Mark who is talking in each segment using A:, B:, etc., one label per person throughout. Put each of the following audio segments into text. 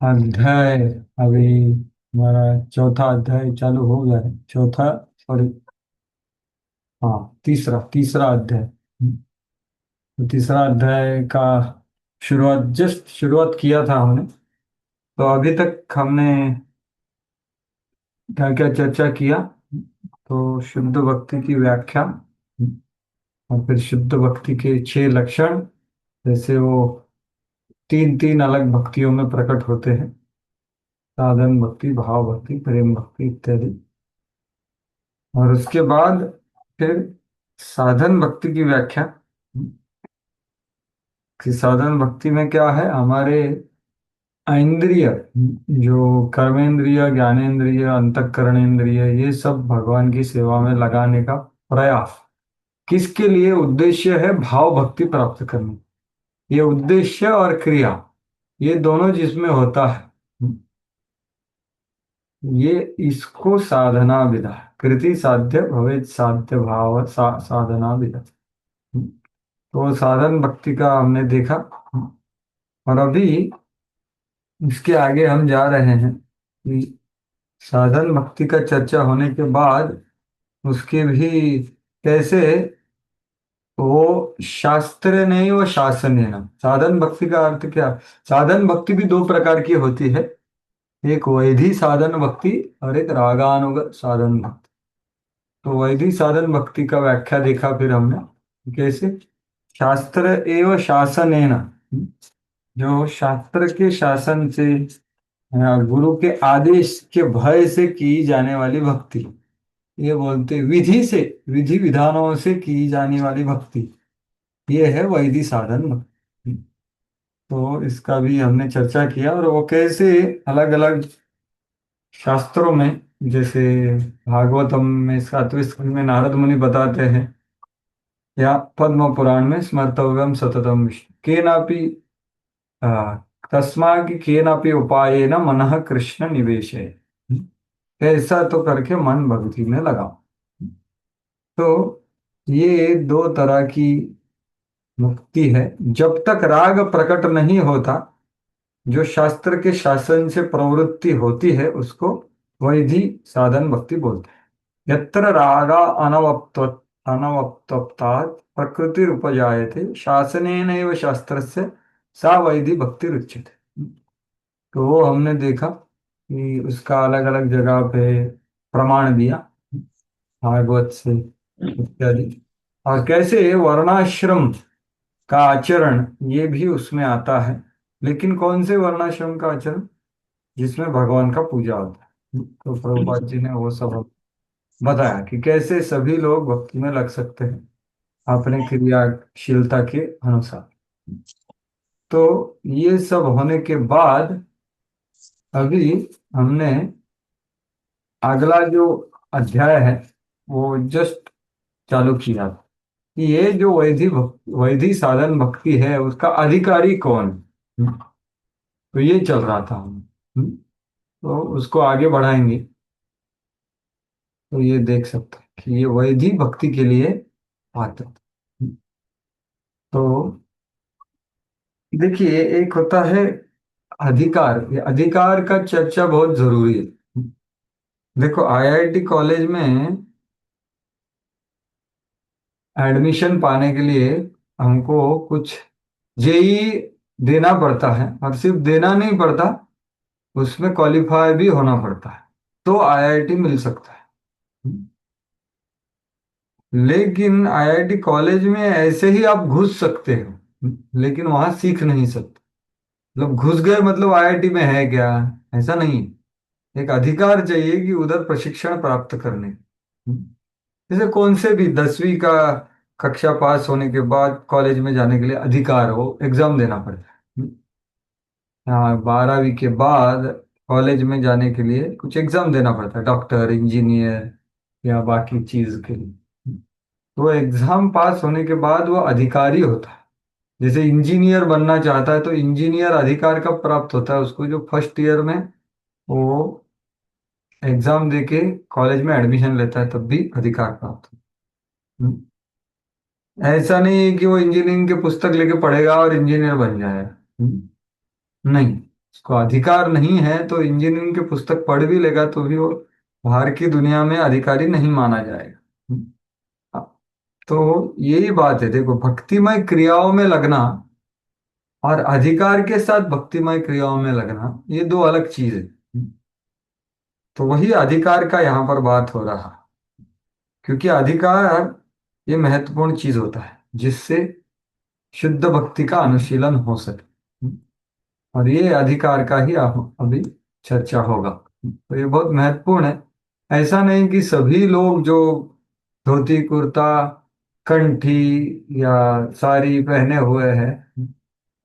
A: अध्याय अभी हमारा चौथा अध्याय चालू हो गया है। चौथा, सॉरी, हाँ, तीसरा तीसरा अध्याय। तो तीसरा अध्याय का शुरुआत किया था हमने। तो अभी तक हमने क्या क्या चर्चा किया। तो शुद्ध भक्ति की व्याख्या, और फिर शुद्ध भक्ति के 6 लक्षण, जैसे वो तीन तीन अलग भक्तियों में प्रकट होते हैं: साधन भक्ति, भाव भक्ति, प्रेम भक्ति इत्यादि। और उसके बाद फिर साधन भक्ति की व्याख्या, कि साधन भक्ति में क्या है, हमारे इंद्रिय, जो कर्मेंद्रिय, ज्ञानेंद्रिय, अंतःकरणेंद्रिय, ये सब भगवान की सेवा में लगाने का प्रयास, किसके लिए उद्देश्य है? भाव भक्ति प्राप्त करने। ये उद्देश्य और क्रिया, ये दोनों जिसमें होता है, ये इसको साधना विधा, कृति साध्य भवेत साध्य भाव साधना विधा। तो साधन भक्ति का हमने देखा। और अभी इसके आगे हम जा रहे हैं कि साधन भक्ति का चर्चा होने के बाद उसके भी कैसे, वो शास्त्र नहीं, वो शासन है ना। साधन भक्ति का अर्थ क्या? साधन भक्ति भी दो प्रकार की होती है: एक वैधि साधन भक्ति और एक रागानुग साधन भक्ति। तो वैधि साधन भक्ति का व्याख्या देखा फिर हमने कैसे, शास्त्र एवं शासनेन, जो शास्त्र के शासन से, गुरु के आदेश के भय से की जाने वाली भक्ति, ये बोलते विधि से, विधि विधानों से की जाने वाली भक्ति, ये है वैधि साधन भक्ति। तो इसका भी हमने चर्चा किया, और वो कैसे अलग अलग शास्त्रों में, जैसे भागवतम में 7वें स्कंद में नारद मुनि बताते हैं, या पद्म पुराण में स्मर्तव्यम सततम विष्णु केनापि, आ, तस्मात् केनापि उपायेन मनः कृष्ण निवेशय। ऐसा तो करके मन भक्ति में लगाओ। तो ये दो तरह की मुक्ति है। जब तक राग प्रकट नहीं होता, जो शास्त्र के शासन से प्रवृत्ति होती है, उसको वैधि साधन भक्ति बोलते हैं। यत्र रागा अनवप्तात् प्रकृतिरुपजायते शासनेनैव शास्त्रस्य सा वैधि भक्तिरुच्यते। तो वो हमने देखा कि उसका अलग अलग जगह पे प्रमाण दिया, भागवत से इत्यादि। और कैसे वर्णाश्रम का आचरण, ये भी उसमें आता है। लेकिन कौन से वर्णाश्रम का आचरण? जिसमें भगवान का पूजा होता है। तो प्रभुपाद जी ने वो सब बताया कि कैसे सभी लोग भक्ति में लग सकते हैं अपने क्रियाशीलता के अनुसार। तो ये सब होने के बाद अभी हमने अगला जो अध्याय है वो जस्ट चालू किया था, कि ये जो वैधि साधन भक्ति है, उसका अधिकारी कौन है। तो ये चल रहा था हम। तो उसको आगे बढ़ाएंगे। तो ये देख सकते हैं कि ये वैधि भक्ति के लिए पात्र। तो देखिए, एक होता है अधिकार। ये अधिकार का चर्चा बहुत जरूरी है। देखो, आईआईटी कॉलेज में एडमिशन पाने के लिए हमको कुछ जेई देना पड़ता है, और सिर्फ देना नहीं पड़ता, उसमें क्वालिफाई भी होना पड़ता है, तो आईआईटी मिल सकता है। लेकिन आईआईटी कॉलेज में ऐसे ही आप घुस सकते हो, लेकिन वहां सीख नहीं सकते। मतलब घुस गए मतलब आईआईटी में है क्या, ऐसा नहीं। एक अधिकार चाहिए कि उधर प्रशिक्षण प्राप्त करने। जैसे कौन से भी 10वीं का कक्षा पास होने के बाद कॉलेज में जाने के लिए अधिकार हो, एग्जाम देना पड़ता है। हाँ, 12वीं के बाद कॉलेज में जाने के लिए कुछ एग्जाम देना पड़ता है, डॉक्टर, इंजीनियर या बाकी चीज के लिए। तो एग्जाम पास होने के बाद वो अधिकारी होता है। जैसे इंजीनियर बनना चाहता है, तो इंजीनियर अधिकार कब प्राप्त होता है उसको? जो फर्स्ट ईयर में वो एग्जाम देके कॉलेज में एडमिशन लेता है, तब भी अधिकार प्राप्त होता है। ऐसा नहीं है कि वो इंजीनियरिंग की पुस्तक लेके पढ़ेगा और इंजीनियर बन जाएगा। नहीं, उसको अधिकार नहीं है तो इंजीनियरिंग की पुस्तक पढ़ भी लेगा तो भी वो बाहर की दुनिया में अधिकारी नहीं माना जाएगा। तो यही बात है, देखो भक्तिमय क्रियाओं में लगना और अधिकार के साथ भक्तिमय क्रियाओं में लगना ये दो अलग चीज है। तो वही अधिकार का यहाँ पर बात हो रहा, क्योंकि अधिकार ये महत्वपूर्ण चीज होता है जिससे शुद्ध भक्ति का अनुशीलन हो सके। और ये अधिकार का ही अभी चर्चा होगा। तो ये बहुत महत्वपूर्ण है। ऐसा नहीं कि सभी लोग जो धोती कुर्ता कंठी या साड़ी पहने हुए हैं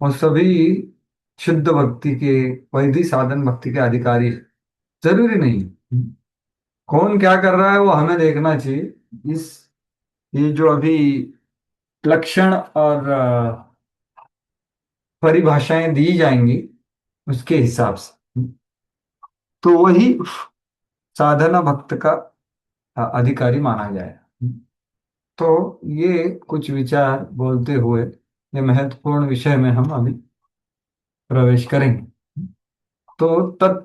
A: और सभी शुद्ध भक्ति के, वैदिक साधन भक्ति के अधिकारी हैं। जरूरी नहीं। कौन क्या कर रहा है वो हमें देखना चाहिए। इस ये जो अभी लक्षण और परिभाषाएं दी जाएंगी उसके हिसाब से तो वही साधना भक्त का अधिकारी माना जाएगा। तो ये कुछ विचार बोलते हुए ये महत्वपूर्ण विषय में हम अभी प्रवेश करेंगे। तो तत्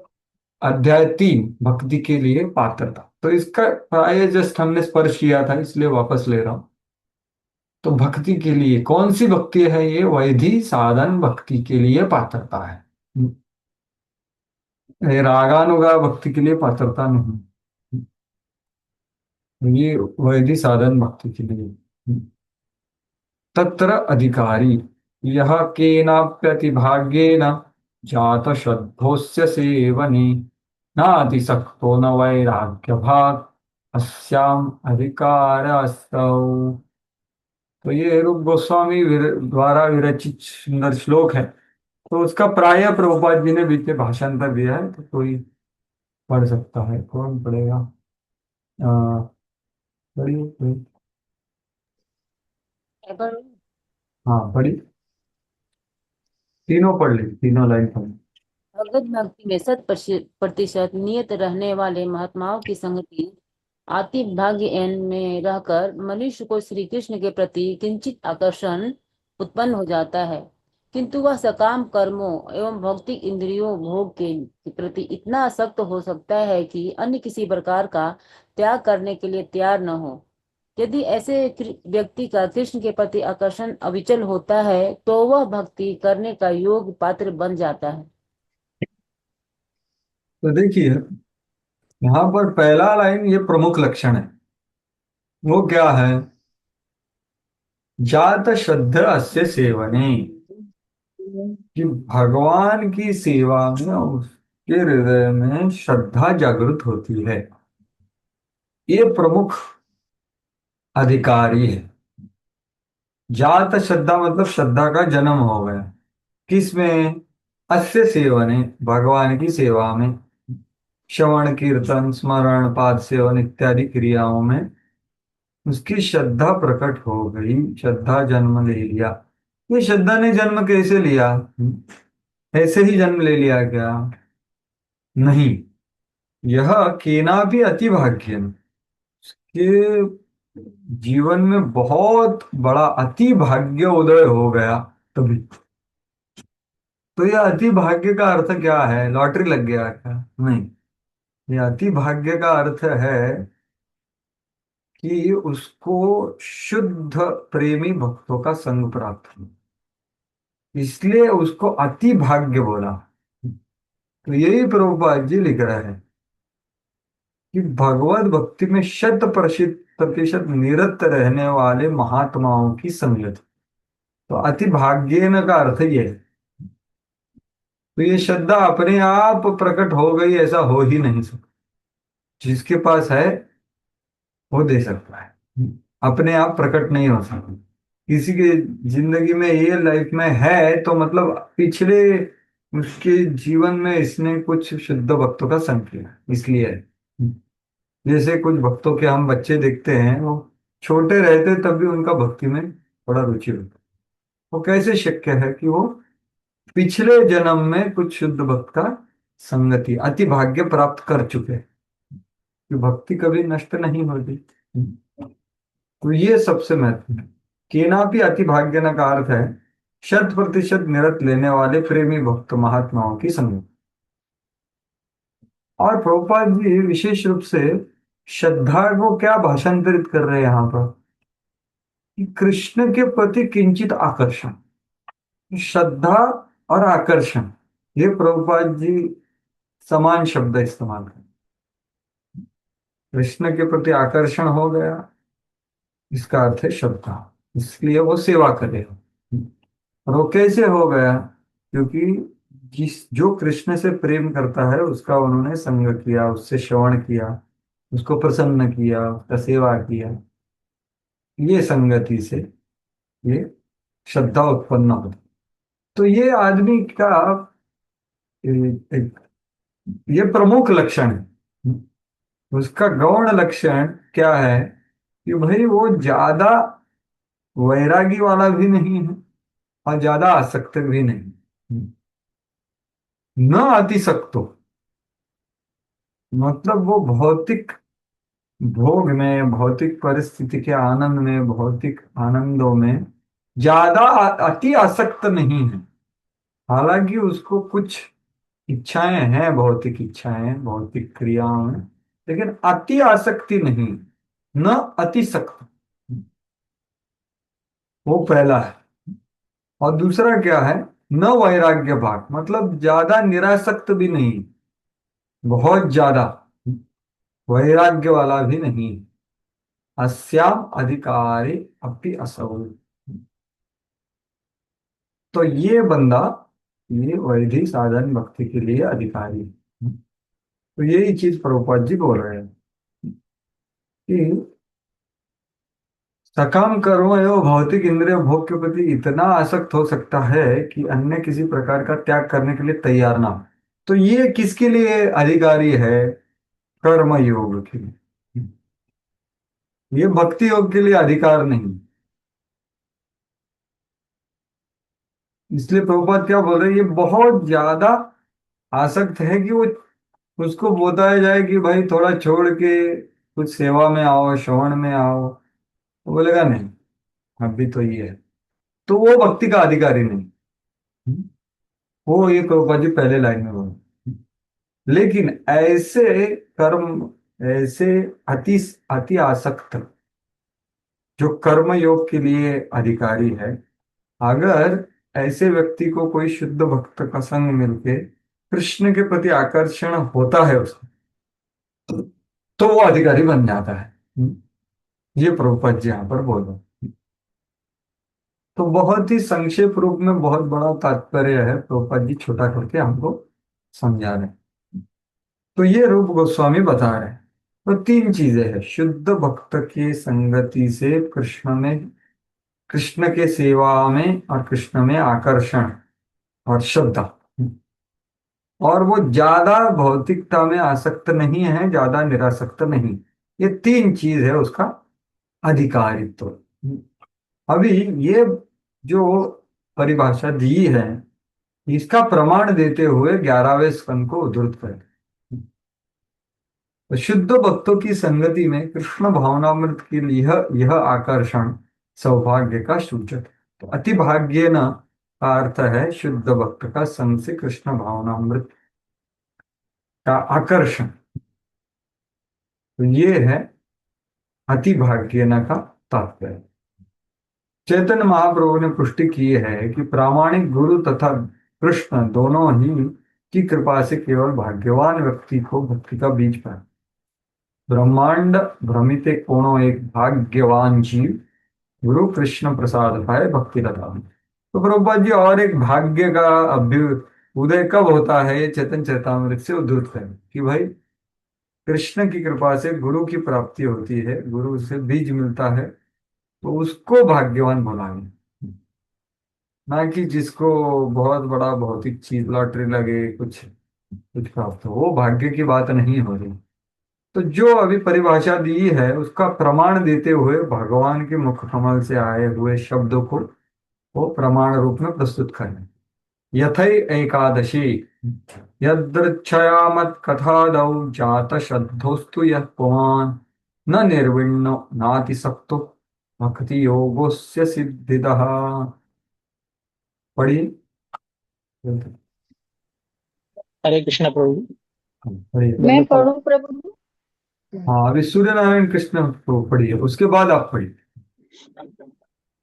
A: अध्याय 3 भक्ति के लिए पात्रता, तो इसका प्राय जस्ट हमने स्पर्श किया था इसलिए वापस ले रहा हूं। तो भक्ति के लिए कौन सी भक्ति है, ये वैधि साधन भक्ति के लिए पात्रता है। ये रागानुगा भक्ति के लिए पात्रता नहीं, ये वैधि साधन भक्ति के लिए। तत्र अधिकारी यह केनाप्यतिभाग्येन जात श्रद्धोस्य सेवने नातिसक्तो न वैराग्य भाग अस्याम अधिकारस्तौ। तो ये रूप गोस्वामी द्वारा विरचित सुंदर श्लोक है। तो उसका प्राय प्रभुपाद जी ने बीच में भाषांतर दिया है, तो कोई पढ़ सकता है। कौन पढ़ेगा? पढ़िए कोई।
B: अगर
A: हाँ पढ़िए, तीनों पढ़ ली, तीनों लाइन पढ़ ली।
B: भगवत भक्ति में 100% नियत रहने वाले महात्माओं की संगति अति भाग्य एन में रहकर मनुष्य को श्री कृष्ण के प्रति किंचित आकर्षण उत्पन्न हो जाता है, किंतु वह सकाम कर्मों एवं भौतिक इंद्रियों भोग के प्रति इतना आसक्त हो सकता है कि अन्य किसी प्रकार का त्याग करने के लिए तैयार न हो। यदि ऐसे व्यक्ति का कृष्ण के प्रति आकर्षण अविचल होता है तो वह भक्ति करने का योग्य पात्र बन जाता है।
A: तो देखिए यहाँ पर पहला लाइन ये प्रमुख लक्षण है। वो क्या है? जात श्रद्धा अस्य सेवने, कि भगवान की सेवा में उसके हृदय में श्रद्धा जागृत होती है। ये प्रमुख अधिकारी है। जात श्रद्धा मतलब श्रद्धा का जन्म हो गया किसमें? अस्य सेवने, भगवान की सेवा में, श्रवण कीर्तन स्मरण पाद सेवन इत्यादि क्रियाओं में उसकी श्रद्धा प्रकट हो गई, श्रद्धा जन्म ले लिया। ये श्रद्धा ने जन्म कैसे लिया? ऐसे ही जन्म ले लिया क्या? नहीं, यह केना भी अति भाग्य के जीवन में बहुत बड़ा अति भाग्य उदय हो गया तभी। तो यह अति भाग्य का अर्थ क्या है? लॉटरी लग गया क्या? नहीं, ये अति भाग्य का अर्थ है कि उसको शुद्ध प्रेमी भक्तों का संग प्राप्त हुआ, इसलिए उसको अति भाग्य बोला। तो यही प्रभुपाद जी लिख रहे हैं कि भगवत भक्ति में 100% निरत रहने वाले महात्माओं की संगत। तो अति भाग्येन का अर्थ ये है। तो ये श्रद्धा अपने आप प्रकट हो गई ऐसा हो ही नहीं सकता। जिसके पास है वो दे सकता है, अपने आप प्रकट नहीं हो सकता। किसी के जिंदगी में ये लाइफ में है तो मतलब पिछले उसके जीवन में इसने कुछ शुद्ध भक्तों का संग किया इसलिए है। जैसे कुछ भक्तों के हम बच्चे देखते हैं, वो छोटे रहते तब भी उनका भक्ति में बड़ा रुचि होता। वो कैसे शक्य है कि वो पिछले जन्म में कुछ शुद्ध भक्त का संगति अति भाग्य प्राप्त कर चुके हैं, कि भक्ति कभी नष्ट नहीं होती। तो ये सबसे महत्वपूर्ण। केना भी अति भाग्य न का अर्थ है शत प्रतिशत निरत लेने वाले प्रेमी भक्त महात्माओं की संगति। और प्रभुपाद जी विशेष रूप से श्रद्धा को क्या भाषांतरित कर रहे हैं यहाँ पर, कि कृष्ण के प्रति किंचित आकर्षण। श्रद्धा और आकर्षण, ये प्रभुपाद जी समान शब्द इस्तेमाल करें। कृष्ण के प्रति आकर्षण हो गया, इसका अर्थ है श्रद्धा, इसलिए वो सेवा करेगा। और वो कैसे हो गया, क्योंकि जिस जो कृष्ण से प्रेम करता है उसका उन्होंने संग किया, उससे श्रवण किया, उसको प्रसन्न किया, उसका सेवा किया। ये संगति से ये श्रद्धा उत्पन्न होती। तो ये आदमी का एक ये प्रमुख लक्षण है। उसका गौण लक्षण क्या है, कि भाई वो ज्यादा वैरागी वाला भी नहीं है और ज्यादा आसक्त भी नहीं, न अतिसक्तो। मतलब वो भौतिक भोग में, भौतिक परिस्थिति के आनंद में, भौतिक आनंदों में ज्यादा अति आसक्त नहीं है। हालांकि उसको कुछ इच्छाएं हैं, भौतिक इच्छाएं, भौतिक क्रियाओं में, लेकिन अति आसक्ति नहीं, न अति सक्त। वो पहला है। और दूसरा क्या है, न वैराग्य भाग, मतलब ज्यादा निरासक्त भी नहीं, बहुत ज्यादा वैराग्य वाला भी नहीं। अस्याम अधिकारी अपि असौ। तो ये बंदा, ये वैधि साधन भक्ति के लिए अधिकारी है। तो यही चीज प्रभुपाद जी बोल रहे हैं कि सकाम कर्म एवं भौतिक इंद्रिय भोग के प्रति इतना आसक्त हो सकता है कि अन्य किसी प्रकार का त्याग करने के लिए तैयार ना हो। तो ये किसके लिए अधिकारी है, कर्म योग के लिए। ये भक्ति योग के लिए अधिकार नहीं। इसलिए प्रभुपाद क्या बोल रहे हैं, ये बहुत ज्यादा आसक्त है कि वो, उसको बताया जाए कि भाई थोड़ा छोड़ के कुछ सेवा में आओ, श्रवण में आओ, तो बोलेगा नहीं, अभी तो ये है। तो वो भक्ति का अधिकारी नहीं। वो ये प्रभुपाद जी पहले लाइन में बोले। लेकिन ऐसे कर्म, ऐसे अति अति आसक्त जो कर्म योग के लिए अधिकारी है, अगर ऐसे व्यक्ति को कोई शुद्ध भक्त का संग मिलके कृष्ण के प्रति आकर्षण होता है उसको, तो वो अधिकारी बन जाता है। ये प्रभुपाद जी यहाँ पर बोल रहे हैं। तो बहुत ही संक्षेप रूप में बहुत बड़ा तात्पर्य है, प्रभुपाद जी छोटा करके हमको समझा रहे हैं। तो ये रूप गोस्वामी बता रहे हैं। तो तीन चीजें हैं, शुद्ध भक्त की संगति से कृष्ण में, कृष्ण के सेवा में और कृष्ण में आकर्षण और श्रद्धा। और वो ज्यादा भौतिकता में आसक्त नहीं है, ज्यादा निरासक्त नहीं। ये तीन चीज है उसका अधिकारित्व। अभी ये जो परिभाषा दी है, इसका प्रमाण देते हुए 11वें स्कंद को उद्धृत करें। तो शुद्ध भक्तों की संगति में कृष्ण भावनामृत के लिए यह आकर्षण सौभाग्य का सूचक है। तो अति भाग्य न का अर्थ है शुद्ध भक्त का संग से कृष्ण भावनामृत का आकर्षण। तो ये है अति भाग्य न का तात्पर्य। चैतन्य महाप्रभु ने पुष्टि की है कि प्रामाणिक गुरु तथा कृष्ण दोनों ही की कृपा से केवल भाग्यवान व्यक्ति को भक्ति का बीज पाए। ब्रह्मांड भ्रमिते कोनो एक भाग्यवान जीव, गुरु कृष्ण प्रसाद पाए भक्ति लता। तो प्रभुपाद जी और एक भाग्य का अभ्यु उदय कब होता है, ये चेतन चैतामृत से उद्धृत है कि भाई कृष्ण की कृपा से गुरु की प्राप्ति होती है, गुरु से बीज मिलता है, तो उसको भाग्यवान बोलाएंगे। ना कि जिसको बहुत बड़ा भौतिक चीज लॉटरी लगे, कुछ कुछ प्राप्त हो, वो भाग्य की बात नहीं हो रही। तो जो अभी परिभाषा दी है उसका प्रमाण देते हुए भगवान के मुख कमल से आए हुए शब्दों को वो प्रमाण रूप में प्रस्तुत करें। यथै एकादशी यदृच्छया कथादौ जात श्रद्धोस्तु यः पुमान् न निर्विण्णो नातिसक्तो भक्ति योगोस्य सिद्धिदः। पढ़िए।
C: हरे कृष्ण प्रभु।
A: पढ़िए।
C: मैंने
D: मैं
C: पढ़ा।
D: पढ़ूं प्रभु?
A: हाँ, अभी सूर्य नारायण कृष्ण को पढ़िए, उसके बाद आप पढ़िए।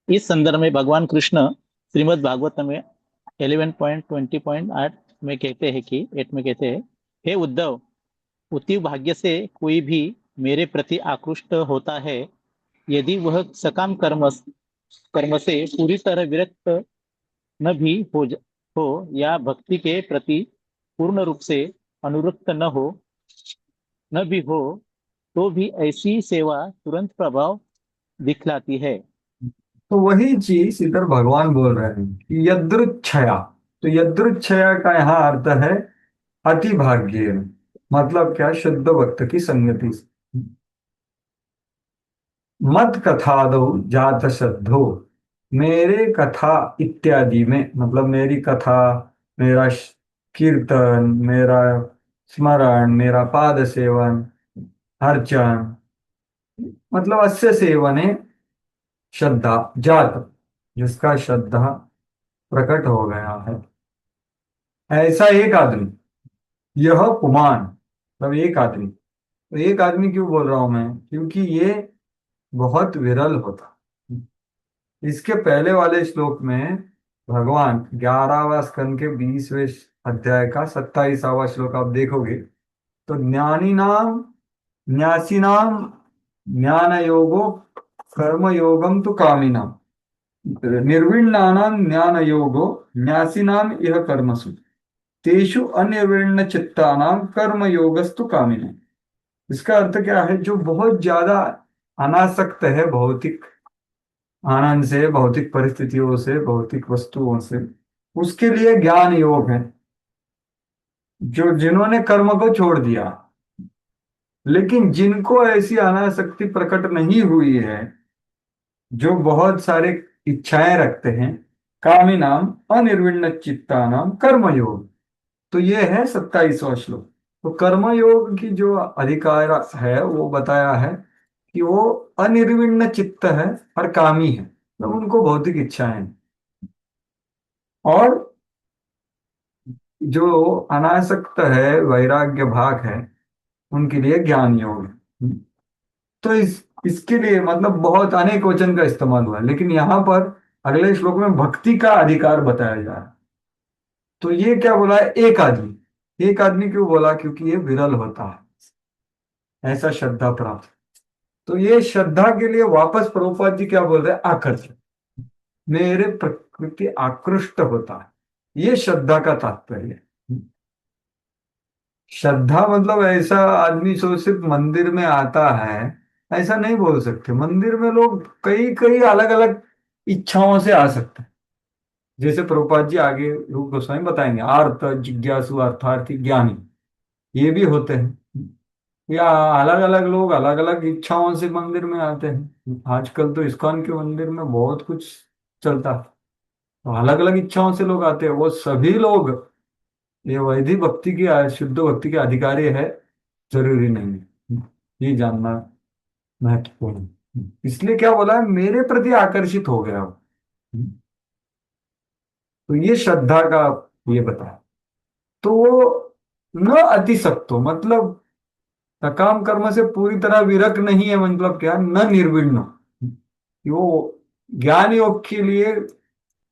C: इस संदर्भ में भगवान कृष्ण श्रीमद् भागवत में 11.20.8 में कहते हैं कि 8 में कहते हैं, हे उद्धव, उति भाग्य से कोई भी मेरे प्रति आकृष्ट होता है, यदि वह सकाम कर्म से पूरी तरह विरक्त न भी हो या भक्ति के प्रति पूर्ण रूप से अनुरक्त न भी हो, तो भी ऐसी सेवा तुरंत प्रभाव दिखलाती है।
A: तो वही चीज इधर भगवान बोल रहे हैं कि यदृच्छया। तो यदृच्छया का यहाँ अर्थ है अति भाग्य। मतलब क्या? शुद्ध भक्त की संगति से। मत कथादो जात श्रद्धो। मेरे कथा इत्यादि में, मतलब मेरी कथा, मेरा कीर्तन, मेरा स्मरण, मेरा पाद सेवन, अर्चन, मतलब अस्य सेवने श्रद्धा जात, जिसका श्रद्धा प्रकट हो गया है, ऐसा एक आदमी, यह पुमान, मतलब एक आदमी। तो एक आदमी क्यों बोल रहा हूं मैं? क्योंकि ये बहुत विरल होता। इसके पहले वाले श्लोक में भगवान 11वां स्कंद के 20वें अध्याय का 27वां श्लोक आप देखोगे, तो ज्ञानी नाम न्यासी नाम ज्ञान योगो कर्म योगम तो कामिनाम निर्विण्णानां ज्ञान योगो न्यासिनाम यह कर्मसु तेषु अनिर्विण्ण चित्तानां कर्म योगस्तु कामिनाम। इसका अर्थ क्या है? जो बहुत ज्यादा अनासक्त है भौतिक आनंद से, भौतिक परिस्थितियों से, भौतिक वस्तुओं से, उसके लिए ज्ञान योग है। जो जिन्होंने कर्म को छोड़ दिया, लेकिन जिनको ऐसी अनासक्ति प्रकट नहीं हुई है, जो बहुत सारे इच्छाएं रखते हैं, कामी नाम अनिर्विण्ण चित्ता नाम कर्मयोग। तो ये है 27वां श्लोक। तो कर्मयोग की जो अधिकार है वो बताया है कि वो अनिर्विण्ण चित्त है और कामी है, मतलब उनको भौतिक इच्छाएं हैं। और जो अनासक्त है, वैराग्य भाग है, उनके लिए ज्ञान योग है। तो इसके लिए मतलब बहुत अनेक वचन का इस्तेमाल हुआ है, लेकिन यहाँ पर अगले श्लोक में भक्ति का अधिकार बताया जा रहा है। तो ये क्या बोला है? एक आदमी। एक आदमी क्यों बोला? क्योंकि ये विरल होता है ऐसा श्रद्धा प्राप्त। तो ये श्रद्धा के लिए वापस प्रभुपाद जी क्या बोल रहे हैं? आकर्षण। मेरे प्रकृति आकृष्ट होता है, ये श्रद्धा का तात्पर्य है। श्रद्धा मतलब ऐसा आदमी सो सिर्फ मंदिर में आता है, ऐसा नहीं बोल सकते। मंदिर में लोग कई कई अलग अलग इच्छाओं से आ सकते हैं। जैसे प्रभुपाद जी आगे रूप गोस्वामी बताएंगे, आर्त जिज्ञासु अर्थार्थी ज्ञानी, ये भी होते हैं। या अलग अलग लोग अलग अलग इच्छाओं से मंदिर में आते हैं। आजकल तो इस्कॉन के मंदिर में बहुत कुछ चलता है, तो अलग अलग इच्छाओं से लोग आते हैं। वो सभी लोग ये वैदिक भक्ति की, शुद्ध भक्ति के अधिकारी है, जरूरी नहीं है। ये जानना महत्वपूर्ण है। इसलिए क्या बोला है? मेरे प्रति आकर्षित हो गया हो। तो ये श्रद्धा का ये बताया। तो वो न अतिसक्तो, मतलब सकाम कर्म से पूरी तरह विरक्त नहीं है। मतलब क्या? न निर्विण्ण, कि वो ज्ञान योग के लिए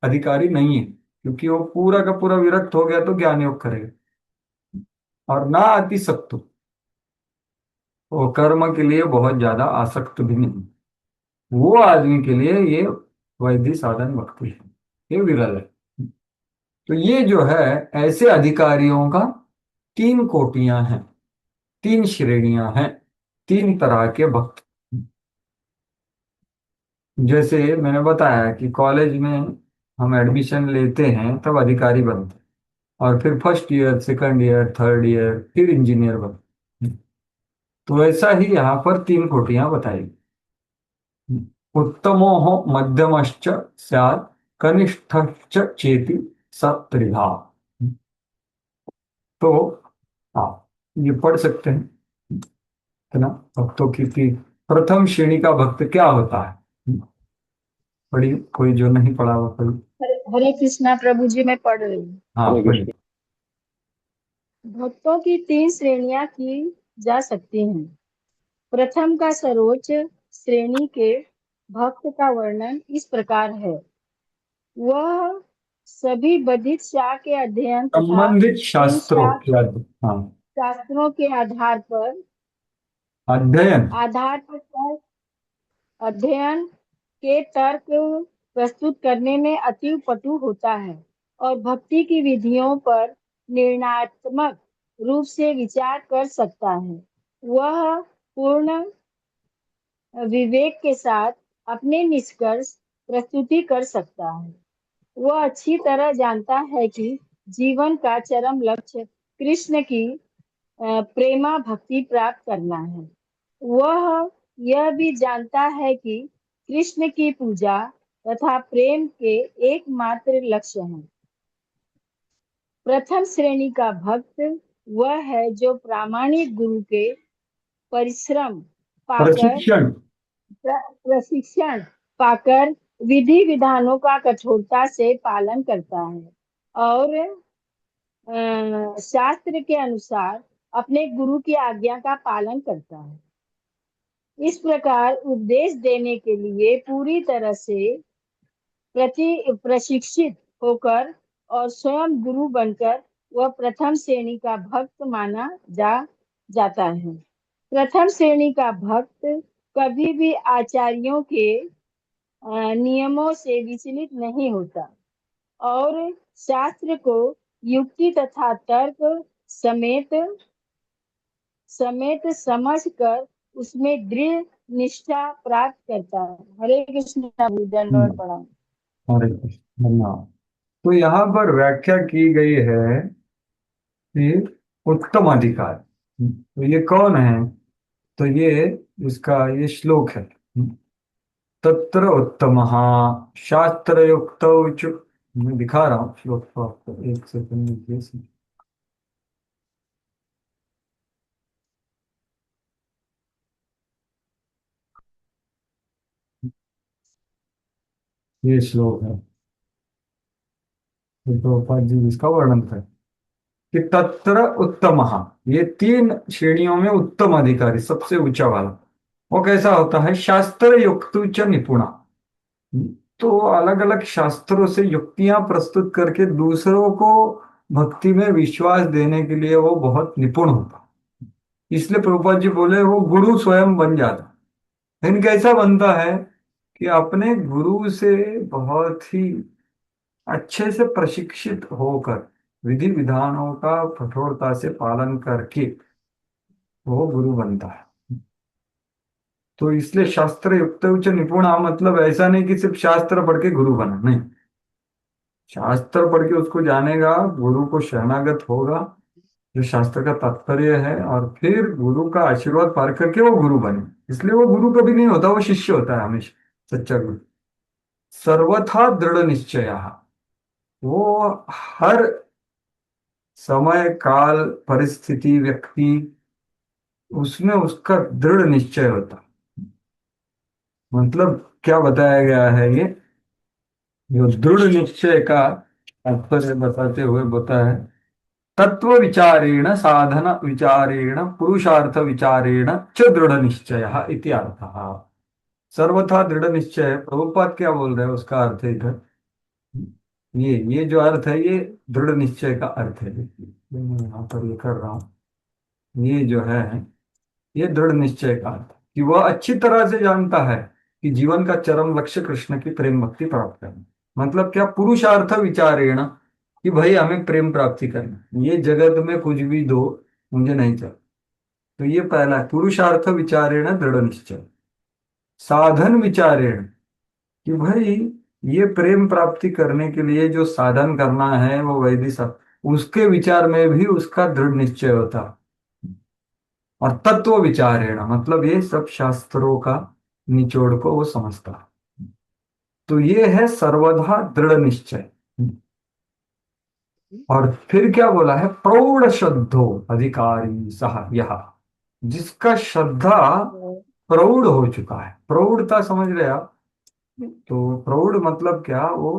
A: अधिकारी नहीं है, क्योंकि वो पूरा का पूरा विरक्त हो गया तो ज्ञान योग करेगा। और ना अतिसक्तो, वो कर्म के लिए बहुत ज्यादा आसक्त भी नहीं। वो आदमी के लिए ये वैदिक साधन भक्ति है, ये विरल है। तो ये जो है, ऐसे अधिकारियों का तीन कोटियां हैं, तीन श्रेणियां हैं, तीन तरह के भक्त। जैसे मैंने बताया कि कॉलेज में हम एडमिशन लेते हैं तब अधिकारी बनते हैं, और फिर first year, second year, third year, फिर इंजीनियर बनते हैं। तो ऐसा ही यहाँ पर तीन कोटियां बताई। उत्तमो मध्यमश्च स्यात् कनिष्ठश्च चेति स त्रिधा। तो हाँ, ये पढ़ सकते हैं, है ना? भक्तों की प्रथम श्रेणी का भक्त क्या होता है? पढ़िए, कोई जो नहीं पढ़ा वो पढ़िए।
D: हरे हरे कृष्णा प्रभु जी, मैं पढ़ रही हूँ।
A: हाँ
C: हरे
A: पढ़िए।
C: कृष्ण।
D: भक्तों की 3 श्रेणियां की जा सकती हैं। प्रथम का सर्वोच्च श्रेणी के भक्त का वर्णन इस प्रकार है। वह सभी बौद्धिक शास्त्र के अध्ययन तथा
A: संबंधित
D: इन
A: शास्त्रों क्या? हाँ,
D: शास्त्रों के
A: अध्ययन।
D: आधार पर अध्ययन के तर्क प्रस्तुत करने में अति पटु होता है और भक्ति की विधियों पर निर्णयात्मक रूप से विचार कर सकता है। वह पूर्ण विवेक के साथ अपने निष्कर्ष प्रस्तुति कर सकता है। वह अच्छी तरह जानता है कि जीवन का चरम लक्ष्य कृष्ण की प्रेमा भक्ति प्राप्त करना है। वह यह भी जानता है कि कृष्ण की पूजा तथा प्रेम के एकमात्र लक्ष्य हैं। प्रथम श्रेणी का भक्त वह है जो प्रामाणिक गुरु के परिश्रम पाकर
A: प्रशिक्षण।
D: प्रशिक्षण पाकर विधि विधानों का कठोरता से पालन करता है और शास्त्र के अनुसार अपने गुरु की आज्ञा का पालन करता है। इस प्रकार उपदेश देने के लिए पूरी तरह से प्रशिक्षित होकर और स्वयं गुरु बनकर वह प्रथम श्रेणी का भक्त माना जाता है। प्रथम श्रेणी का भक्त कभी भी आचार्यों के नियमों से विचलित नहीं होता और शास्त्र को युक्ति तथा तर्क समेत समेत समझ कर उसमें दृढ़ निष्ठा प्राप्त करता है। हरे कृष्ण प्रभु, दंडवत प्रणाम।
A: हरे कृष्ण, धन्यवाद। तो यहाँ पर व्याख्या की गई है कि उत्तम अधिकारी, तो ये कौन है? तो ये इसका ये श्लोक है। तत्र उत्तमः शास्त्रयुक्तौ च। मैं दिखा रहा हूँ श्लोक को आपको, एक सेकंड दीजिए। ये श्लोक है, तो प्रभुपाद जी इसका वर्णन करें कि तत्र उत्तमः, ये 3 श्रेणियों में उत्तम अधिकारी सबसे ऊंचा वाला वो कैसा होता है? शास्त्र युक्त च निपुणा। तो अलग अलग शास्त्रों से युक्तियां प्रस्तुत करके दूसरों को भक्ति में विश्वास देने के लिए वो बहुत निपुण होता है। इसलिए प्रभुपाद जी बोले वो गुरु स्वयं बन जाता। लेकिन कैसा बनता है कि अपने गुरु से बहुत ही अच्छे से प्रशिक्षित होकर विधि विधानों का कठोरता से पालन करके वो गुरु बनता है। तो इसलिए शास्त्र युक्त उच्च निपुणा मतलब ऐसा नहीं कि सिर्फ शास्त्र पढ़ के गुरु बना, नहीं। शास्त्र पढ़ के उसको जानेगा, गुरु को शरणागत होगा जो शास्त्र का तात्पर्य है, और फिर गुरु का आशीर्वाद पार करके वो गुरु बने। इसलिए वो गुरु कभी नहीं होता, वो शिष्य होता है हमेशा, सच्चा गुरु। सर्वथा दृढ़ निश्चय, वो हर समय काल परिस्थिति व्यक्ति उसमें उसका दृढ़ निश्चय होता। मतलब क्या बताया गया है ये, जो दृढ़ निश्चय का तात्पर्य बताते हुए बताया है, तत्व विचारेण साधन विचारेण पुरुषार्थ विचारेण च दृढ़ निश्चय इति अर्थः। सर्वथा दृढ़ निश्चय, प्रभुपाद क्या बोल रहे हैं उसका अर्थ है इधर, ये जो अर्थ है ये दृढ़ निश्चय का अर्थ है। मैं यहाँ पर ये कर रहा हूँ, ये जो है ये दृढ़ निश्चय का अर्थ है कि वह अच्छी तरह से जानता है कि जीवन का चरम लक्ष्य कृष्ण की प्रेम भक्ति प्राप्त करना। मतलब क्या? पुरुषार्थ विचारेण, कि भाई हमें प्रेम प्राप्ति करना, ये जगत में कुछ भी दो मुझे नहीं चाहिए। तो ये पहला है, पुरुषार्थ विचारेण दृढ़ निश्चय। साधन विचारेण, कि भाई ये प्रेम प्राप्ति करने के लिए जो साधन करना है वो वैदिक उसके विचार में भी उसका दृढ़ निश्चय होता। और तत्व विचारेण मतलब ये सब शास्त्रों का निचोड़ को वो समझता। तो ये है सर्वथा दृढ़ निश्चय। और फिर क्या बोला है? प्रौढ़ श्रद्धो अधिकारी सह यह, जिसका श्रद्धा प्रौढ़ हो चुका है। प्रौढ़ता समझ रहे आप? तो प्रौढ़ मतलब क्या? वो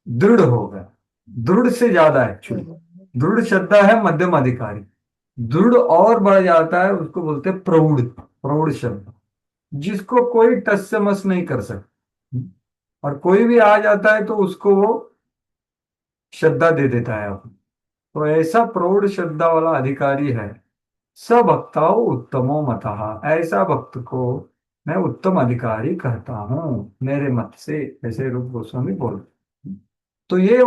A: दृढ़ हो गया। दृढ़ से ज्यादा एक्चुअली, दृढ़ श्रद्धा है मध्यम अधिकारी, दृढ़ और बढ़ जाता है उसको बोलते हैं प्रौढ़, प्रौढ़ श्रद्धा, जिसको कोई टस से मस नहीं कर सकता, और कोई भी आ जाता है तो उसको वो श्रद्धा दे देता है अपनी। तो ऐसा प्रौढ़ श्रद्धा वाला अधिकारी है। स भक्ताओ उत्तमो मतः, ऐसा भक्त को मैं उत्तम अधिकारी कहता हूँ मेरे मत से, ऐसे रूप गोस्वामी बोल। तो ये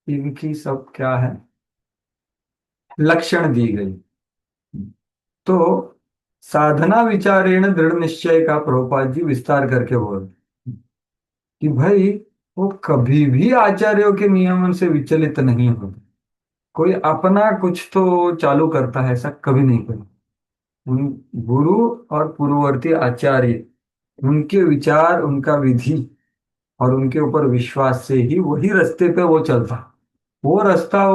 A: इनकी सब क्या है, लक्षण दी गई। तो साधना विचारेण दृढ़ निश्चय का प्रभुपाद जी विस्तार करके बोल कि भाई वो कभी भी आचार्यों के नियमन से विचलित नहीं होते। कोई अपना कुछ तो चालू करता है ऐसा कभी नहीं करें। उन गुरु और पूर्ववर्ती आचार्य, उनके विचार, उनका विधि और उनके ऊपर विश्वास से ही वही रास्ते पे वो चलता। वो रास्ता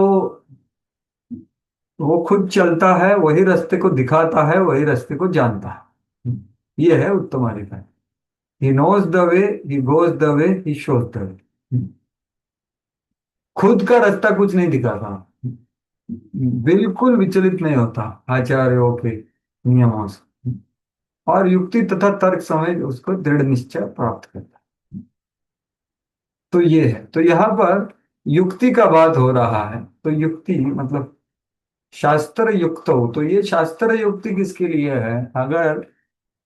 A: वो खुद चलता है, वही रास्ते को दिखाता है, वही रास्ते को जानता है। ये है उत्तम अधिकारी। He knows the way, he goes the way, he shows the way. खुद का रास्ता कुछ नहीं दिखाता, बिल्कुल विचलित नहीं होता आचार्यों के नियमों से, और युक्ति तथा तर्क समझ उसको दृढ़ निश्चय प्राप्त करता है। तो ये है, तो यहाँ पर युक्ति का बात हो रहा है। तो युक्ति मतलब शास्त्र युक्त हो, तो ये शास्त्र युक्ति किसके लिए है अगर,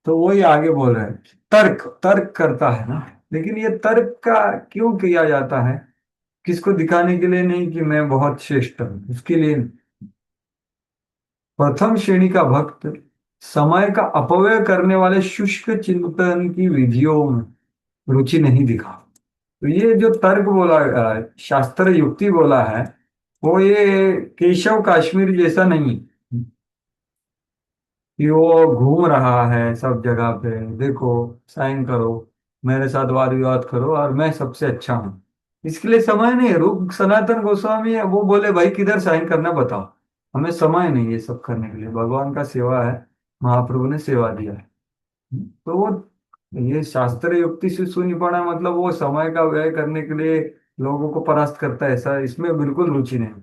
A: तो वही आगे बोल रहे हैं, तर्क, तर्क करता है ना। लेकिन ये तर्क का क्यों किया जाता है, किसको दिखाने के लिए नहीं कि मैं बहुत श्रेष्ठ हूं, उसके लिए नहीं। प्रथम श्रेणी का भक्त समय का अपव्यय करने वाले शुष्क चिंतन की विधियों में रुचि नहीं दिखा। तो ये जो तर्क बोला, शास्त्र युक्ति बोला है, वो ये केशव काश्मीर जैसा नहीं कि वो घूम रहा है सब जगह पे, देखो साइन करो, मेरे साथ वाद विवाद करो और मैं सबसे अच्छा हूं। इसके लिए समय नहीं है। रूप सनातन गोस्वामी है, वो बोले भाई किधर साइन करना बताओ, हमें समय नहीं ये सब करने के लिए, भगवान का सेवा है, महाप्रभु ने सेवा दिया है। तो वो ये शास्त्र युक्ति से सुनी पड़ा मतलब वो समय का व्यय करने के लिए लोगों को परास्त करता है, ऐसा इसमें बिल्कुल रुचि नहीं।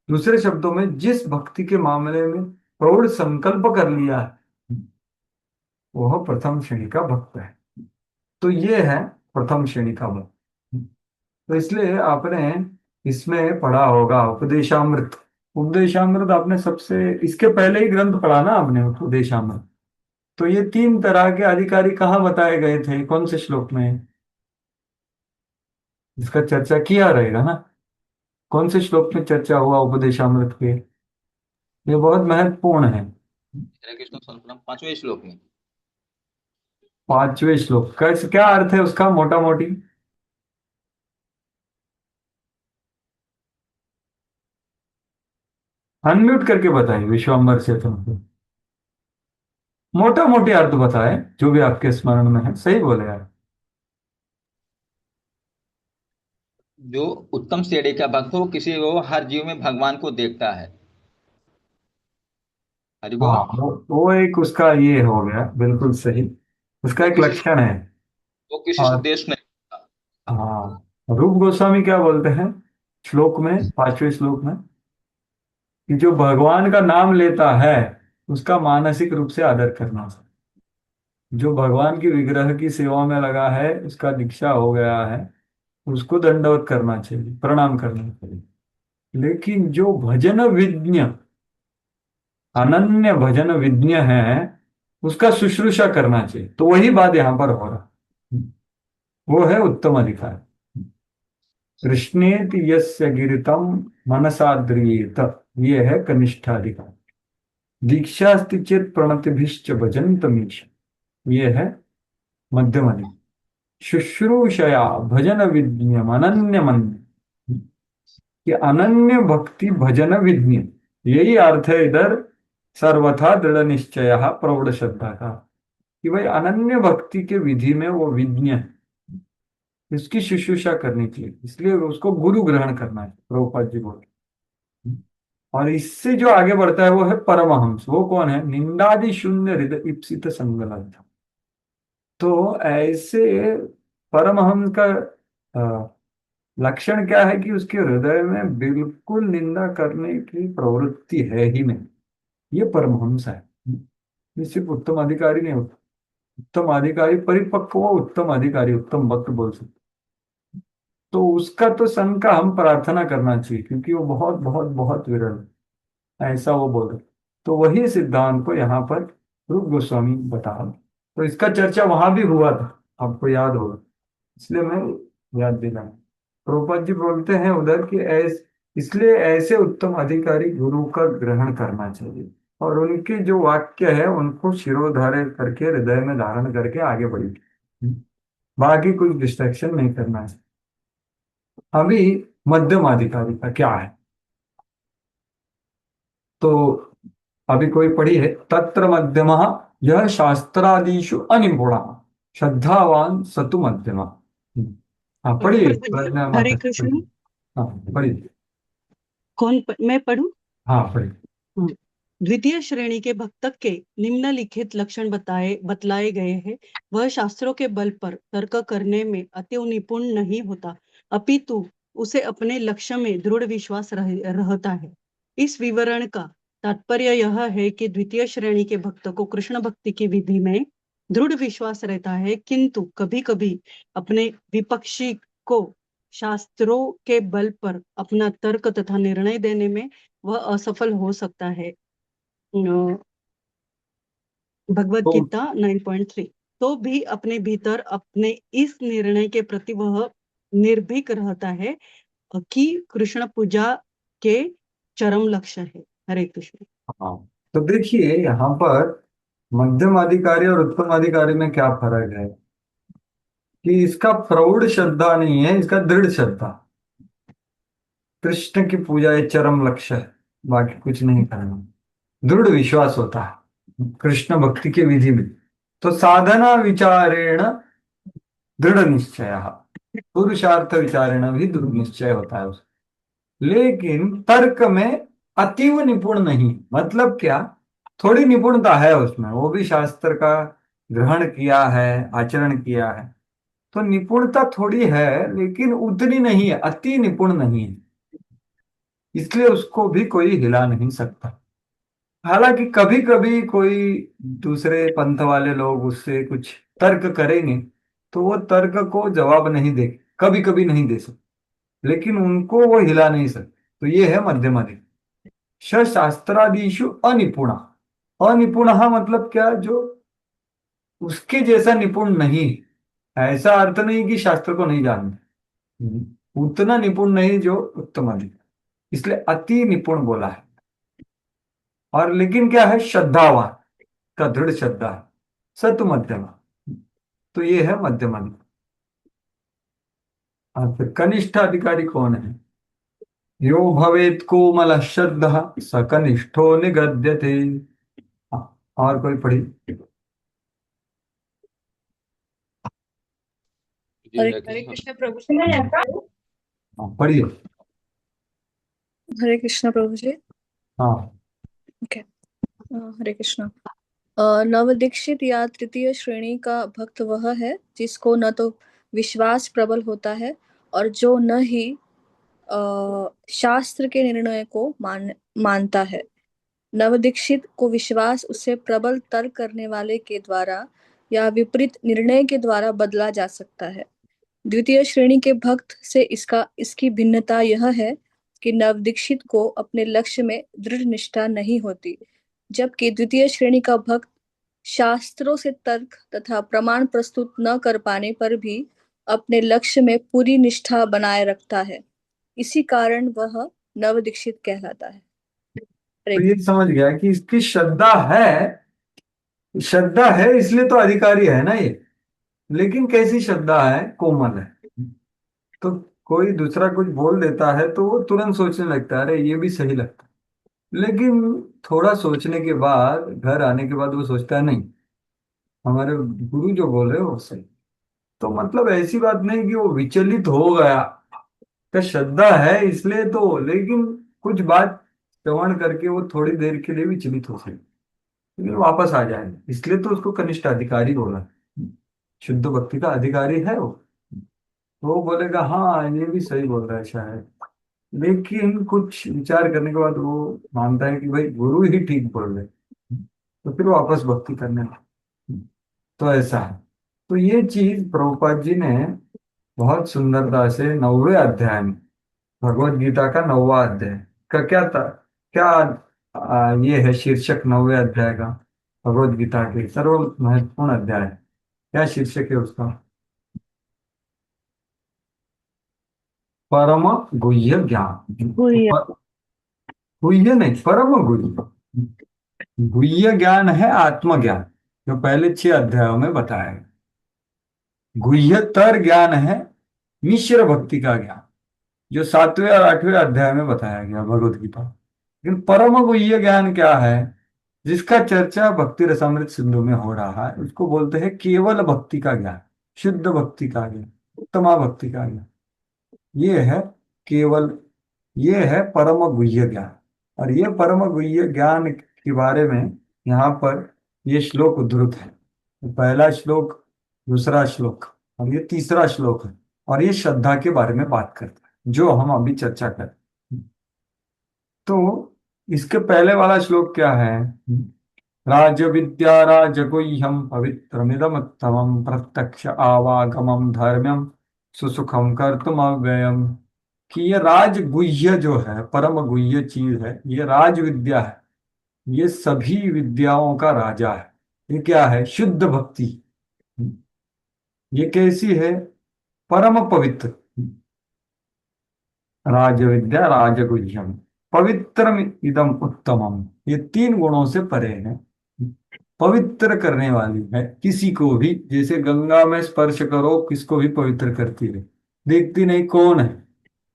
A: दूसरे शब्दों में जिस भक्ति के मामले में प्रौढ़ संकल्प कर लिया है वह प्रथम श्रेणी का भक्त है। तो ये है प्रथम श्रेणी का भक्त। तो इसलिए आपने इसमें पढ़ा होगा उपदेशामृत। उपदेशामृत आपने सबसे, इसके पहले ही ग्रंथ पढ़ा ना आपने उपदेशामृत। तो ये तीन तरह के अधिकारी कहाँ बताए गए थे, कौन से श्लोक में, इसका चर्चा किया रहेगा ना, कौन से श्लोक में चर्चा हुआ उपदेशामृत के, ये बहुत महत्वपूर्ण है।
E: हरे कृष्ण संस्कृतम 5वें श्लोक में।
A: पांचवें श्लोक कैसे, क्या अर्थ है उसका मोटा मोटी, अनम्यूट करके बताइए विश्वम्बर से तुमको, मोटा मोटी अर्थ बताए जो भी आपके स्मरण में है, सही बोले यार।
E: जो उत्तम श्रेणी का भक्त हो, किसी वो हर जीव में भगवान को देखता है। हरि
A: हाँ,
E: बोल।
A: वो एक उसका ये हो गया, बिल्कुल सही, उसका
E: वो
A: एक
E: किसी
A: लक्षण है।
E: वो किसी से
A: और
E: देश नहीं करता।
A: हाँ, रूप गोस्वामी क्या बोलते हैं श्लोक में, पांचवें श्लोक में, कि जो भगवान का नाम लेता है उसका मानसिक रूप से आदर करना। जो भगवान की विग्रह की सेवा में लगा है, उसका दीक्षा हो गया है, उसको दंडवत करना चाहिए, प्रणाम करना चाहिए। लेकिन जो भजन विज्ञ, अनन्य भजन विज्ञ है, उसका शुश्रूषा करना चाहिए। तो वही बात यहां पर हो रहा, वो है उत्तम अधिकार। कृष्णेति यस्य गिरितम मनसाद्रियेत, ये है कनिष्ठ अधिकार। दीक्षास्ति चेत प्रणतिभिश्च भजन्तमीश, ये है मध्यम अधिकार। शुश्रूषया भजन विज्ञम अनन्य मन, कि अनन्य भक्ति भजन विज्ञ, यही अर्थ है इधर सर्वथा दृढ़ निश्चय प्रौढ़ श्रद्धा का, कि भाई अनन्य भक्ति के विधि में वो विज्ञ है, इसकी शुश्रूषा करनी चाहिए, इसलिए उसको गुरु ग्रहण करना है, प्रभुपाद जी बोलते। और इससे जो आगे बढ़ता है वो है परमहंस। वो कौन है, निंदादि शून्य हृदय ईप्सित संगलब्ध। तो ऐसे परमहंस का लक्षण क्या है कि उसके हृदय में बिल्कुल निंदा करने की प्रवृत्ति है ही नहीं। ये परमहंस है। ये सिर्फ उत्तम अधिकारी नहीं होता, उत्तम अधिकारी परिपक्व हो, उत्तम अधिकारी उत्तम भक्त बोल सकते। तो उसका तो संग का हम प्रार्थना करना चाहिए, क्योंकि वो बहुत बहुत बहुत विरल है, ऐसा वो बोल रहे। तो वही सिद्धांत को यहाँ पर रूप गोस्वामी बता रहे। तो इसका चर्चा वहां भी हुआ था, आपको याद होगा, इसलिए मैं याद दिलाऊं। प्रभुपाद जी बोलते हैं उधर कि इसलिए ऐसे उत्तम अधिकारी गुरु का ग्रहण करना चाहिए, और उनके जो वाक्य है उनको शिरोधार्य करके हृदय में धारण करके आगे बढ़िए। बाकी कुछ डिस्ट्रैक्शन नहीं करना है। अभी मध्यम अधिकारी का क्या है, तो अभी कोई पढ़ी है, तत्र मध्यम यह शास्त्रादिषु अनिपुण श्रद्धावान सतु मध्यम। हाँ पढ़िए,
F: प्रभु जी
A: प्रज्ञा
F: हरे
A: माता जी,
F: कृष्ण।
A: पढ़िए। हाँ पढ़िए।
F: मैं पढ़ूं?
A: हाँ पढ़िए।
F: हम्म। द्वितीय श्रेणी के भक्त के निम्नलिखित लक्षण बतलाए गए हैं। वह शास्त्रों के बल पर तर्क करने में अति निपुण नहीं होता, अपितु उसे अपने लक्ष्य में दृढ़ विश्वास रहता है। इस विवरण का तात्पर्य यह है कि द्वितीय श्रेणी के भक्त को कृष्ण भक्ति की विधि में दृढ़ विश्वास रहता है, किंतु कभी कभी अपने विपक्षी को शास्त्रों के बल पर अपना तर्क तथा निर्णय देने में वह असफल हो सकता है। भगवत
A: तो
F: गीता 9.3। तो भी अपने भीतर अपने इस निर्णय के प्रति वह निर्भीक रहता है कि कृष्ण पूजा के चरम लक्ष्य है। हरे कृष्ण।
A: हाँ, तो देखिए यहाँ पर मध्यम अधिकारी और उत्तम अधिकारी में क्या फर्क है, कि इसका प्रौढ़ श्रद्धा नहीं है, इसका दृढ़ श्रद्धा। कृष्ण की पूजा एक चरम लक्ष्य है, बाकी कुछ नहीं करना। दृढ़ विश्वास होता है कृष्ण भक्ति के विधि में। तो साधना विचारेण दृढ़ निश्चय, पुरुषार्थ विचारेण भी दृढ़ निश्चय होता है उसका। लेकिन तर्क में अतीव निपुण नहीं, मतलब क्या, थोड़ी निपुणता है उसमें, वो भी शास्त्र का ग्रहण किया है, आचरण किया है, तो निपुणता थोड़ी है, लेकिन उतनी नहीं है, अति निपुण नहीं है। इसलिए उसको भी कोई हिला नहीं सकता। हालांकि कभी कभी कोई दूसरे पंथ वाले लोग उससे कुछ तर्क करेंगे, तो वो तर्क को जवाब नहीं दे, कभी कभी नहीं दे सकते, लेकिन उनको वो हिला नहीं सकते। तो ये है मध्यम अधिकारी। शास्त्रादिषु अनिपुण, अनिपुण मतलब क्या, जो उसके जैसा निपुण नहीं। ऐसा अर्थ नहीं कि शास्त्र को नहीं जानते, उतना निपुण नहीं जो उत्तम अधिकारी, इसलिए अति निपुण बोला है। और लेकिन क्या है, श्रद्धावान का दृढ़ श्रद्धा है, सतु मध्यम। तो ये है मध्यम अधिकारी। और फिर कनिष्ठ अधिकारी कौन है, यो भवेत कोमल श्रद्धा स कनिष्ठो निगद्यते। हाँ, और कोई पढ़ी।
E: जी
G: हरे
E: हरे
G: हरे
E: कृष्ण।
G: कृष्ण प्रभु जी।
A: हाँ पढ़िए।
G: हरे कृष्ण प्रभु जी।
A: हाँ
G: ओके। हरे कृष्ण। नवदीक्षित या तृतीय श्रेणी का भक्त वह है जिसको न तो विश्वास प्रबल होता है और जो न ही शास्त्र के निर्णय को मानता है। नवदीक्षित को विश्वास उसे प्रबल तर्क करने वाले के द्वारा या विपरीत निर्णय के द्वारा बदला जा सकता है। द्वितीय श्रेणी के भक्त से इसकी भिन्नता यह है कि नवदीक्षित को अपने लक्ष्य में दृढ़ निष्ठा नहीं होती, जबकि द्वितीय श्रेणी का भक्त शास्त्रों से तर्क तथा प्रमाण प्रस्तुत न कर पाने पर भी अपने लक्ष्य में पूरी निष्ठा बनाए रखता है। इसी कारण वह नवदीक्षित कहलाता है।
A: तो ये समझ गया कि इसकी श्रद्धा है, श्रद्धा है इसलिए तो अधिकारी है ना ये। लेकिन कैसी श्रद्धा है, कोमल है। तो कोई दूसरा कुछ बोल देता है तो वो तुरंत सोचने लगता है, अरे ये भी सही लगता है। लेकिन थोड़ा सोचने के बाद, घर आने के बाद वो सोचता है, नहीं, हमारे गुरु जो बोल रहे हो वो सही। तो मतलब ऐसी बात नहीं कि वो विचलित हो गया, का श्रद्धा है इसलिए तो, लेकिन कुछ बात श्रवण करके वो थोड़ी देर के लिए विचलित हो सकती, लेकिन वापस आ जाएगा, इसलिए तो उसको कनिष्ठ अधिकारी बोला। शुद्ध भक्ति का अधिकारी है वो। तो वो बोलेगा हाँ ये भी सही बोल रहा है शायद, लेकिन कुछ विचार करने के बाद वो मानता है कि भाई गुरु ही ठीक बोल रहे, तो फिर वापस भक्ति करने लगता। तो ऐसा है। तो ये चीज प्रभुपाद जी ने बहुत सुंदरता से 9वें अध्याय में, भगवत गीता का 9वां अध्याय का क्या था, क्या ये है शीर्षक 9वें अध्याय का, भगवत गीता के सर्व महत्वपूर्ण अध्याय, क्या शीर्षक है उसका? परम गुह्य ज्ञान।
F: गुह्य।
A: गुह्य नहीं, परम गुह्य। गुह्य ज्ञान है आत्मज्ञान, जो पहले 6 अध्यायों में बताया गया। गुह्यतर ज्ञान है मिश्र भक्ति का ज्ञान, जो 7वें और 8वें अध्याय में बताया गया भगवत गीता। लेकिन परम गुह्य ज्ञान क्या है, जिसका चर्चा भक्ति रसामृत सिंधु में हो रहा है, उसको बोलते हैं केवल भक्ति का ज्ञान, शुद्ध भक्ति का ज्ञान, उत्तमा भक्ति का ज्ञान। ये है केवल, ये है परम गुह्य ज्ञान। और ये परम गुह्य ज्ञान के बारे में यहाँ पर ये श्लोक उद्धृत है। पहला श्लोक, दूसरा श्लोक और ये तीसरा श्लोक है, और ये श्रद्धा के बारे में बात करता है, जो हम अभी चर्चा कर। तो इसके पहले वाला श्लोक क्या है? राज विद्या राजगुह्यम पवित्रमिदमुत्तमं प्रत्यक्ष आवागमम धर्म्यम सुसुखम कर्तुम अव्ययम। कि ये राजगुह्य जो है, परम गुह्य चीज है, ये राज विद्या है, ये सभी विद्याओं का राजा है। ये क्या है? शुद्ध भक्ति। ये कैसी है? परम पवित्र। राज विद्या राजगुह्यम पवित्रम इदम उत्तमम, ये 3 गुणों से परे है, पवित्र करने वाली है किसी को भी। जैसे गंगा में स्पर्श करो, किसको भी पवित्र करती है, देखती नहीं कौन है,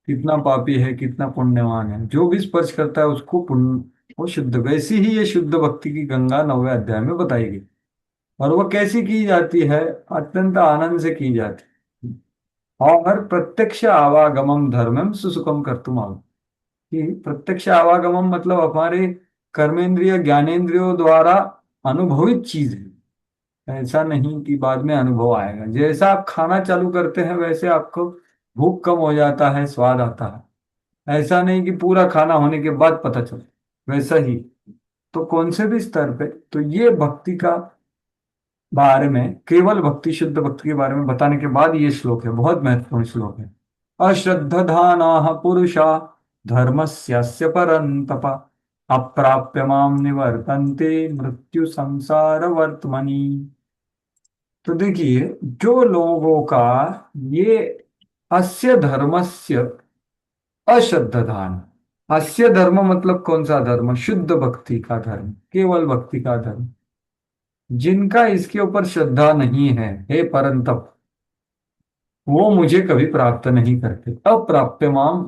A: कितना पापी है कितना पुण्यवान है, जो भी स्पर्श करता है उसको पुण्य, वो शुद्ध। वैसी ही ये शुद्ध भक्ति की गंगा 9वें अध्याय में बताई गई। और वो कैसी की जाती है? अत्यंत आनंद से की जाती है। और प्रत्यक्ष आवागमम धर्मम सुसुखम कर्तुम आव, कि प्रत्यक्ष आवागमम मतलब हमारे कर्मेंद्रिय ज्ञानेंद्रियों द्वारा अनुभवित चीज है। ऐसा नहीं कि बाद में अनुभव आएगा। जैसा आप खाना चालू करते हैं वैसे आपको भूख कम हो जाता है, स्वाद आता है। ऐसा नहीं कि पूरा खाना होने के बाद पता चले, वैसा ही। तो कौन से भी स्तर पे, तो ये भक्ति का बारे में, केवल भक्ति शुद्ध भक्ति के बारे में बताने के बाद ये श्लोक है, बहुत महत्वपूर्ण श्लोक है। अश्रद्धधाना पुरुषा धर्मस्यास्य परन्तप अप्राप्य माम निवर्तन्ते मृत्यु संसार वर्तमनि। तो देखिए, जो लोगों का ये अस्य धर्मस्य अश्रद्धधान, अस्य धर्म मतलब कौन सा धर्म? शुद्ध भक्ति का धर्म, केवल भक्ति का धर्म। जिनका इसके ऊपर श्रद्धा नहीं है, हे परंतप, वो मुझे कभी प्राप्त नहीं करते। अप्राप्य माम,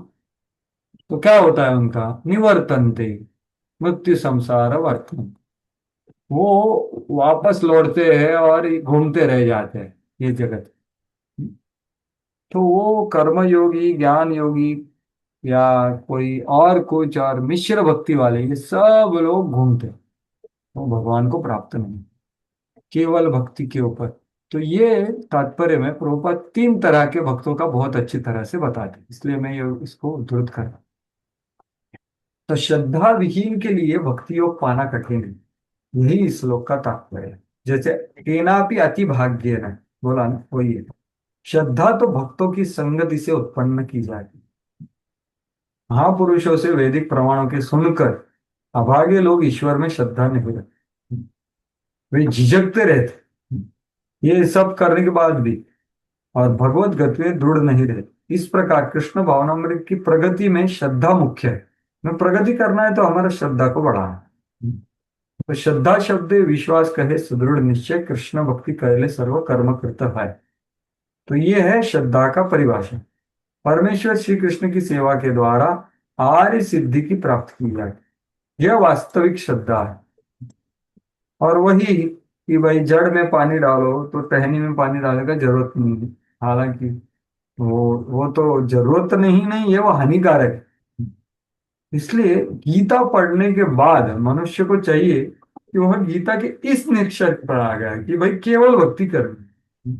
A: तो क्या होता है उनका? निवर्तन्ते मृत्यु संसार वर्तमान, वो वापस लौटते हैं और घूमते रह जाते हैं ये जगत। तो वो कर्म योगी, ज्ञान योगी, या कोई और कुछ और मिश्र भक्ति वाले, ये सब लोग घूमते हैं, वो भगवान को प्राप्त नहीं, केवल भक्ति के ऊपर। तो ये तात्पर्य में प्रभुपाद 3 तरह के भक्तों का बहुत अच्छी तरह से बताते हैं, इसलिए मैं ये इसको उद्धृत कर रहा हूं। तो श्रद्धा विहीन के लिए भक्ति योग पाना कठिन है, यही इस श्लोक का तात्पर्य है। जैसे केनापि अति भाग्य न, बोला ना, वही है। श्रद्धा तो भक्तों की संगति से उत्पन्न की जाती है। महापुरुषों से वैदिक प्रमाणों के सुनकर अभागे लोग ईश्वर में श्रद्धा नहीं रखते, वे झिझकते रहते ये सब करने के बाद भी, और भगवत गति में दृढ़ नहीं रहते। इस प्रकार कृष्ण भावनामृत की प्रगति में श्रद्धा मुख्य है। में प्रगति करना है तो हमारा श्रद्धा को बढ़ाना है। तो श्रद्धा शब्द विश्वास कहे सुदृढ़ निश्चय, कृष्ण भक्ति कहले सर्व कर्म कृत है। तो ये है श्रद्धा का परिभाषा। परमेश्वर श्री कृष्ण की सेवा के द्वारा आर्य सिद्धि की प्राप्ति की जाए, यह वास्तविक श्रद्धा है। और वही कि भाई जड़ में पानी डालो तो टहनी में पानी डालने का जरूरत नहीं है, हालांकि वो तो जरूरत नहीं है, वो हानिकारक है। इसलिए गीता पढ़ने के बाद मनुष्य को चाहिए कि वह गीता के इस निष्कर्ष पर आ गया कि भाई केवल भक्ति करनी,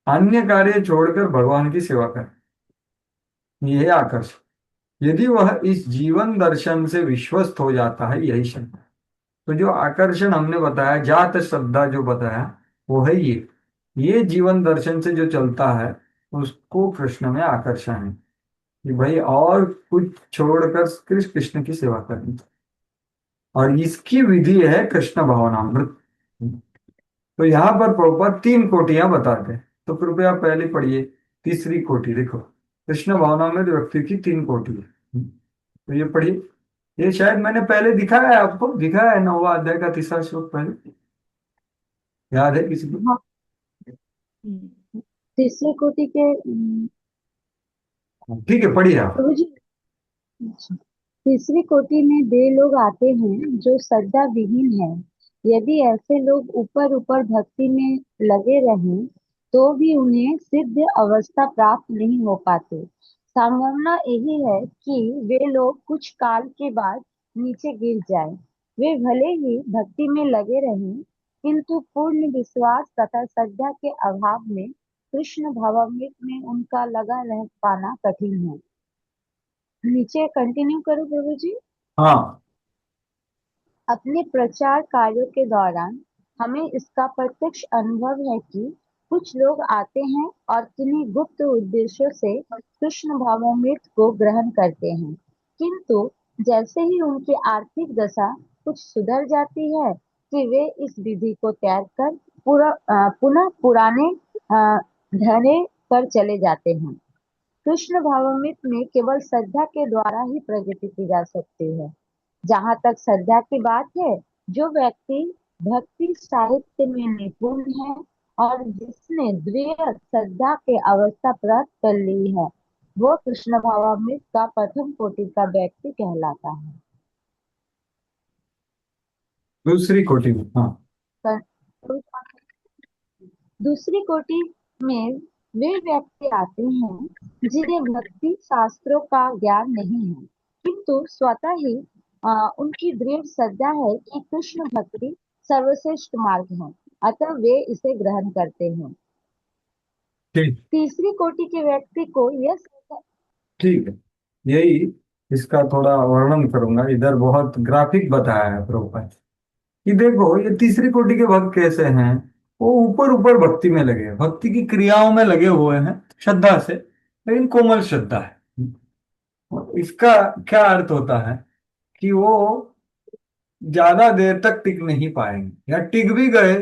A: अन्य कार्य छोड़कर भगवान की सेवा करें, यह है आकर्षण। यदि वह इस जीवन दर्शन से विश्वस्त हो जाता है, यही श्रद्धा। तो जो आकर्षण हमने बताया, जात श्रद्धा जो बताया, वो है ये जीवन दर्शन से जो चलता है उसको कृष्ण में आकर्षण है कि भाई और कुछ छोड़कर कृष्ण की सेवा करनी। और इसकी विधि है कृष्ण भावनामृत। तो यहाँ पर प्रभुपाद 3 कोटियां बताते हैं, तो कृपया पहले पढ़िए तीसरी कोटि। देखो, कृष्ण भावनामृत व्यक्ति की 3 कोटि है। तो ये पढ़िए, ये शायद मैंने पहले दिखाया है आपको, दिखाया है 9वां अध्याय का 3रा श्लोक पहले, याद है किसी को?
D: हाँ, तीसरे कोटि के
A: ठीक है, पढ़िए आप।
D: प्रभु जी। अच्छा। तीसरी कोटि में वे लोग आते हैं जो श्रद्धा विहीन है। यदि ऐसे लोग ऊपर ऊपर भक्ति में लगे रहें तो भी उन्हें सिद्ध अवस्था प्राप्त नहीं हो पाते। संभावना यही है कि वे लोग कुछ काल के बाद नीचे गिर जाएं। वे भले ही भक्ति में लगे रहें, किंतु पूर्ण विश्वास तथा श्रद्धा के अभाव में कृष्ण भावामृत में उनका लगा रह पाना कठिन है। नीचे कंटिन्यू करो प्रभु जी।
A: हाँ,
D: अपने प्रचार कार्यों के दौरान हमें इसका प्रत्यक्ष अनुभव है कि कुछ लोग आते हैं और किन्हीं गुप्त उद्देश्यों से कृष्ण भावामृत को ग्रहण करते हैं, किंतु जैसे ही उनकी आर्थिक दशा कुछ सुधर जाती है कि वे इस विधि को त्याग कर पुनः पुराने ढर्रे पर चले जाते हैं। कृष्ण भावामृत में केवल श्रद्धा के द्वारा ही प्रगति की जा सकती है। जहाँ तक श्रद्धा की बात है, जो व्यक्ति भक्ति साहित्य में निपुण है और जिसने दृढ़ श्रद्धा के अवस्था प्राप्त कर ली है, वो कृष्ण भावामृत का प्रथम कोटि का व्यक्ति कहलाता है।
A: दूसरी कोटि में, हाँ।
D: पर- दूसरी कोटि में वे व्यक्ति आते हैं जिन्हें भक्ति शास्त्रों का ज्ञान नहीं है, किंतु स्वतः ही उनकी दृढ़ श्रद्धा है कि कृष्ण भक्ति सर्वश्रेष्ठ मार्ग है, अतः वे इसे ग्रहण करते हैं।
A: ठीक,
D: तीसरी कोटि के व्यक्ति को यह
A: ठीक है, यही इसका थोड़ा वर्णन करूंगा। इधर बहुत ग्राफिक बताया है प्रभुपाद कि देखो ये तीसरी कोटि के भक्त कैसे हैं। वो ऊपर ऊपर भक्ति में लगे हैं, भक्ति की क्रियाओं में लगे हुए हैं श्रद्धा से, लेकिन कोमल श्रद्धा है। इसका क्या अर्थ होता है कि वो ज्यादा देर तक टिक नहीं पाएंगे, या टिक भी गए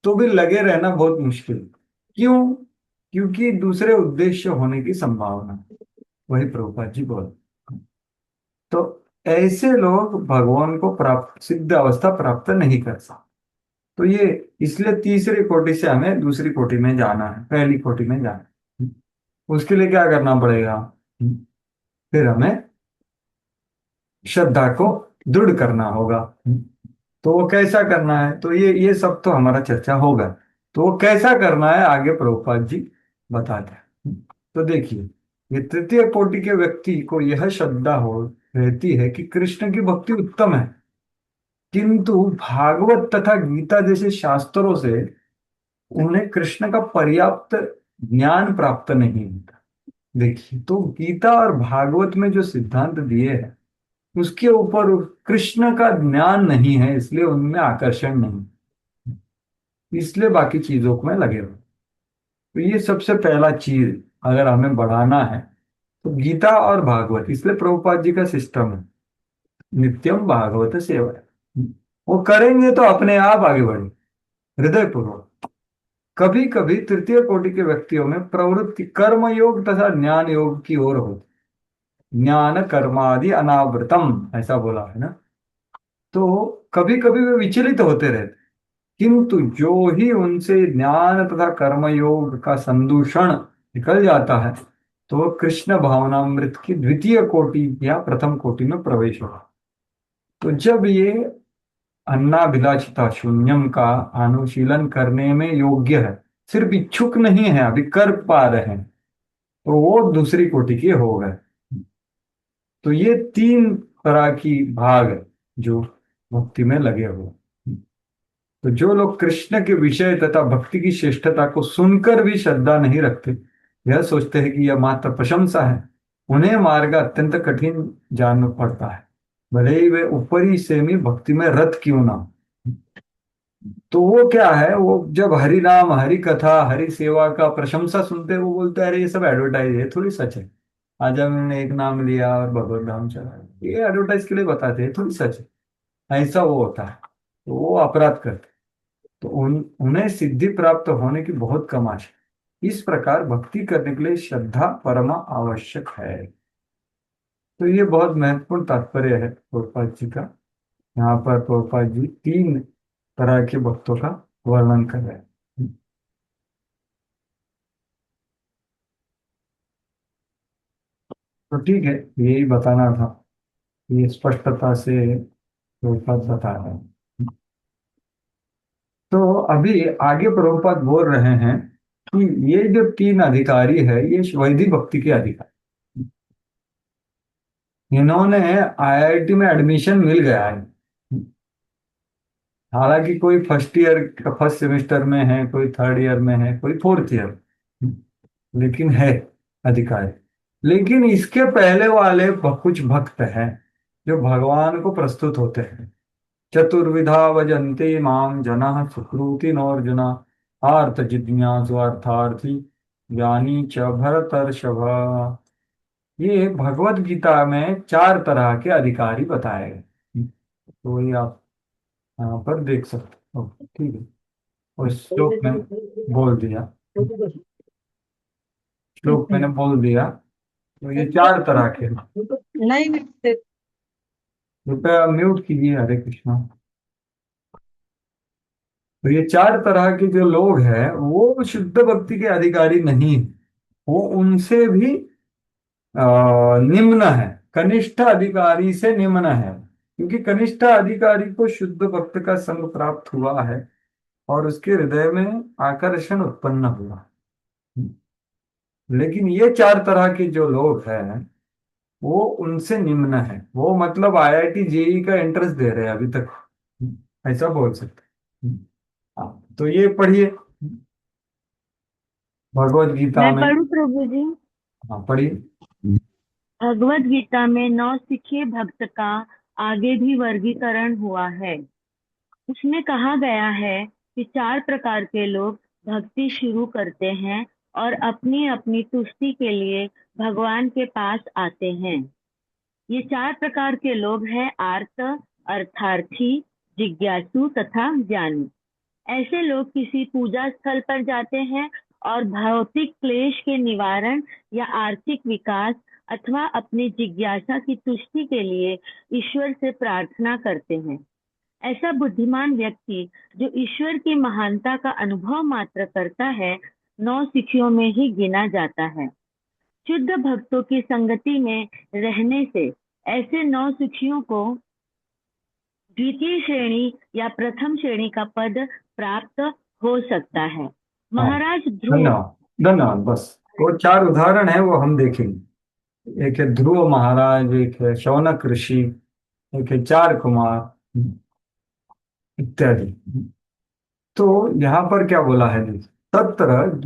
A: तो भी लगे रहना बहुत मुश्किल। क्यों? क्योंकि दूसरे उद्देश्य होने की संभावना है। वही प्रभुपाद जी बोल। तो ऐसे लोग भगवान को प्राप्त, सिद्ध अवस्था प्राप्त नहीं कर सकते। तो ये इसलिए तीसरी कोटि से हमें दूसरी कोटि में जाना है, पहली कोटि में जाना है। उसके लिए क्या करना पड़ेगा? फिर हमें श्रद्धा को दृढ़ करना होगा। तो वो कैसा करना है, तो ये सब तो हमारा चर्चा होगा। तो वो कैसा करना है आगे प्रभुपाद जी बताते हैं। तो देखिए, ये तृतीय कोटि के व्यक्ति को यह श्रद्धा हो रहती है कि कृष्ण की भक्ति उत्तम है, किंतु भागवत तथा गीता जैसे शास्त्रों से उन्हें कृष्ण का पर्याप्त ज्ञान प्राप्त नहीं होता। देखिए, तो गीता और भागवत में जो सिद्धांत दिए हैं उसके ऊपर कृष्ण का ज्ञान नहीं है, इसलिए उनमें आकर्षण नहीं, इसलिए बाकी चीजों में लगे हुए। तो ये सबसे पहला चीज अगर हमें बढ़ाना है तो गीता और भागवत, इसलिए प्रभुपाद जी का सिस्टम है नित्यम भागवत सेवा। वो करेंगे तो अपने आप आगे बढ़े हृदय पूर्वक। कभी कभी तृतीय कोटि के व्यक्तियों में प्रवृत्ति कर्म योग तथा ज्ञान योग की ओर होती, ज्ञान कर्मादि अनावृतम ऐसा बोला है ना। तो कभी कभी वे विचलित होते रहते, किंतु जो ही उनसे ज्ञान तथा कर्मयोग का संदूषण निकल जाता है तो वह कृष्ण भावनामृत की द्वितीय कोटि या प्रथम कोटि में प्रवेश होगा। तो जब ये अन्नाभिलाषिता शून्यम का अनुशीलन करने में योग्य है, सिर्फ इच्छुक नहीं है, अभी कर पा रहे हैं, तो वो दूसरी कोटि के हो गए। तो ये 3 तरह की भाग है जो भक्ति में लगे हुए। तो जो लोग कृष्ण के विषय तथा भक्ति की श्रेष्ठता को सुनकर भी श्रद्धा नहीं रखते, यह सोचते हैं कि यह मात्र प्रशंसा है, उन्हें मार्ग अत्यंत कठिन जान पड़ता है, भले ही वे ऊपरी से भी भक्ति में रत क्यों ना हो। तो वो क्या है, वो जब हरि नाम हरि कथा हरि सेवा का प्रशंसा सुनते हैं, वो बोलते हैं अरे ये सब एडवर्टाइज है, थोड़ी सच है। आज हमने एक नाम लिया और भगवत धाम चला, ये एडवर्टाइज के लिए बताते हैं, थोड़ी सच है। ऐसा वो होता है, तो वो अपराध करते हैं। तो उन्हें सिद्धि प्राप्त होने की बहुत कम आशा है। इस प्रकार भक्ति करने के लिए श्रद्धा परमा आवश्यक है। तो ये बहुत महत्वपूर्ण तात्पर्य है प्रभुपाद जी का। यहाँ पर प्रभुपाद जी 3 तरह के भक्तों का वर्णन कर रहे हैं। तो ठीक है, यही बताना था, ये स्पष्टता से प्रभुपाद बता रहे हैं। तो अभी आगे प्रभुपाद बोल रहे हैं कि ये जो 3 अधिकारी है, ये वैदिक भक्ति के अधिकारी, इन्होंने आईआईटी में एडमिशन मिल गया है। हालांकि कोई फर्स्ट सेमेस्टर में है, कोई 3rd ईयर में है, कोई 4th ईयर, लेकिन है अधिकारी। लेकिन इसके पहले वाले कुछ भक्त हैं जो भगवान को प्रस्तुत होते हैं। चतुर्विधा भजन्ते माम जनः सुकृति नोर्जुना आर्त जिज्ञासु अर्थार्थी ज्ञानी च भरतर्षभ। ये भगवत गीता में 4 तरह के अधिकारी बताए गए। तो ये आप यहाँ पर देख सकते हो, ठीक है। और श्लोक में बोल दिया, श्लोक मैंने बोल दिया। तो ये 4 तरह के हैं।
F: नहीं
A: कृपया म्यूट कीजिए, हरे कृष्णा। तो ये 4 तरह के जो लोग हैं वो शुद्ध भक्ति के अधिकारी नहीं, वो उनसे भी निम्न है, कनिष्ठ अधिकारी से निम्न है। क्योंकि कनिष्ठ अधिकारी को शुद्ध भक्त का संग प्राप्त हुआ है और उसके हृदय में आकर्षण उत्पन्न हुआ। लेकिन ये 4 तरह के जो लोग हैं वो उनसे निम्न है। वो मतलब आईआईटी जेई का एंट्रेंस दे रहे हैं अभी तक, ऐसा बोल सकते हैं। तो ये पढ़िए भगवत गीता
H: मैं
A: में।
H: पढ़ूं प्रभु जी?
A: हाँ पढ़िए।
H: भगवत गीता में नौसिखिए भक्त का आगे भी वर्गीकरण हुआ है। उसमें कहा गया है कि 4 प्रकार के लोग भक्ति शुरू करते हैं और अपनी अपनी तुष्टि के लिए भगवान के पास आते हैं। ये 4 प्रकार के लोग हैं आर्त, अर्थार्थी, जिज्ञासु तथा ज्ञानी। ऐसे लोग किसी पूजा स्थल पर जाते हैं और भौतिक क्लेश के निवारण या आर्थिक विकास अथवा अपनी जिज्ञासा की तुष्टि के लिए ईश्वर से प्रार्थना करते हैं। ऐसा बुद्धिमान व्यक्ति जो ईश्वर की महानता का अनुभव मात्र करता है, 9 सिखियों में ही गिना जाता है। शुद्ध भक्तों की संगति में रहने से ऐसे 9 सिखियों को द्वितीय श्रेणी या प्रथम श्रेणी का पद प्राप्त हो सकता है। महाराज ध्रुव।
A: धन्यवाद धन्यवाद। बस वो 4 उदाहरण है, वो हम देखेंगे। एक है ध्रुव महाराज, एक है शौनक ऋषि, एक है 4 कुमार इत्यादि। तो यहाँ पर क्या बोला है, तत्र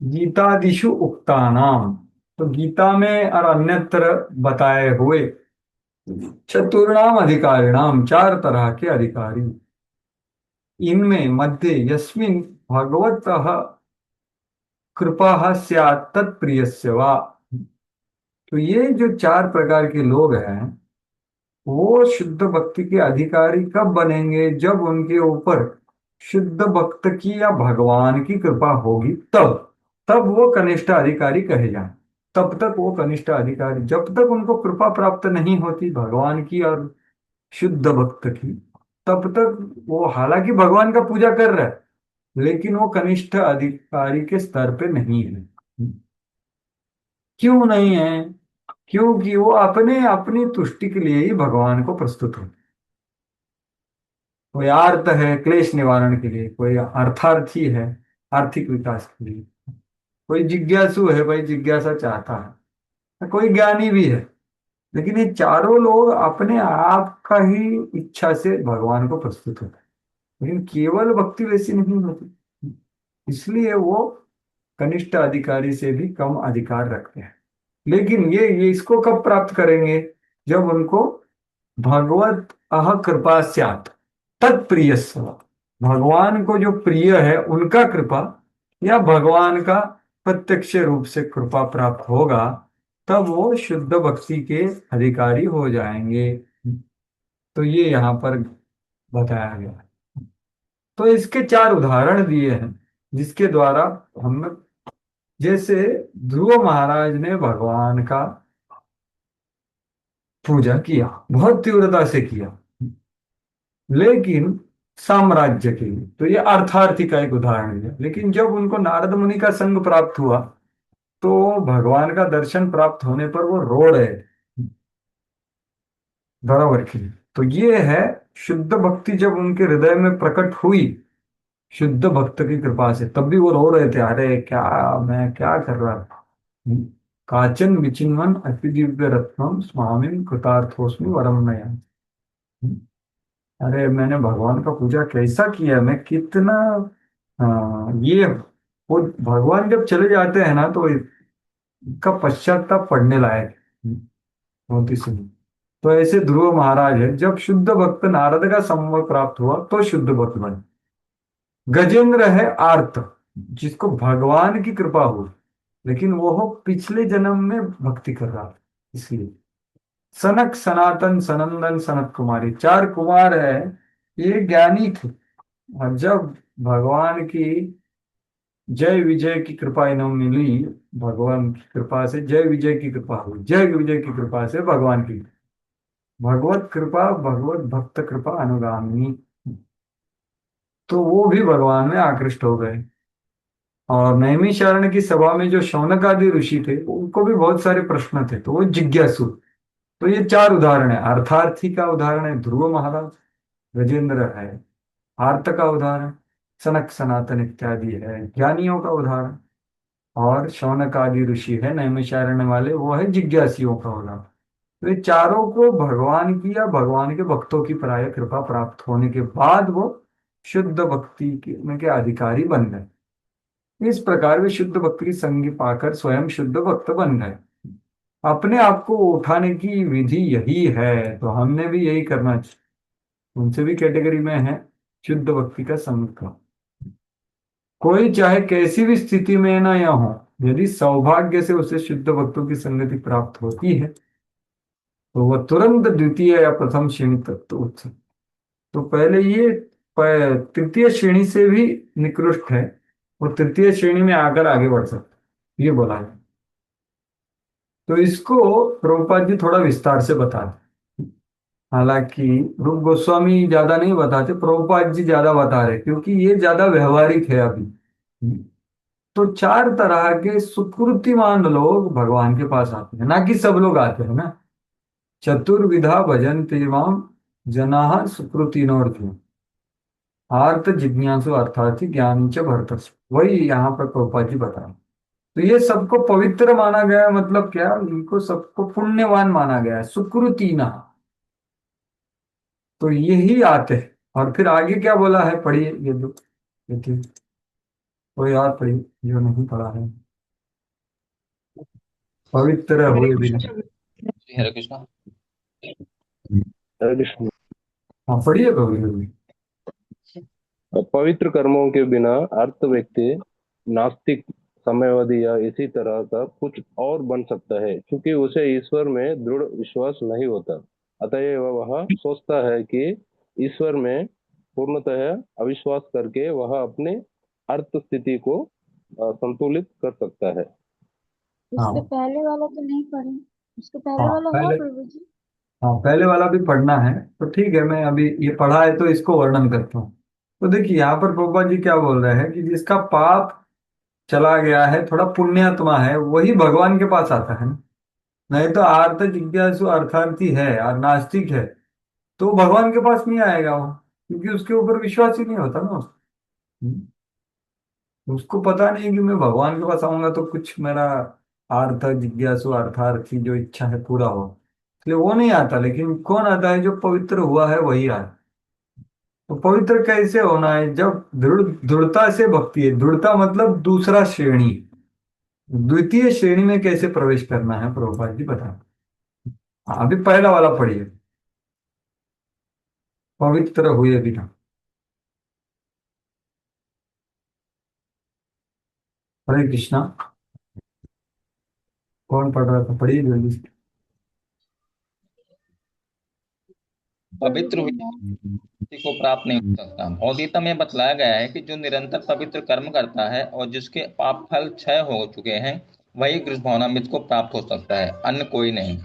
A: गीतादिषु उक्तानाम। तो गीता में और अन्यत्र बताए हुए चतुर्णाम अधिकारिणाम, 4 तरह के अधिकारी, इनमें मध्य यस्मिन् भगवतः कृपा स्यात् तत्प्रियस्य वा। तो ये जो 4 प्रकार के लोग हैं वो शुद्ध भक्ति के अधिकारी कब बनेंगे, जब उनके ऊपर शुद्ध भक्त की या भगवान की कृपा होगी, तब वो कनिष्ठ अधिकारी कहे जाए। तब तक वो कनिष्ठ अधिकारी, जब तक उनको कृपा प्राप्त नहीं होती भगवान की और शुद्ध भक्त की, तब तक वो हालांकि भगवान का पूजा कर रहा है, लेकिन वो कनिष्ठ अधिकारी के स्तर पे नहीं है। क्यों नहीं है? क्योंकि वो अपने अपनी तुष्टि के लिए ही भगवान को प्रस्तुत होते। कोई आर्त है क्लेश निवारण के लिए, कोई अर्थार्थी है आर्थिक विकास के लिए, कोई जिज्ञासु है भाई जिज्ञासा चाहता है, कोई ज्ञानी भी है। लेकिन ये चारों लोग अपने आप का ही इच्छा से भगवान को प्रस्तुत होते हैं। लेकिन केवल भक्ति वैसी नहीं होती, इसलिए वो कनिष्ठ अधिकारी से भी कम अधिकार रखते हैं। लेकिन ये इसको कब प्राप्त करेंगे? जब उनको भगवत अह कृपा स्यात् तत्प्रिय, भगवान को जो प्रिय है उनका कृपा, या भगवान का प्रत्यक्ष रूप से कृपा प्राप्त होगा, तब वो शुद्ध भक्ति के अधिकारी हो जाएंगे। तो ये यहाँ पर बताया गया है। तो इसके चार उदाहरण दिए हैं जिसके द्वारा हम, जैसे ध्रुव महाराज ने भगवान का पूजा किया, बहुत तीव्रता से किया, लेकिन साम्राज्य के लिए, तो ये अर्थार्थी का एक उदाहरण है। लेकिन जब उनको नारद मुनि का संग प्राप्त हुआ, तो भगवान का दर्शन प्राप्त होने पर वो रो रहे थे बराबर की। तो ये है शुद्ध भक्ति जब उनके हृदय में प्रकट हुई शुद्ध भक्त की कृपा से, तब भी वो रो रहे थे, अरे क्या मैं क्या कर रहा था। काचन विचिन्वन अति दिव्य रत्नम स्वामी कृतार्थोस्मि वरम नयन। अरे मैंने भगवान का पूजा कैसा किया, मैं कितना, ये वो भगवान जब चले जाते हैं ना, तो इसका पश्चाताप पढ़ने लायक है। बहुत ही सुंदर। तो ऐसे ध्रुव महाराज है, जब शुद्ध भक्त नारद का संपर्क प्राप्त हुआ तो शुद्ध भक्त बने। गजेंद्र है आर्त, जिसको भगवान की कृपा हुई, लेकिन वो पिछले जन्म में भक्ति कर रहा था, इसलिए। सनक सनातन सनंदन सनत कुमारी, चार कुमार है, ये ज्ञानी थे, और जब भगवान की जय विजय की कृपा इन्हें मिली, भगवान की कृपा से जय विजय की कृपा हुई, जय विजय की कृपा से भगवान की, भगवत कृपा भगवत भक्त कृपा अनुगामी, तो वो भी भगवान में आकृष्ट हो गए। और नैमिषारण्य की सभा में जो शौनक आदि ऋषि थे, उनको भी बहुत सारे प्रश्न थे, तो वो जिज्ञासु। तो ये चार उदाहरण है। अर्थार्थी का उदाहरण है ध्रुव महाराज, गजेंद्र है आर्त का उदाहरण, सनक सनातन इत्यादि है ज्ञानियों का उदाहरण, और शौनक आदि ऋषि है नैमिषारण्य वाले, वो है जिज्ञासियों का उदाहरण। तो ये चारों को भगवान की या भगवान के भक्तों की प्राय कृपा प्राप्त होने के बाद वो शुद्ध भक्ति के अधिकारी बन गए। इस प्रकार वे शुद्ध भक्ति की संग पाकर स्वयं शुद्ध भक्त बन गए। अपने आप को उठाने की विधि यही है, तो हमने भी यही करना चाहिए। उनसे भी कैटेगरी में है शुद्ध भक्ति का संग का। कोई चाहे कैसी भी स्थिति में ना या हो, यदि सौभाग्य से उसे शुद्ध भक्तों की संगति प्राप्त होती है, तो वह तुरंत द्वितीय या प्रथम श्रेणी तक तो उठ सकता। तो पहले ये तृतीय श्रेणी से भी निकृष्ट है, वो तृतीय श्रेणी में आकर आगे बढ़ सकता, ये बोला है। तो इसको प्रभुपाद जी थोड़ा विस्तार से बताते, हालांकि रूप गोस्वामी ज्यादा नहीं बताते, प्रभुपाद जी ज्यादा बता रहे, क्योंकि ये ज्यादा व्यवहारिक है अभी। तो चार तरह के सुकृतिमान लोग भगवान के पास आते हैं, ना कि सब लोग आते हैं ना। चतुर्विधा भजन्ते माम जनाः सुकृतिनोर्जुन, आर्त जिज्ञासु अर्थार्थी ज्ञानी च भरतर्ष, वही यहाँ पर प्रभुपाद जी बता रहे। तो ये सबको पवित्र माना गया, मतलब क्या, इनको सबको पुण्यवान माना गया है, सुकृतिना। तो यही आते हैं। और फिर आगे क्या बोला है, पढ़िए ये दो, ये ठीक, कोई और पढ़िए जो नहीं पढ़ा है। पवित्र
F: हरे
A: हुए बिना,
F: कृष्ण।
E: हरे कृष्णा।
I: हरे कृष्ण।
A: हाँ पढ़िए कभी।
I: पवित्र कर्मों के बिना अर्थ व्यक्ति नास्तिक, समयवादी या इसी तरह का कुछ और बन सकता है, क्योंकि उसे ईश्वर में दृढ़ विश्वास नहीं होता। अतएव वह सोचता है कि ईश्वर में पूर्णतः अविश्वास करके वह अपने अर्थ स्थिति को संतुलित कर सकता है।
A: हाँ
J: उसके पहले वाला तो नहीं पढ़े, उसके पहले
A: हाँ
J: वाला हुआ
A: पहले,
J: प्रभु जी।
A: हाँ पहले वाला भी पढ़ना है, तो ठीक है, मैं अभी ये पढ़ा है तो इसको वर्णन करता हूँ। तो देखिए यहाँ पर गोपा जी क्या बोल रहे हैं कि जिसका पाप चला गया है, थोड़ा पुण्यात्मा है, वही भगवान के पास आता है ना। नहीं तो आर्त जिज्ञासु अर्थार्थी है और नास्तिक है, तो भगवान के पास नहीं आएगा वो, क्योंकि उसके ऊपर विश्वास ही नहीं होता ना उसको। उसको पता नहीं कि मैं भगवान के पास आऊंगा तो कुछ मेरा आर्थ जिज्ञासु अर्थार्थी जो इच्छा है पूरा हो, इसलिए वो नहीं आता। लेकिन कौन आता है, जो पवित्र हुआ है वही आता है। तो पवित्र कैसे होना है? जब दृढ़ता से भक्ति है। दृढ़ता मतलब दूसरा श्रेणी, द्वितीय श्रेणी में कैसे प्रवेश करना है प्रभुपाद जी बता। अभी पहला वाला पढ़िए, पवित्र हुए बिना। हरे कृष्णा। कौन पढ़ रहा था? पढ़िए जल्दी से।
E: पवित्र हुए किसी को प्राप्त नहीं हो सकता। भगवद्गीता में बतलाया गया है कि जो निरंतर पवित्र कर्म करता है और जिसके पाप फल क्षय हो चुके हैं, वही कृष्ण भावनामृत को प्राप्त हो सकता है, अन्य कोई नहीं।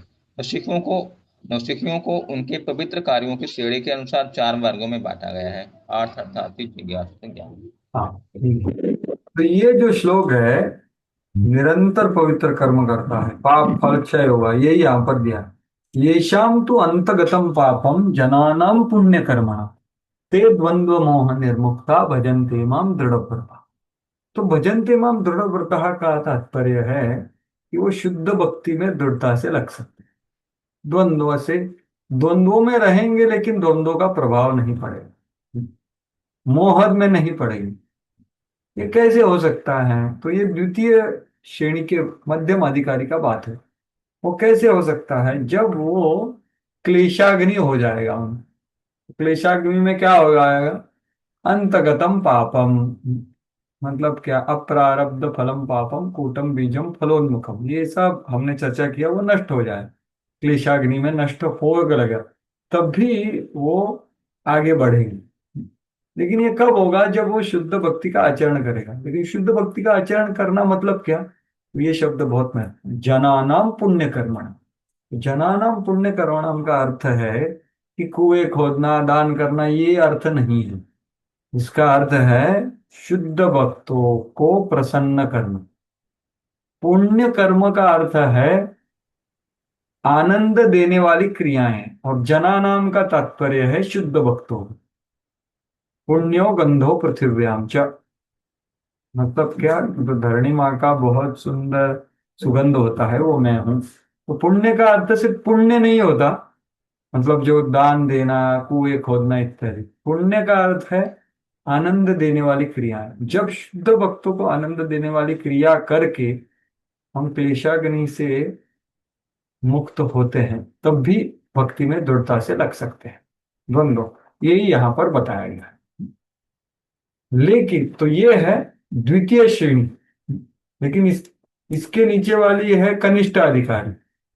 E: नवसिखियों को उनके पवित्र कार्यों की श्रेणी के अनुसार 4 वर्गों में बांटा गया है: आर्थ, अर्थात, जिज्ञासु, ज्ञान।
A: हाँ ठीक है। तो ये जो श्लोक है, निरंतर पवित्र कर्म करता है, पाप फल क्षय होगा, यही यहाँ पर दिया। येषाम तो अंतगतम पापम जनानाम पुण्य कर्मणा ते द्वंद्व मोह निर्मुक्ता भजन्ते माम दृढ़व्रता। तो भजन्ते माम दृढ़व्रता का तात्पर्य है कि वो शुद्ध भक्ति में दृढ़ता से लग सकते हैं। द्वंद्व से, द्वंद्वों में रहेंगे लेकिन द्वंद्वों का प्रभाव नहीं पड़ेगा, मोह में नहीं पड़ेगी। ये कैसे हो सकता है? तो ये द्वितीय श्रेणी के मध्यम अधिकारी का बात है। वो कैसे हो सकता है? जब वो क्लेशाग्नि हो जाएगा। क्लेशाग्नि में क्या हो जाएगा? अंतगतम पापम, मतलब क्या? अप्रारब्ध फलम पापम कूटम बीजम फलोन्मुखम, ये सब हमने चर्चा किया, वो नष्ट हो जाए, क्लेशाग्नि में नष्ट हो लगा, तब भी वो आगे बढ़ेंगे। लेकिन ये कब होगा? जब वो शुद्ध भक्ति का आचरण करेगा। लेकिन शुद्ध भक्ति का आचरण करना मतलब क्या? तो ये शब्द बहुत महत्व, जनानाम पुण्य कर्मण। जनानाम पुण्य कर्मणाम का अर्थ है कि कुएं खोदना, दान करना, ये अर्थ नहीं है। इसका अर्थ है शुद्ध भक्तों को प्रसन्न करना। पुण्य कर्म का अर्थ है आनंद देने वाली क्रियाएं, और जनानाम का तात्पर्य है शुद्ध भक्तों। पुण्यो गंधो पृथिव्याम च, मतलब क्या? तो धरणी माँ का बहुत सुंदर सुगंध होता है, वो मैं हूं। तो पुण्य का अर्थ सिर्फ पुण्य नहीं होता, मतलब जो दान देना, कुएं खोदना इत्यादि। पुण्य का अर्थ है आनंद देने वाली क्रियाएं। जब शुद्ध भक्तों को आनंद देने वाली क्रिया करके हम क्लेशाग्नि से मुक्त होते हैं, तब भी भक्ति में दृढ़ता से लग सकते हैं। द्वंद्व, यही यहाँ पर बताया गया है। लेकिन तो ये है द्वितीय श्रेणी। लेकिन इसके नीचे वाली है कनिष्ठ अधिकारी।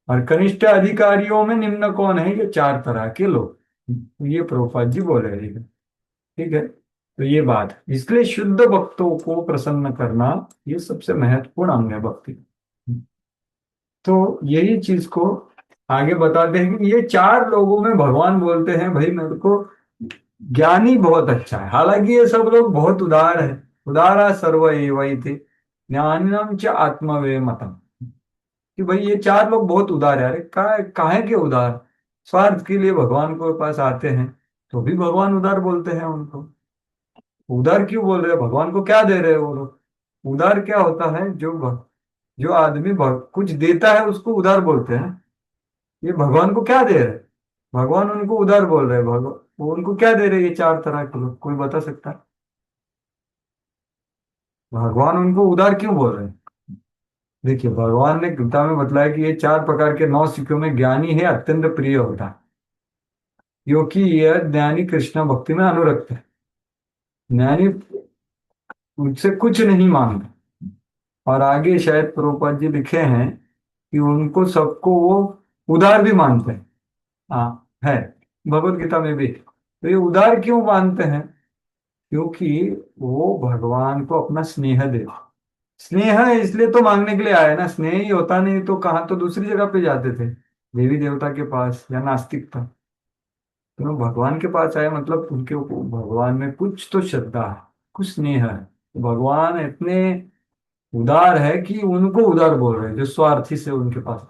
A: और कनिष्ठ अधिकारियों में निम्न कौन है? ये 4 तरह के लोग, ये प्रभुपाद जी बोले हैं। ठीक है, तो ये बात है। इसलिए शुद्ध भक्तों को प्रसन्न करना ये सबसे महत्वपूर्ण अंग है भक्ति। तो यही चीज को आगे बताते हैं कि ये 4 लोगों में भगवान बोलते हैं भाई मेरे को ज्ञानी बहुत अच्छा है। हालांकि ये सब लोग बहुत उदार है। उदारा सर्व एवैते ज्ञानिनम च आत्मवे मतम, कि भाई ये 4 लोग बहुत उदार है। अरे काहे के उदार? स्वार्थ के लिए भगवान के पास आते हैं तो भी भगवान उदार बोलते हैं उनको। उदार क्यों बोल रहे हैं? भगवान को क्या दे रहे हैं वो लोग? उदार क्या होता है? जो आदमी कुछ देता है उसको उदार बोलते हैं। ये भगवान को क्या दे रहे हैं? भगवान उनको उदार बोल रहे हैं। भगवान वो उनको क्या दे रहे हैं? ये 4 तरह के लोग, कोई बता सकता है? भगवान उनको उदार क्यों बोल रहे हैं? देखिए, भगवान ने गीता में बतलाया कि ये 4 प्रकार के 9 सिखों में ज्ञानी है अत्यंत प्रिय होता है, क्योंकि यह ज्ञानी कृष्ण भक्ति में अनुरक्त है। ज्ञानी मुझसे कुछ नहीं मांगते। और आगे शायद प्रभुपाद जी लिखे हैं कि उनको सबको वो उदार भी मानते हैं। हाँ है, भगवत गीता में भी। तो ये उदार क्यों मानते हैं? क्योंकि वो भगवान को अपना स्नेह दे। स्नेह है इसलिए तो मांगने के लिए आए ना। स्नेह ही होता नहीं तो कहाँ, तो दूसरी जगह पे जाते थे, देवी देवता के पास या नास्तिक था। तो वो भगवान के पास आए, मतलब उनके भगवान में कुछ तो श्रद्धा है, कुछ स्नेह है। तो भगवान इतने उदार है कि उनको उदार बोल रहे हैं जो स्वार्थी से उनके पास।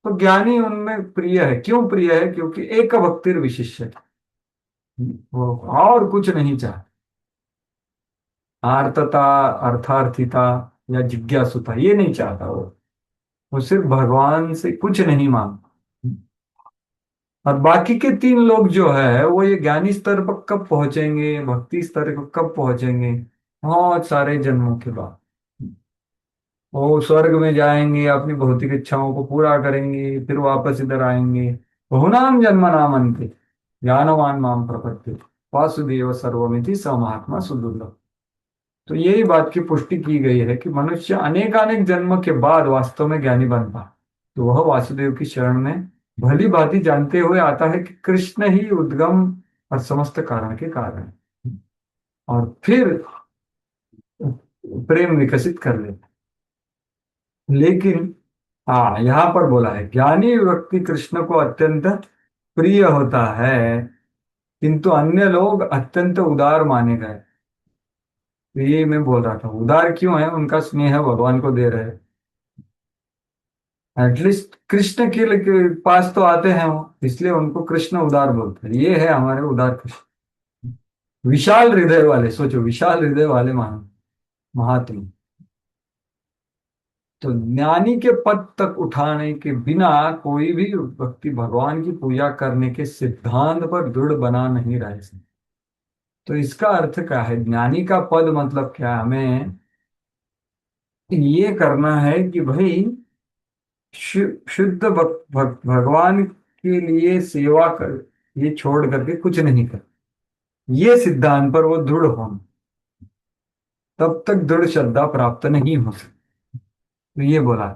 A: तो ज्ञानी उनमें प्रिय है। क्यों प्रिय है? क्योंकि एक भक्तिर विशिष्य, वो और कुछ नहीं चाहते। आर्तता, अर्थार्थिता या जिज्ञासुता ये नहीं चाहता वो सिर्फ भगवान से कुछ नहीं मांगता। और बाकी के तीन लोग जो है वो ये ज्ञानी स्तर पर कब पहुंचेंगे, भक्ति स्तर पर कब पहुंचेंगे? बहुत सारे जन्मों के बाद वो स्वर्ग में जाएंगे, अपनी भौतिक इच्छाओं को पूरा करेंगे, फिर वापस इधर आएंगे। बहुनाम जन्म नामन्ते ज्ञानवान माम प्रपद्ये वासुदेव सर्वमिति स महात्मा सुदुर्लभ। तो यही बात की पुष्टि की गई है कि मनुष्य अनेकानेक जन्म के बाद वास्तव में ज्ञानी बनता है। तो वह वासुदेव की शरण में भली भांति जानते हुए आता है कि कृष्ण ही उद्गम और समस्त कारण के कारण है। और फिर प्रेम विकसित कर लेता है। लेकिन हाँ, यहाँ पर बोला है ज्ञानी व्यक्ति कृष्ण को अत्यंत प्रिय होता है, किंतु अन्य लोग अत्यंत उदार माने गए। तो ये मैं बोल रहा था, उदार क्यों है? उनका स्नेह भगवान को दे रहे हैं। एटलीस्ट कृष्ण के पास तो आते हैं वो, इसलिए उनको कृष्ण उदार बोलते हैं। ये है हमारे उदार कृष्ण, विशाल हृदय वाले। सोचो, विशाल हृदय वाले महात्मा। तो ज्ञानी के पद तक उठाने के बिना कोई भी व्यक्ति भगवान की पूजा करने के सिद्धांत पर दृढ़ बना नहीं रह सकता। तो इसका अर्थ क्या है? ज्ञानी का पद मतलब क्या है? हमें ये करना है कि भाई शुद्ध भगवान के लिए सेवा कर, ये छोड़ करके कुछ नहीं कर। ये सिद्धांत पर वो दृढ़ होना, तब तक दृढ़ श्रद्धा प्राप्त नहीं हो सकती। तो ये बोला है।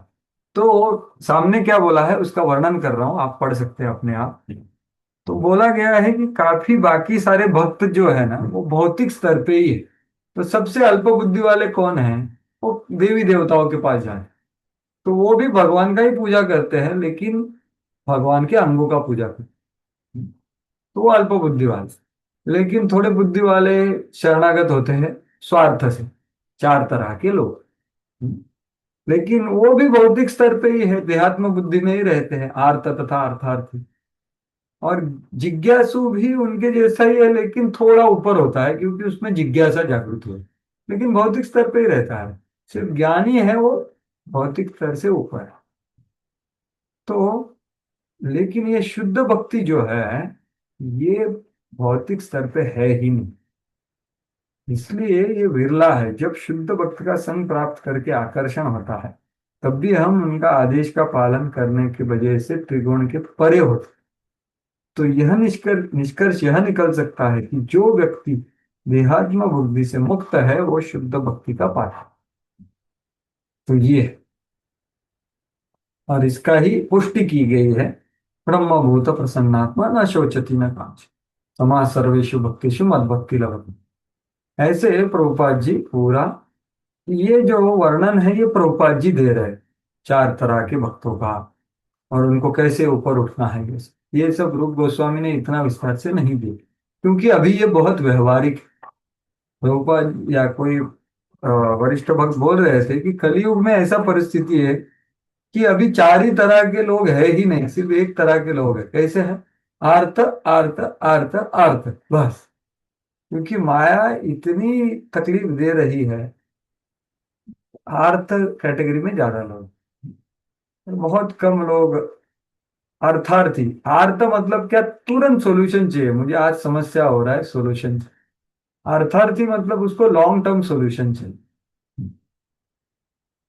A: तो सामने क्या बोला है उसका वर्णन कर रहा हूं, आप पढ़ सकते हैं अपने आप। तो बोला गया है कि काफी बाकी सारे भक्त जो है ना वो भौतिक स्तर पे ही है। तो सबसे अल्प बुद्धि वाले कौन है? वो देवी देवताओं के पास जाए। तो वो भी भगवान का ही पूजा करते हैं, लेकिन भगवान के अंगों का पूजा करते हैं। तो वो अल्प बुद्धि वाले। लेकिन थोड़े बुद्धि वाले शरणागत होते हैं स्वार्थ से, चार तरह के लोग। लेकिन वो भी भौतिक स्तर पे ही है, देहात्म बुद्धि में ही रहते हैं, आर्त तथा अर्थार्थी। और जिज्ञासु भी उनके जैसा ही है, लेकिन थोड़ा ऊपर होता है क्योंकि उसमें जिज्ञासा जागृत हो, लेकिन भौतिक स्तर पे ही रहता है। सिर्फ ज्ञानी है वो भौतिक स्तर से ऊपर है। तो लेकिन ये शुद्ध भक्ति जो है ये भौतिक स्तर पे है ही नहीं। इसलिए ये विरला है। जब शुद्ध भक्त का संग प्राप्त करके आकर्षण होता है, तब भी हम उनका आदेश का पालन करने की वजह से त्रिगुण के परे होते। तो यह निष्कर्ष यह निकल सकता है कि जो व्यक्ति देहात्म बुद्धि से मुक्त है वो शुद्ध भक्ति का पात्र है। तो ये है, और इसका ही पुष्टि की गई है। ब्रह्मभूत प्रसन्नात्मा न शोचति न कांच समा सर्वेषु भक्तिषु मद भक्ति लभते। ऐसे प्रभुपाद जी पूरा ये जो वर्णन है ये प्रभुपाद जी दे रहे हैं चार तरह के भक्तों का, और उनको कैसे ऊपर उठना है। ये सब रूप गोस्वामी ने इतना विस्तार से नहीं दिया, क्योंकि अभी ये बहुत व्यवहारिक। प्रभुपाद या कोई वरिष्ठ भक्त बोल रहे थे कि कलयुग में ऐसा परिस्थिति है कि अभी चार ही तरह के लोग है ही नहीं, सिर्फ एक तरह के लोग हैं। कैसे हैं? आर्त आर्त आर्त आर्त, बस। क्योंकि माया इतनी तकलीफ दे रही है, आर्त कैटेगरी में ज्यादा लोग, बहुत कम लोग अर्थार्थी। अर्थ मतलब क्या? तुरंत सॉल्यूशन चाहिए, मुझे आज समस्या हो रहा है, सॉल्यूशन। अर्थार्थी मतलब उसको लॉन्ग टर्म सॉल्यूशन चाहिए।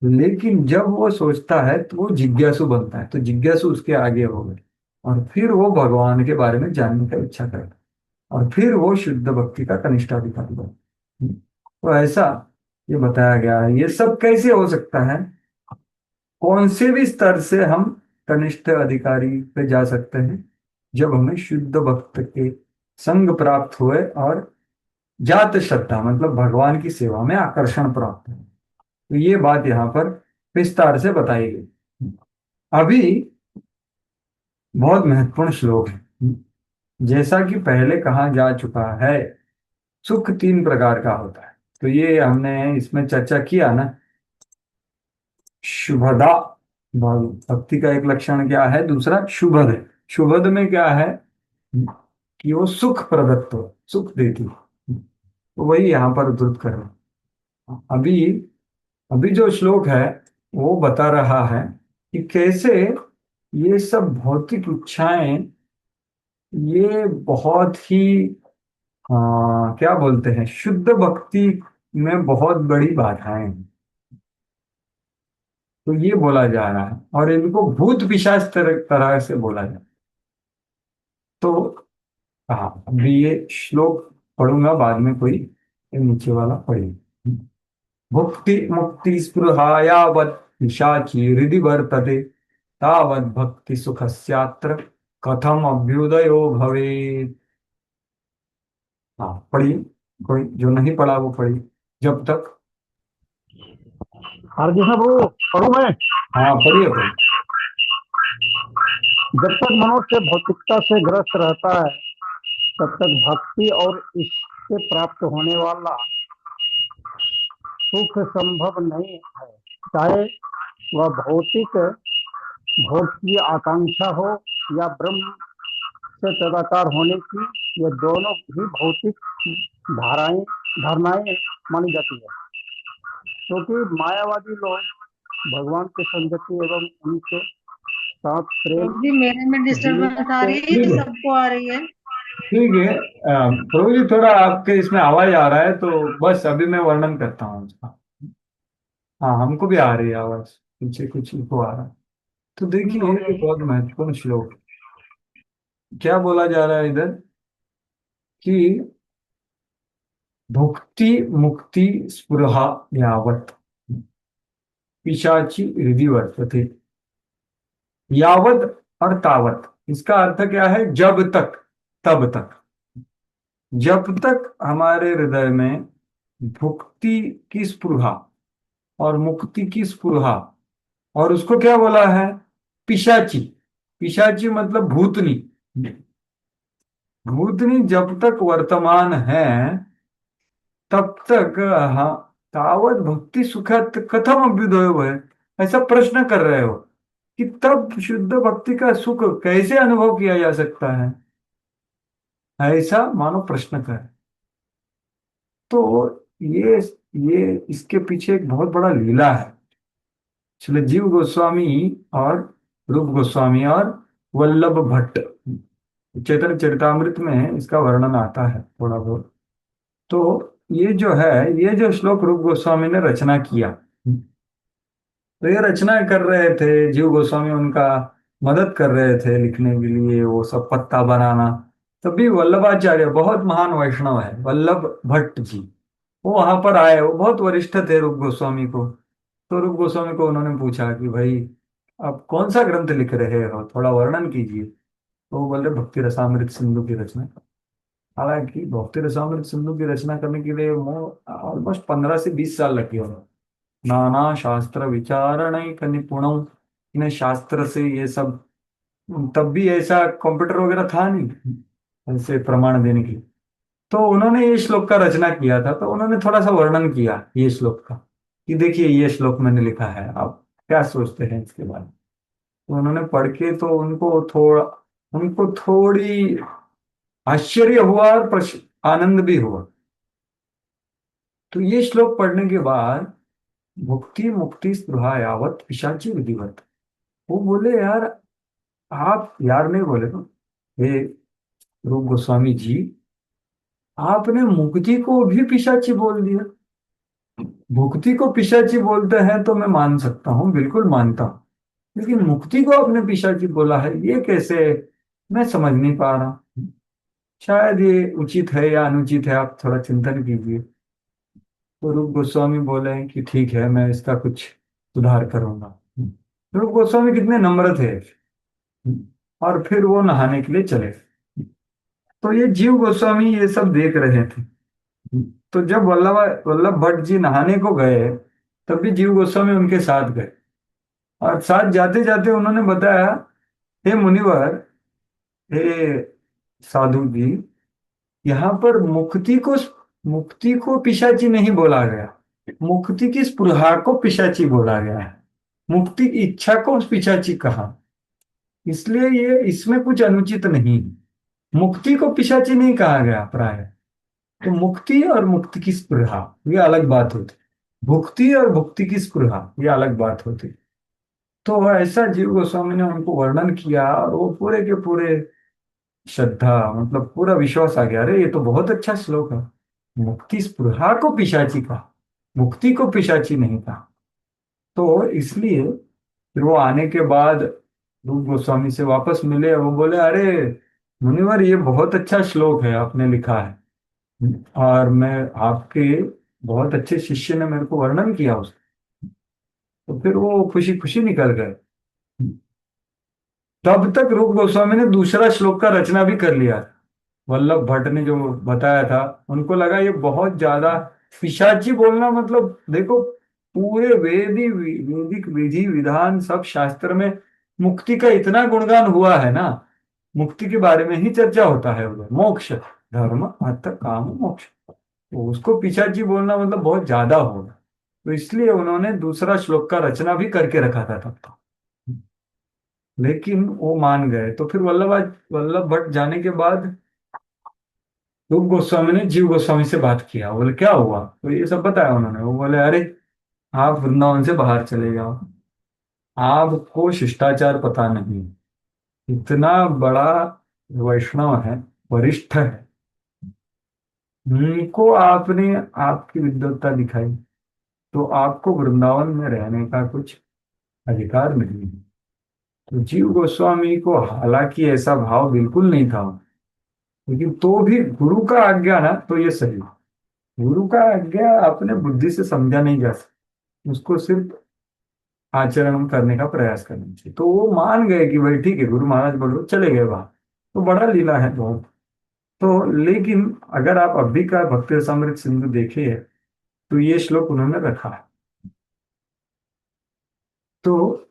A: लेकिन जब वो सोचता है तो वो जिज्ञासु बनता है, तो जिज्ञासु उसके आगे हो गए, और फिर वो भगवान के बारे में जानने का इच्छा करता है, और फिर वो शुद्ध भक्ति का कनिष्ठाधिकारी बनता है। तो ऐसा ये बताया गया है। ये सब कैसे हो सकता है? कौन से भी स्तर से हम कनिष्ठ अधिकारी पे जा सकते हैं? जब हमें शुद्ध भक्त के संग प्राप्त हुए और जात श्रद्धा मतलब भगवान की सेवा में आकर्षण प्राप्त है। तो ये बात यहाँ पर विस्तार से बताई गई। अभी बहुत महत्वपूर्ण श्लोक है। जैसा कि पहले कहा जा चुका है, सुख तीन प्रकार का होता है। तो ये हमने इसमें चर्चा किया ना। शुभदा, भक्ति का एक लक्षण क्या है? दूसरा शुभद है। शुभद में क्या है कि वो सुख प्रदत्त हो, सुख देती है। तो वही यहाँ पर उद्धृत कर रहे हैं। अभी अभी जो श्लोक है वो बता रहा है कि कैसे ये सब भौतिक इच्छाएं ये बहुत ही क्या बोलते हैं, शुद्ध भक्ति में बहुत बड़ी बाधाएं हैं। तो ये बोला जा रहा है, और इनको भूत पिशाच तरह से बोला जा रहा है। तो हाँ, अभी ये श्लोक पढ़ूंगा, बाद में कोई ये नीचे वाला पढ़ेगा। भुक्ति मुक्ति स्पृहा यावत् पिशाची हृदि वर्तते तावत् भक्ति सुखस्यात्र कथम अभ्युदयो भवेत्। हाँ पढ़िए, कोई जो नहीं पढ़ा वो पढ़िए जब तक।
K: हरजी प्रभु पढ़ू मैं।
A: हाँ पढ़िए पढ़िए।
K: जब तक मनुष्य भौतिकता से ग्रस्त रहता है तब तक भक्ति और इससे प्राप्त होने वाला सुख संभव नहीं है। चाहे वह भौतिक भोग की आकांक्षा हो या ब्रह्म से तदाकार होने की, ये दोनों ही भौतिक धारणाएं मानी जाती है। क्योंकि मायावादी लोग भगवान की संगति एवं उनके साथ प्रेम
J: जी मेरे में डिस्टरबेंस आ रही है कि सबको आ रही है?
A: ठीक है प्रभु जी, थोड़ा आपके इसमें आवाज आ रहा है, तो बस अभी मैं वर्णन करता हूँ उसका। हाँ हमको भी आ रही है आवाज, पीछे कुछ इको आ रहा है। तो देखिए ये बहुत महत्वपूर्ण श्लोक है। क्या बोला जा रहा है इधर कि भुक्ति मुक्ति स्पृहा यावत पिशाची हृदि वर्तते। यावत और तावत, इसका अर्थ क्या है? जब तक, तब तक। जब तक हमारे हृदय में भुक्ति की स्पृहा और मुक्ति की स्पृहा, और उसको क्या बोला है? पिशाची। पिशाची मतलब भूतनी। भूतनी जब तक वर्तमान है तब तक, हाँ, तावत भक्ति सुखद कथम अभ्युदय है, ऐसा प्रश्न कर रहे हो कि तब शुद्ध भक्ति का सुख कैसे अनुभव किया जा सकता है, ऐसा मानो प्रश्न कर। तो ये इसके पीछे एक बहुत बड़ा लीला है। इसलिए जीव गोस्वामी और रूप गोस्वामी और वल्लभ भट्ट चैतन्य चरितामृत में इसका वर्णन आता है थोड़ा बहुत। तो ये जो है, ये जो श्लोक रूप गोस्वामी ने रचना किया, तो ये रचना कर रहे थे जीव गोस्वामी, उनका मदद कर रहे थे लिखने के लिए, वो सब पत्ता बनाना। तभी वल्लभाचार्य, बहुत महान वैष्णव है वल्लभ भट्ट जी, वो वहां पर आए। वो बहुत वरिष्ठ थे रूप गोस्वामी को। तो रूप गोस्वामी को उन्होंने पूछा कि भाई आप कौन सा ग्रंथ लिख रहे हो, थोड़ा वर्णन कीजिए। तो वो बोले भक्ति रसामृत सिंधु की रचना। हालांकि भक्ति रसामृत सिंधु की रचना करने के लिए ऑलमोस्ट 15 से 20 साल लगे उन्हें। नाना शास्त्र विचारण निपुण, इन्हें शास्त्र से ये सब, तब भी ऐसा कंप्यूटर वगैरह था नहीं ऐसे प्रमाण देने की। तो उन्होंने ये श्लोक का रचना किया था, तो उन्होंने थोड़ा सा वर्णन किया ये श्लोक का कि देखिए ये श्लोक मैंने लिखा है, आप क्या सोचते हैं इसके बारे में। तो उन्होंने पढ़ के तो उनको थोड़ी आश्चर्य हुआ और आनंद भी हुआ। तो ये श्लोक पढ़ने के बाद भुक्ति मुक्ति स्पृहा यावत पिशाची विधिवत, वो बोले यार, आप यार नहीं बोले तो, हे रूप गोस्वामी जी, आपने मुक्ति को भी पिशाची बोल दिया। भुक्ति को पिशाची बोलते हैं तो मैं मान सकता हूँ, बिल्कुल मानता हूँ, लेकिन मुक्ति को आपने पिशाची बोला है, ये कैसे? मैं समझ नहीं पा रहा। शायद ये उचित है या अनुचित है, आप थोड़ा चिंतन कीजिए। तो रूप गोस्वामी बोले कि ठीक है, मैं इसका कुछ सुधार करूंगा। रूप गोस्वामी कितने नम्र थे। और फिर वो नहाने के लिए चले। तो ये जीव गोस्वामी ये सब देख रहे थे। तो जब वल्लभ भट्ट जी नहाने को गए, तब भी जीव गोस्वामी उनके साथ गए। और साथ जाते जाते उन्होंने बताया, हे मुनिवर, हे साधु जी, यहाँ पर मुक्ति को पिशाची नहीं बोला गया, मुक्ति की स्पृहा को पिशाची बोला गया है। मुक्ति की इच्छा को पिशाची कहा, इसलिए ये इसमें कुछ अनुचित नहीं। मुक्ति को पिशाची नहीं कहा गया प्राय। तो मुक्ति और मुक्ति की स्पृहा ये अलग बात होती, भुक्ति और भुक्ति की स्पृहा ये अलग बात होती। तो ऐसा जीव गोस्वामी ने उनको वर्णन किया, और वो पूरे के पूरे श्रद्धा, मतलब पूरा विश्वास आ गया, अरे ये तो बहुत अच्छा श्लोक है। मुक्ति स्पृहा को पिशाची कहा, मुक्ति को पिशाची नहीं कहा। तो इसलिए फिर वो आने के बाद रूप गोस्वामी से वापस मिले, वो बोले अरे मुनिवर ये बहुत अच्छा श्लोक है आपने लिखा है, और मैं आपके बहुत अच्छे शिष्य ने मेरे को वर्णन किया उसका। तो फिर वो खुशी खुशी निकल गए। तब तक रूप गोस्वामी ने दूसरा श्लोक का रचना भी कर लिया। वल्लभ भट्ट ने जो बताया था, उनको लगा ये बहुत ज्यादा पिशाची बोलना, मतलब देखो पूरे वैदिक विधि विधान सब शास्त्र में मुक्ति का इतना गुणगान हुआ है ना, मुक्ति के बारे में ही चर्चा होता है उधर, मोक्ष, धर्म अर्थ काम मोक्ष। तो उसको पिशाची बोलना मतलब बहुत ज्यादा होगा। तो इसलिए उन्होंने दूसरा श्लोक का रचना भी करके रखा था तब तो। लेकिन वो मान गए। तो फिर वल्लभ भट्ट जाने के बाद रूप गोस्वामी ने जीव गोस्वामी से बात किया, बोले क्या हुआ, तो ये सब बताया उन्होंने। वो बोले अरे आप वृंदावन से बाहर चले जाओ, आपको शिष्टाचार पता नहीं, इतना बड़ा वैष्णव है, वरिष्ठ है, उनको आपने आपकी विद्वत्ता दिखाई, तो आपको वृंदावन में रहने का कुछ अधिकार नहीं है। तो जीव गोस्वामी को हालांकि ऐसा भाव बिल्कुल नहीं था, लेकिन तो भी गुरु का आज्ञा ना, तो ये सही। गुरु का आज्ञा अपने बुद्धि से समझा नहीं जा सकता, उसको सिर्फ आचरण करने का प्रयास करना चाहिए। तो वो मान गए कि भाई ठीक है, गुरु महाराज बोल रहे, चले गए बाहर। तो बड़ा लीला है बहुत। तो लेकिन अगर आप अभी का भक्ति रसामृत सिंधु देखिए, तो ये श्लोक उन्होंने रखा है। तो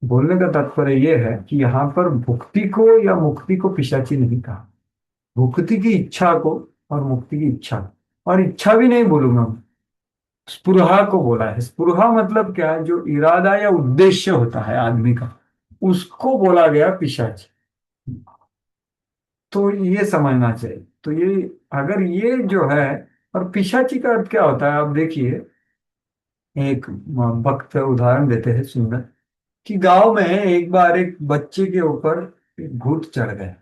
A: बोलने का तात्पर्य यह है कि यहाँ पर भुक्ति को या मुक्ति को पिशाची नहीं कहा, भुक्ति की इच्छा को और मुक्ति की इच्छा को। और इच्छा भी नहीं बोलूंगा मैं, स्पृहा को बोला है। स्पृहा मतलब क्या है, जो इरादा या उद्देश्य होता है आदमी का, उसको बोला गया पिशाच। तो ये समझना चाहिए। तो ये अगर ये जो है, और पिशाची का अर्थ क्या होता है, आप देखिए एक भक्त उदाहरण देते हैं सुंदर, कि गांव में एक बार एक बच्चे के ऊपर एक भूत चढ़ गया,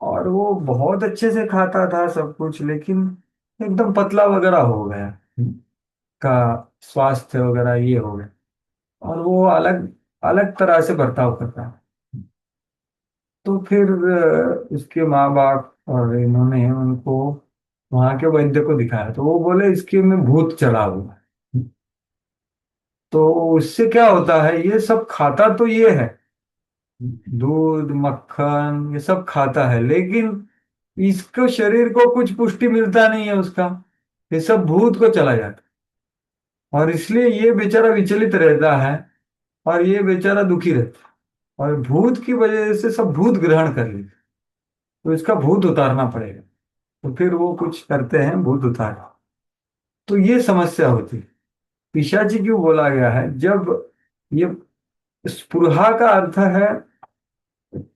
A: और वो बहुत अच्छे से खाता था सब कुछ, लेकिन एकदम पतला वगैरह हो गया, का स्वास्थ्य वगैरह ये हो गया, और वो अलग अलग तरह से बर्ताव करता है। तो फिर उसके माँ बाप और इन्होंने उनको वहां के वैद्य को दिखाया, तो वो बोले इसके में भूत चढ़ा हुआ है। तो उससे क्या होता है, ये सब खाता तो ये है, दूध मक्खन ये सब खाता है, लेकिन इसको शरीर को कुछ पुष्टि मिलता नहीं है उसका, ये सब भूत को चला जाता है। और इसलिए ये बेचारा विचलित रहता है, और ये बेचारा दुखी रहता है, और भूत की वजह से सब भूत ग्रहण कर लेते, तो इसका भूत उतारना पड़ेगा। तो फिर वो कुछ करते हैं, भूत उतार। तो ये समस्या होती है। पिशाची क्यों बोला गया है, जब ये स्पृहा का अर्थ है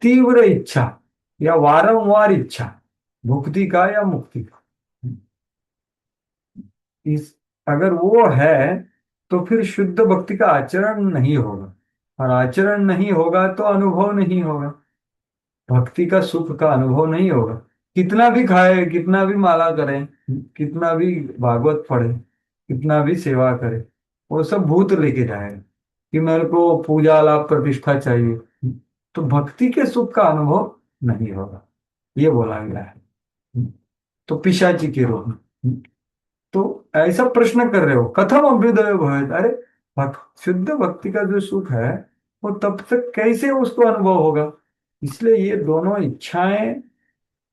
A: तीव्र इच्छा या वारंवार इच्छा, भुक्ति का या मुक्ति का। इस अगर वो है, तो फिर शुद्ध भक्ति का आचरण नहीं होगा, और आचरण नहीं होगा तो अनुभव नहीं होगा, भक्ति का सुख का अनुभव नहीं होगा। कितना भी खाए, कितना भी माला करें, कितना भी भागवत पढ़े, कितना भी सेवा करे, वो सब भूत लेके जाएगा कि मेरे को पूजा लाभ प्रतिष्ठा चाहिए, तो भक्ति के सुख का अनुभव नहीं होगा, ये बोला गया है। तो पिशाची के रूप में। तो ऐसा प्रश्न कर रहे हो, कथम अभ्युदय भवेत्, अरे शुद्ध भक्ति का जो सुख है वो तब तक कैसे उसको अनुभव होगा। इसलिए ये दोनों इच्छाएं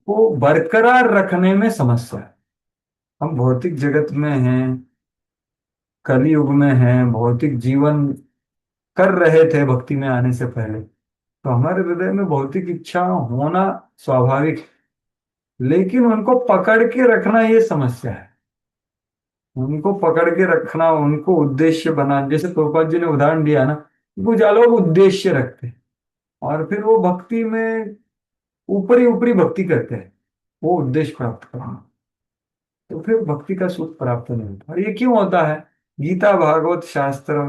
A: को बरकरार रखने में समस्या है। हम भौतिक जगत में हैं, कलयुग में हैं, भौतिक जीवन कर रहे थे भक्ति में आने से पहले, तो हमारे हृदय में भौतिक इच्छा होना स्वाभाविक है, लेकिन उनको पकड़ के रखना ये समस्या है। उनको पकड़ के रखना, उनको उद्देश्य बना, जैसे प्रभुपाद जी ने उदाहरण दिया ना, कुछ लोग उद्देश्य रखते हैं और फिर वो भक्ति में ऊपरी ऊपरी भक्ति करते हैं, वो उद्देश्य प्राप्त करना, तो फिर भक्ति का सुख प्राप्त नहीं होता। और ये क्यों होता है, गीता भागवत शास्त्र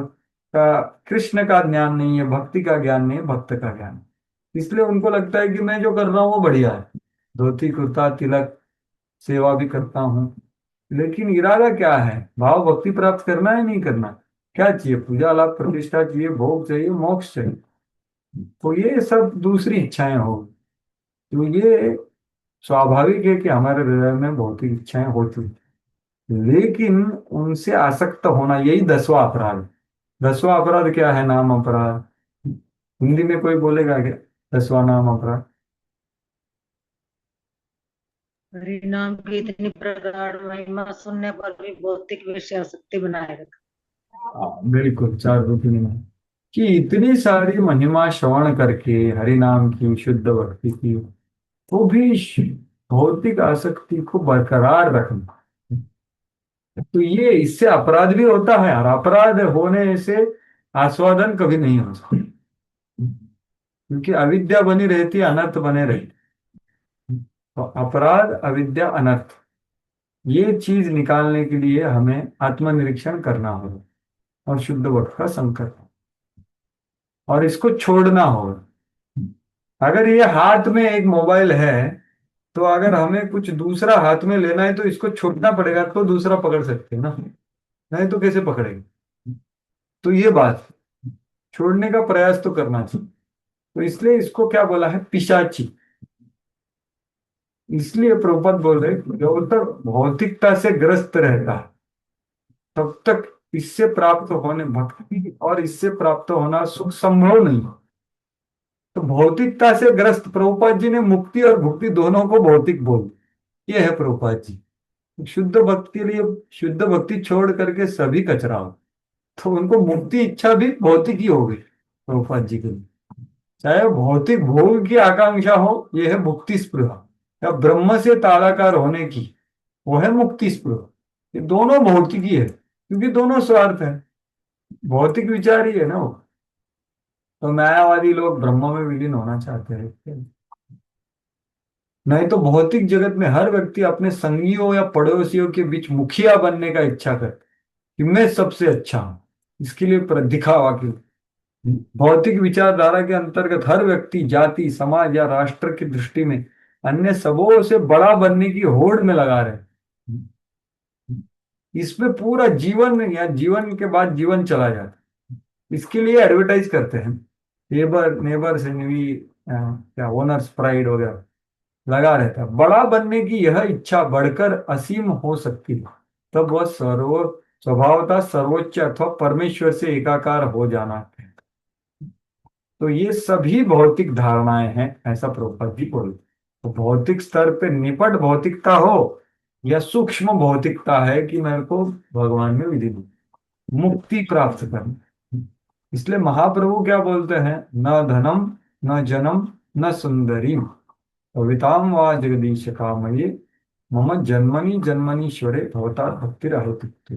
A: का कृष्ण का ज्ञान नहीं है, भक्ति का ज्ञान नहीं है, भक्त का ज्ञान। इसलिए उनको लगता है कि मैं जो कर रहा हूँ वो बढ़िया है, धोती कुर्ता तिलक, सेवा भी करता हूँ। लेकिन इरादा क्या है, भाव भक्ति प्राप्त करना है नहीं करना, क्या चाहिए, पूजा लाभ प्रतिष्ठा चाहिए, भोग चाहिए, मोक्ष चाहिए। तो ये सब दूसरी इच्छाएं हो, तो ये स्वाभाविक है कि हमारे हृदय में भौतिक इच्छाएं होती हैं। लेकिन उनसे आसक्त होना यही 10वां अपराध है। 10वां अपराध क्या है? नाम अपराध। हिंदी में कोई बोलेगा क्या 10वां नाम अपराध?
J: हरिनाम की इतनी प्रगाढ़ महिमा सुनने पर भी भौतिक विषय आसक्ति बनाए रखा।
A: हाँ, बिल्कुल, 4 2 3 में कि इतनी सारी महिमा श्रवण करके हरि नाम की, शुद्ध भक्ति की, तो भी भौतिक आसक्ति को बरकरार रखना, तो ये इससे अपराध भी होता है, और अपराध होने से आस्वादन कभी नहीं हो सकता, क्योंकि अविद्या बनी रहती है, अनर्थ बने रहते। तो अपराध, अविद्या, अनर्थ, ये चीज निकालने के लिए हमें आत्मनिरीक्षण करना होगा और शुद्ध भक्त का संकल्प, और इसको छोड़ना होगा। अगर ये हाथ में एक मोबाइल है, तो अगर हमें कुछ दूसरा हाथ में लेना है तो इसको छोड़ना पड़ेगा, तो दूसरा पकड़ सकते हैं ना, नहीं तो कैसे पकड़ेंगे? तो ये बात, छोड़ने का प्रयास तो करना चाहिए। तो इसलिए इसको क्या बोला है? पिशाची। इसलिए प्रभुपाद बोल रहे हैं, जब तक भौतिकता से ग्रस्त रहता है तब तक इससे प्राप्त होने, भक्ति और इससे प्राप्त होना सुख संभव नहीं। तो भौतिकता से ग्रस्त, प्रभुपाद जी ने मुक्ति और भुक्ति दोनों को भौतिक बोल दिया। ये है प्रभुपाद जी। शुद्ध भक्ति के लिए शुद्ध भक्ति छोड़ करके सभी कचरा हो, तो उनको मुक्ति इच्छा भी भौतिक ही हो गई प्रभुपाद जी के लिए। चाहे भौतिक भोग की आकांक्षा हो, यह है मुक्ति स्पृहा, या ब्रह्म से तालाकार होने की, वो है मुक्ति स्पृहा। ये दोनों भौतिक ही है, क्योंकि दोनों स्वार्थ है, भौतिक विचार ही है ना वो। तो मायावादी लोग ब्रह्म में विलीन होना चाहते हैं, नहीं तो भौतिक जगत में हर व्यक्ति अपने संगियों या पड़ोसियों के बीच मुखिया बनने का इच्छा करता है कि मैं सबसे अच्छा हूं, इसके लिए दिखावा के लिए। भौतिक विचारधारा के अंतर्गत हर व्यक्ति जाति, समाज या राष्ट्र की दृष्टि में अन्य सबों से बड़ा बनने की होड़ में लगा रहे हैं। इसमें पूरा जीवन या जीवन के बाद जीवन चला जाता है। इसके लिए एडवर्टाइज करते हैं, नेबर नेबर्स एनवी, क्या ओनर्स प्राइड वगैरह लगा रहता है। बड़ा बनने की यह इच्छा बढ़कर असीम हो सकती है, तब वह स्वभावतः सर्वोच्च अथवा परमेश्वर से एकाकार हो जाना है। तो ये सभी भौतिक धारणाएं हैं, ऐसा प्रभुपाद जी बोलते। तो भौतिक स्तर पे निपट भौतिकता हो या सूक्ष्म भौतिकता है कि मेरे को भगवान में विधि मुक्ति प्राप्त करनी। इसलिए महाप्रभु क्या बोलते हैं? न धनम, न जनम, न सुंदरी, कविताम व जगदीश कामये, मम जन्मनि जन्मनीश्वरे भवता भक्ति रहती।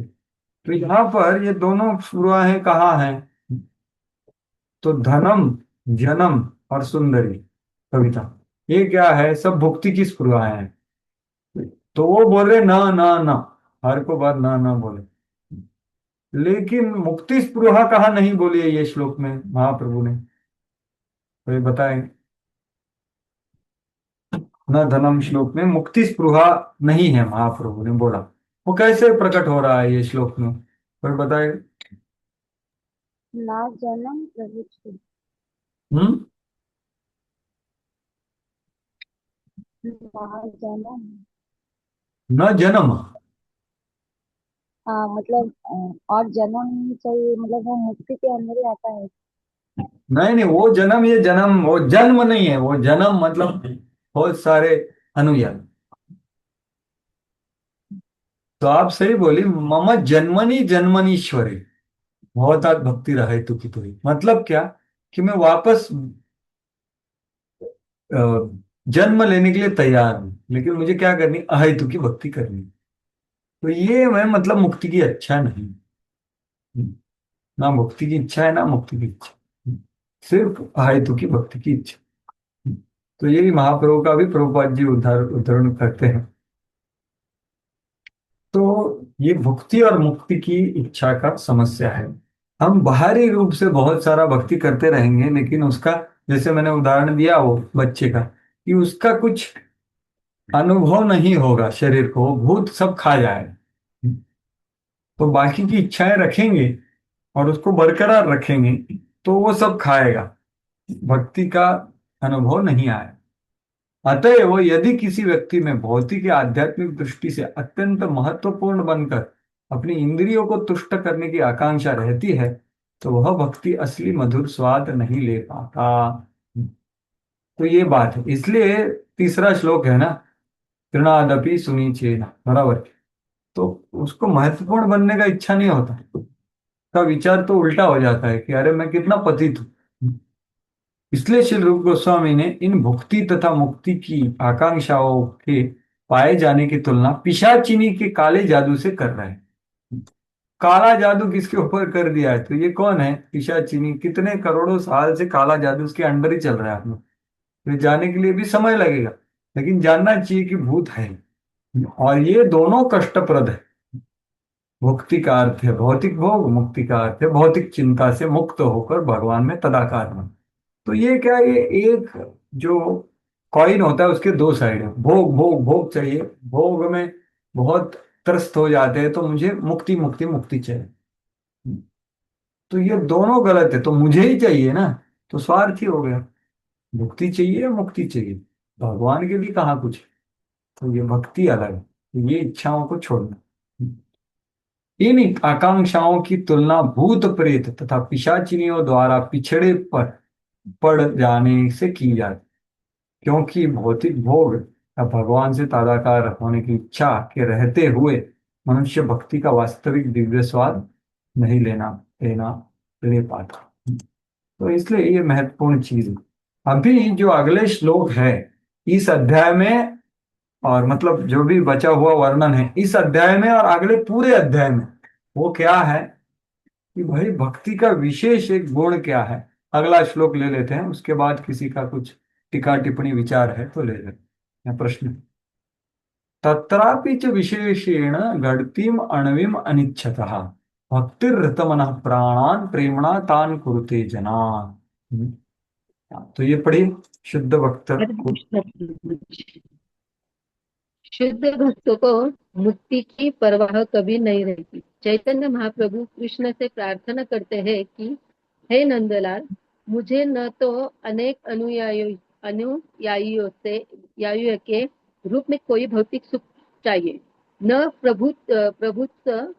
A: तो यहाँ पर ये दोनों स्पृहाएं कहाँ हैं? तो धनम, जन्म और सुंदरी, कविता, ये क्या है? सब भुक्ति की स्पृहाएं हैं। तो वो बोले ना ना ना, हर को बात ना ना बोले। लेकिन मुक्ति स्पृहा कहाँ नहीं बोली है ये श्लोक में महाप्रभु ने? तो ये बताएं, न धनम श्लोक में मुक्ति स्पृहा नहीं है, महाप्रभु ने बोला। वो कैसे प्रकट हो रहा है ये श्लोक में, कोई बताए?
D: ना जन्म प्रवृत्ति,
A: हम्म
D: ना जन्म।
A: न जन्म,
D: हाँ मतलब और जन्म चाहिए, मतलब वो मुक्ति के अंदर ही आता है।
A: नहीं नहीं, वो जन्म, ये जन्म, वो जन्म नहीं है, वो जन्म मतलब बहुत सारे अनुयायी। तो आप सही बोली, मम जन्मनी जन्मनीश्वरी बहुत भक्ति रहे तू की तो ही, मतलब क्या कि मैं वापस अ, जन्म लेने के लिए तैयार हूं, लेकिन मुझे क्या करनी? अहेतु की भक्ति करनी। तो ये मैं मतलब मुक्ति की इच्छा नहीं, ना मुक्ति की इच्छा है ना मुक्ति की इच्छा, सिर्फ अहेतु की भक्ति की इच्छा। तो यही महाप्रभु का भी प्रभुपाद जी उद्धरण करते हैं। तो ये भक्ति और मुक्ति की इच्छा का समस्या है। हम बाहरी रूप से बहुत सारा भक्ति करते रहेंगे, लेकिन उसका जैसे मैंने उदाहरण दिया वो बच्चे का, कि उसका कुछ अनुभव नहीं होगा शरीर को, वो भूत सब खा जाएगा, तो बाकी की इच्छाएं रखेंगे और उसको बरकरार रखेंगे तो वो सब खाएगा, भक्ति का अनुभव नहीं आए। अतएव यदि किसी व्यक्ति में भौतिक या आध्यात्मिक दृष्टि से अत्यंत महत्वपूर्ण बनकर अपनी इंद्रियों को तुष्ट करने की आकांक्षा रहती है, तो वह भक्ति असली मधुर स्वाद नहीं ले पाता। तो ये बात है, इसलिए तीसरा श्लोक है ना, तृणादपि सुनीचेन, बराबर। तो उसको महत्वपूर्ण बनने का इच्छा नहीं होता, का विचार तो उल्टा हो जाता है कि अरे मैं कितना पतित हूं। इसलिए श्री रूप गोस्वामी ने इन भुक्ति तथा मुक्ति की आकांक्षाओं के पाए जाने की तुलना पिशाचिनी के काले जादू से कर रहे हैं। काला जादू किसके ऊपर कर दिया है? तो ये कौन है? पिशाचिनी। कितने करोड़ों साल से काला जादू उसके अंडर ही चल रहा है। आप लोग तो जाने के लिए भी समय लगेगा, लेकिन जानना चाहिए कि भूत है, और ये दोनों कष्टप्रद है। मुक्ति का अर्थ है भौतिक भोग, मुक्ति का अर्थ है भौतिक चिंता से मुक्त होकर भगवान में तदाकार होना। तो ये क्या, ये एक जो कॉइन होता है उसके दो साइड है। भोग भोग भोग चाहिए, भोग में बहुत त्रस्त हो जाते हैं, तो मुझे मुक्ति मुक्ति मुक्ति चाहिए। तो ये दोनों गलत है, तो मुझे ही चाहिए ना, तो स्वार्थी हो गया। मुक्ति चाहिए, मुक्ति चाहिए, भगवान के लिए कहाँ कुछ है। तो ये भक्ति अलग है, तो ये इच्छाओं को छोड़ना। इन आकांक्षाओं की तुलना भूत प्रेत तथा पिशाचिनियों द्वारा पिछड़े पर पड़ जाने से की जाती, क्योंकि भौतिक भोग या भगवान से तादाकार होने की इच्छा के रहते हुए मनुष्य भक्ति का वास्तविक दिव्य स्वाद नहीं लेना ले पाता। तो इसलिए ये महत्वपूर्ण चीज है। अभी जो अगले श्लोक है इस अध्याय में, और मतलब जो भी बचा हुआ वर्णन है इस अध्याय में और अगले पूरे अध्याय में, वो क्या है कि भाई भक्ति का विशेष एक गुण क्या है। अगला श्लोक ले लेते हैं, उसके बाद किसी का कुछ टीका टिप्पणी विचार है तो ले लेते हैं। प्रश्न, तत्रापि च विशेषेण गणतिम अणविम अनिच्छतः भक्तिरतमनः प्राणान प्रेमणा तान कुरुते जनान। तो ये पढ़िए शुद्ध भक्त
L: हरे
A: को।
L: कृष्ण प्रभु जी। शुद्ध भक्तों को मुक्ति की परवाह कभी नहीं रहती। चैतन्य महाप्रभु कृष्ण से प्रार्थना करते हैं कि हे नंदलाल, मुझे न तो अनेक अनुयायियों के रूप में कोई भौतिक सुख चाहिए, न प्रभुत्व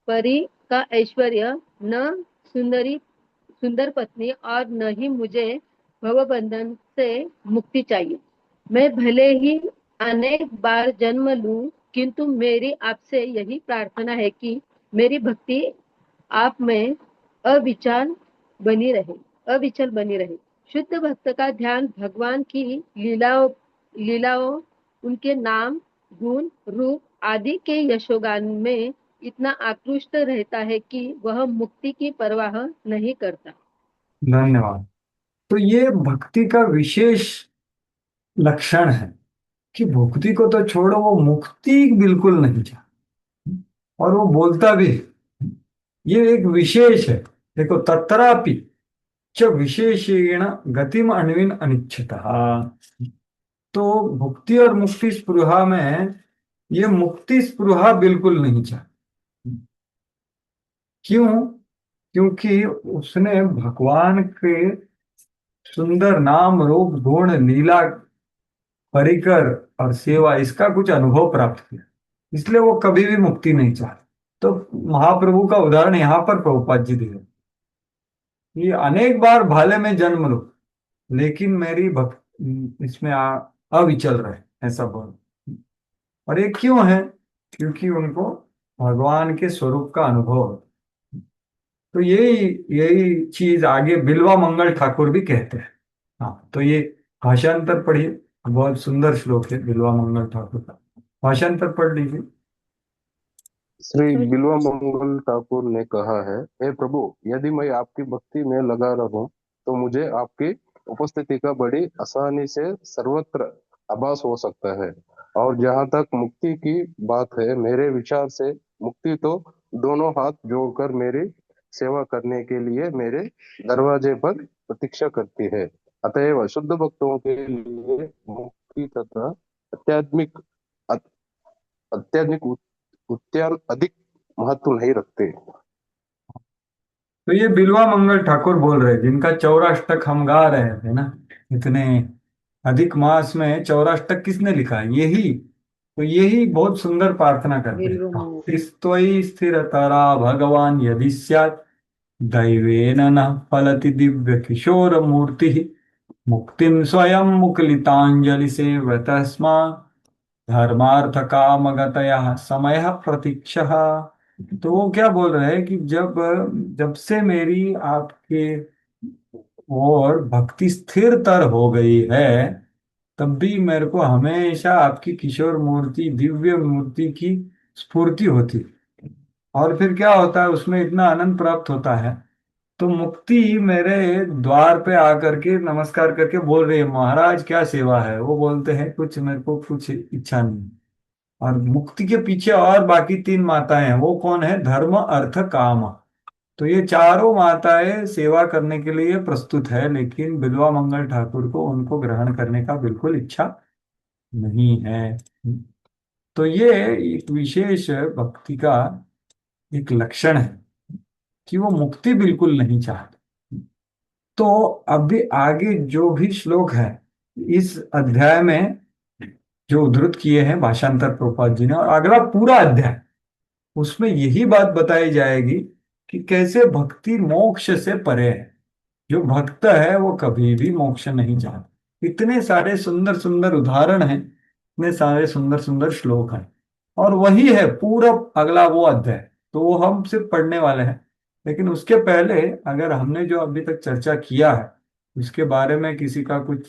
L: परी का ऐश्वर्य, न सुंदर पत्नी, और न ही मुझे भवबंधन से मुक्ति चाहिए। मैं भले ही अनेक बार जन्म लूं, किंतु मेरी आपसे यही प्रार्थना है कि मेरी भक्ति आप में अविचल बनी रहे। शुद्ध भक्त का ध्यान भगवान की लीलाओं, उनके नाम, गुण, रूप आदि के यशोगान में इतना आकृष्ट रहता है कि वह मुक्ति की परवाह नहीं करता।
A: धन्यवाद। तो ये भक्ति का विशेष लक्षण है कि भक्ति को तो छोड़ो, वो मुक्ति बिल्कुल नहीं चाहता, और वो बोलता भी है। ये एक विशेष है। देखो, तत्रापि च विशेषेण गतिम अण्विन अनिच्छतः। तो भक्ति और मुक्ति स्पृहा में ये मुक्ति स्पृहा बिल्कुल नहीं चाहती। क्यों? क्योंकि उसने भगवान के सुंदर नाम रूप गुण लीला परिकर और सेवा इसका कुछ अनुभव प्राप्त किया, इसलिए वो कभी भी मुक्ति नहीं चाहते। तो महाप्रभु का उदाहरण यहाँ पर प्रभुपाद जी दे रहे हैं। ये अनेक बार भाले में जन्म लो, लेकिन मेरी भक्त इसमें अविचल रहे, ऐसा बोल। और ये क्यों है? क्योंकि उनको भगवान के स्वरूप का अनुभव है। तो यही यही चीज आगे बिल्वा मंगल ठाकुर भी कहते हैं। हाँ, तो ये भाषांतर पढ़िए, बहुत सुंदर श्लोक है बिल्वा मंगल ठाकुर का। भाषांतर पढ़ लीजिए।
I: श्री बिल्वा मंगल ठाकुर ने कहा है, हे प्रभु, यदि मैं आपकी भक्ति में लगा रहूं तो मुझे आपकी उपस्थिति का बड़ी आसानी से सर्वत्र आभास हो सकता है। और जहां तक मुक्ति की बात है, मेरे विचार से मुक्ति तो दोनों हाथ जोड़कर मेरी सेवा करने के लिए मेरे दरवाजे पर प्रतीक्षा करती है। अतएव शुद्ध भक्तों के लिए मुक्ति तथा आध्यात्मिक आध्यात्मिक अधिक महत्व नहीं रखते।
A: तो ये बिल्वा मंगल ठाकुर बोल रहे, जिनका चौराष्टक हम गा रहे थे ना, इतने अधिक मास में चौराष्टक किसने लिखा है? यही। तो यही बहुत सुंदर प्रार्थना करते हैं, स्त्वयि स्थिरतरा भगवान यदि स्यात् दैवेन न फलति दिव्य किशोर मूर्ति मुक्तिं स्वयं मुकुलितांजलि सेव तस्मा धर्मार्थ कामगतया समय प्रतीक्षः। तो वो क्या बोल रहे हैं कि जब जब से मेरी आपके और भक्ति स्थिर तर हो गई है, तब भी मेरे को हमेशा आपकी किशोर मूर्ति, दिव्य मूर्ति की स्फूर्ति होती। और फिर क्या होता है, उसमें इतना आनंद प्राप्त होता है। तो मुक्ति मेरे द्वार पे आकर के नमस्कार करके बोल रही है, महाराज क्या सेवा है? वो बोलते हैं कुछ, मेरे को कुछ इच्छा नहीं। और मुक्ति के पीछे और बाकी तीन माताएं हैं, वो कौन है? धर्म अर्थ काम। तो ये चारों माताएं सेवा करने के लिए प्रस्तुत है, लेकिन बिल्वा मंगल ठाकुर को उनको ग्रहण करने का बिल्कुल इच्छा नहीं है। तो ये एक विशेष भक्ति का एक लक्षण है कि वो मुक्ति बिल्कुल नहीं चाहते। तो अभी आगे जो भी श्लोक है इस अध्याय में जो उद्धृत किए हैं भाषांतर प्रभुपाद जी ने, और अगला पूरा अध्याय, उसमें यही बात बताई जाएगी कि कैसे भक्ति मोक्ष से परे है। जो भक्त है वो कभी भी मोक्ष नहीं चाहता। इतने सारे सुंदर सुंदर उदाहरण हैं, इतने सारे सुंदर सुंदर श्लोक हैं, और वही है पूरा अगला वो अध्याय। तो वो हम सिर्फ पढ़ने वाले हैं, लेकिन उसके पहले अगर हमने जो अभी तक चर्चा किया है उसके बारे में किसी का कुछ